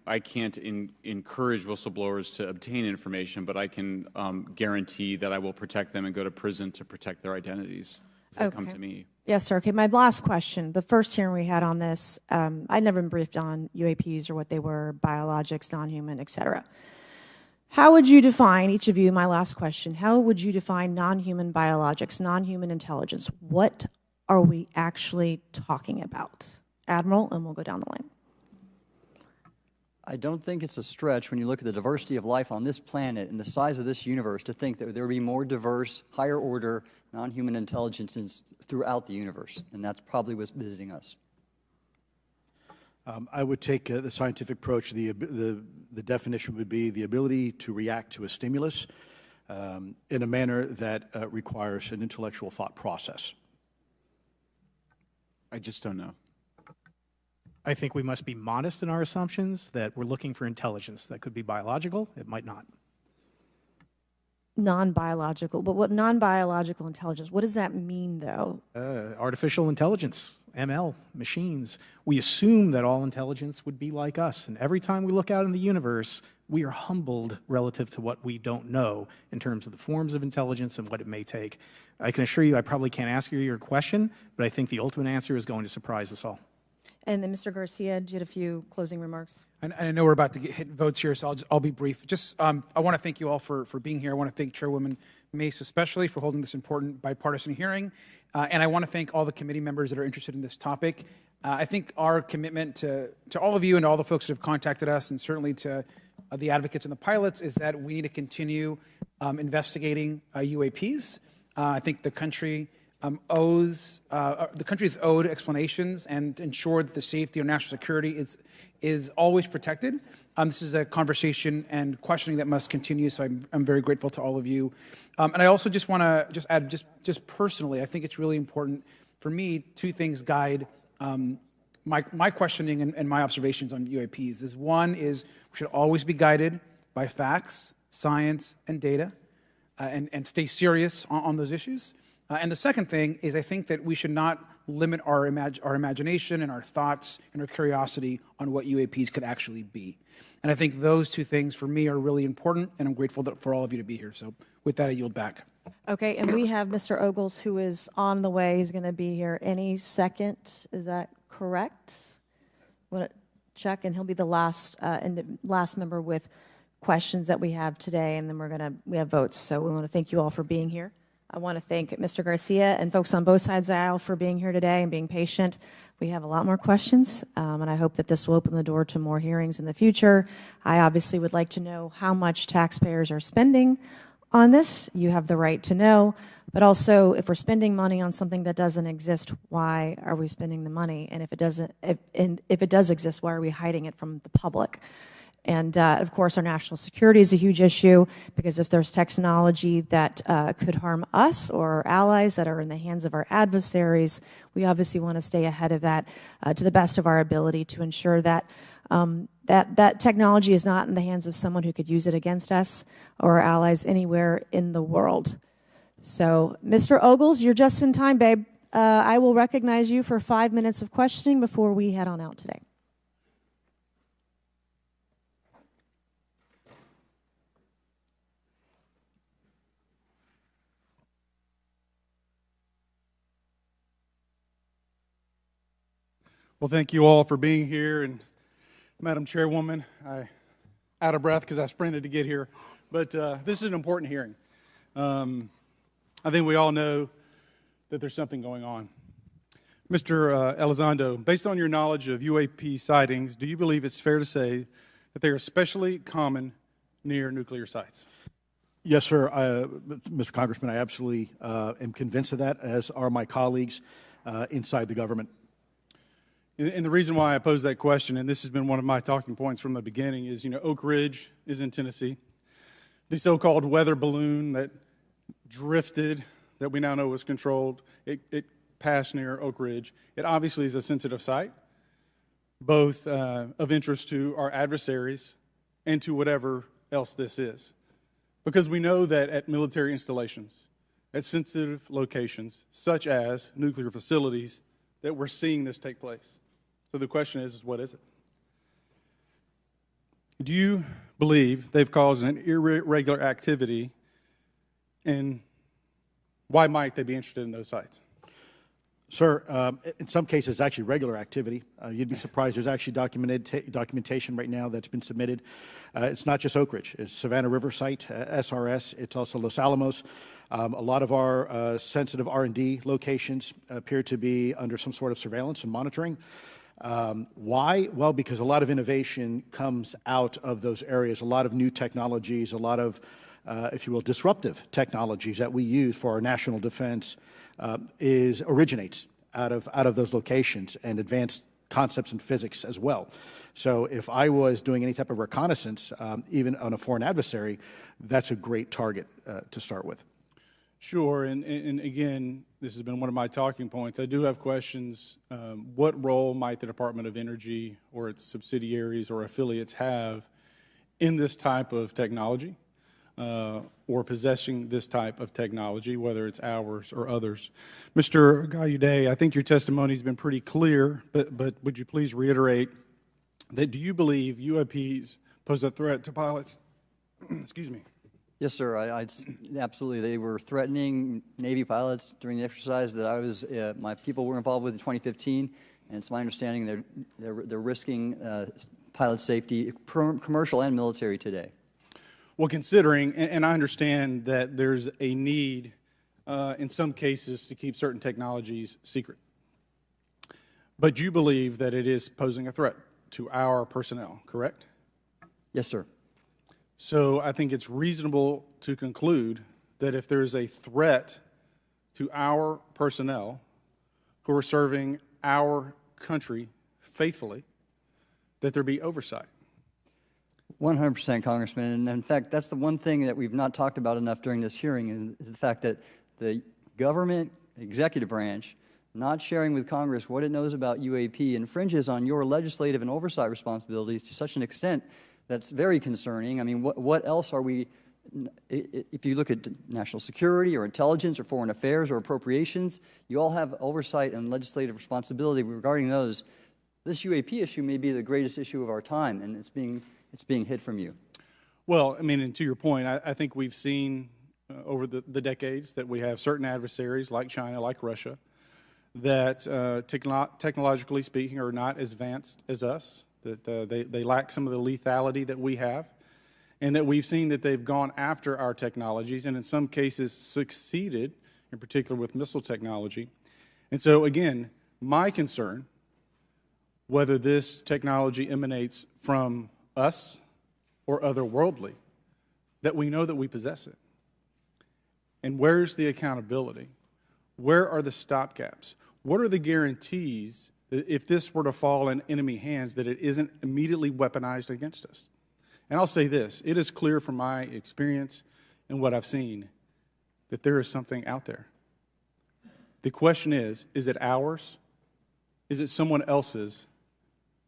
I can't encourage whistleblowers to obtain information, but I can guarantee that I will protect them and go to prison to protect their identities. if they come to me. Yes, sir. Okay, my last question. The first hearing we had on this, I'd never been briefed on UAPs or what they were, biologics, non-human, et cetera. How would you define, each of you, my last question, how would you define non-human biologics, non-human intelligence? What are we actually talking about? Admiral, and we'll go down the line. I don't think it's a stretch when you look at the diversity of life on this planet and the size of this universe to think that there would be more diverse, higher order, non-human intelligences throughout the universe, and that's probably what's visiting us. I would take the scientific approach. The definition would be the ability to react to a stimulus in a manner that requires an intellectual thought process. I just don't know. I think we must be modest in our assumptions that we're looking for intelligence. That could be biological, it might not. Non-biological, but what non-biological intelligence, what does that mean, though? Artificial intelligence, ML, machines. We assume that all intelligence would be like us, and every time we look out in the universe, we are humbled relative to what we don't know in terms of the forms of intelligence and what it may take. I can assure you I probably can't ask you your question, but I think the ultimate answer is going to surprise us all. And then Mr. Garcia, you had a few closing remarks. And I know we're about to hit votes here, so I'll be brief. Just I want to thank you all for being here. I want to thank Chairwoman Mace especially for holding this important bipartisan hearing. And I want to thank all the committee members that are interested in this topic. I think our commitment to all of you and all the folks that have contacted us, and certainly to the advocates and the pilots, is that we need to continue investigating UAPs. I think the country the country is owed explanations and ensure that the safety or national security is always protected. This is a conversation and questioning that must continue, so I'm very grateful to all of you. And I also just want to add, just personally, I think it's really important for me, two things guide my questioning and my observations on UAPs. One is we should always be guided by facts, science, and data, and stay serious on those issues. And the second thing is I think that we should not limit our imagination and our thoughts and our curiosity on what UAPs could actually be. And I think those two things for me are really important, and I'm grateful for all of you to be here. So with that, I yield back. Okay, and we have Mr. Ogles, who is on the way. He's going to be here any second. Is that correct? Want to check, and he'll be the last member with questions that we have today, and then we have votes. So we want to thank you all for being here. I want to thank Mr. Garcia and folks on both sides of the aisle for being here today and being patient. We have a lot more questions, and I hope that this will open the door to more hearings in the future. I obviously would like to know how much taxpayers are spending on this. You have the right to know, but also if we're spending money on something that doesn't exist, why are we spending the money? And if it does exist, why are we hiding it from the public? And of course, our national security is a huge issue, because if there's technology that could harm us or our allies that are in the hands of our adversaries, we obviously want to stay ahead of that to the best of our ability to ensure that that technology is not in the hands of someone who could use it against us or our allies anywhere in the world. So, Mr. Ogles, you're just in time, babe. I will recognize you for 5 minutes of questioning before we head on out today. Well, thank you all for being here, and Madam Chairwoman, I'm out of breath because I sprinted to get here, but this is an important hearing. I think we all know that there's something going on. Mr. Elizondo, based on your knowledge of UAP sightings, do you believe it's fair to say that they are especially common near nuclear sites? Yes, sir. Mr. Congressman, I absolutely am convinced of that, as are my colleagues inside the government. And the reason why I pose that question, and this has been one of my talking points from the beginning, is, Oak Ridge is in Tennessee. The so-called weather balloon that drifted, that we now know was controlled, it passed near Oak Ridge. It obviously is a sensitive site, both of interest to our adversaries and to whatever else this is. Because we know that at military installations, at sensitive locations, such as nuclear facilities, that we're seeing this take place. So the question is what is it? Do you believe they've caused an irregular activity, and why might they be interested in those sites? Sir, in some cases, it's actually regular activity. You'd be surprised. There's actually documentation right now that's been submitted. It's not just Oak Ridge. It's Savannah River Site, SRS. It's also Los Alamos. A lot of our sensitive R&D locations appear to be under some sort of surveillance and monitoring. Why? Well, because a lot of innovation comes out of those areas, a lot of new technologies, a lot of, if you will, disruptive technologies that we use for our national defense originates out of those locations, and advanced concepts in physics as well. So if I was doing any type of reconnaissance, even on a foreign adversary, that's a great target to start with. Sure, and again, this has been one of my talking points. I do have questions. What role might the Department of Energy or its subsidiaries or affiliates have in this type of technology, or possessing this type of technology, whether it's ours or others? Mr. Gallaudet, I think your testimony has been pretty clear, but would you please reiterate that do you believe UAPs pose a threat to pilots? Excuse me. Yes, sir. Absolutely. They were threatening Navy pilots during the exercise that I was, my people were involved with in 2015, and it's my understanding they're risking pilot safety, commercial and military, today. Well, considering, and I understand that there's a need in some cases to keep certain technologies secret, but you believe that it is posing a threat to our personnel, correct? Yes, sir. So I think it's reasonable to conclude that if there's a threat to our personnel who are serving our country faithfully, that there be oversight. 100%, Congressman. And in fact, that's the one thing that we've not talked about enough during this hearing is the fact that the government executive branch not sharing with Congress what it knows about UAP infringes on your legislative and oversight responsibilities to such an extent that's very concerning. I mean, what else are we, if you look at national security or intelligence or foreign affairs or appropriations, you all have oversight and legislative responsibility regarding those. This UAP issue may be the greatest issue of our time, and it's being hid from you. Well, I mean, and to your point, I think we've seen over the decades that we have certain adversaries like China, like Russia, that technologically speaking are not as advanced as us, that they lack some of the lethality that we have, and that we've seen that they've gone after our technologies and in some cases succeeded, in particular with missile technology. And so again, my concern, whether this technology emanates from us or otherworldly, that we know that we possess it. And where's the accountability? Where are the stopgaps? What are the guarantees that if this were to fall in enemy hands, that it isn't immediately weaponized against us? And I'll say this, it is clear from my experience and what I've seen that there is something out there. The question is it ours? Is it someone else's?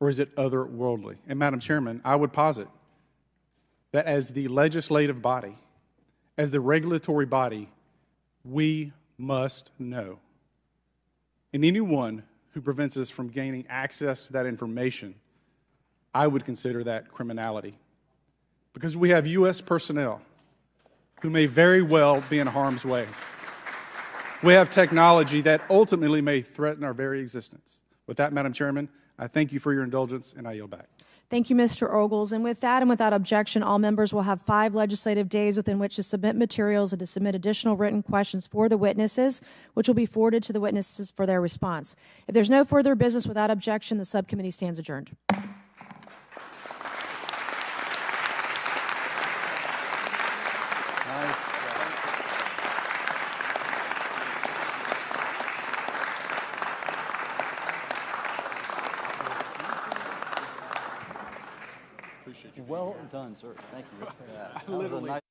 Or is it otherworldly? And Madam Chairman, I would posit that as the legislative body, as the regulatory body, we must know. And anyone who prevents us from gaining access to that information, I would consider that criminality. Because we have U.S. personnel who may very well be in harm's way. We have technology that ultimately may threaten our very existence. With that, Madam Chairman, I thank you for your indulgence, and I yield back. Thank you, Mr. Ogles. And with that and without objection, all members will have 5 legislative days within which to submit materials and to submit additional written questions for the witnesses, which will be forwarded to the witnesses for their response. If there's no further business without objection, the subcommittee stands adjourned. Well done, sir. Thank you. That was a nice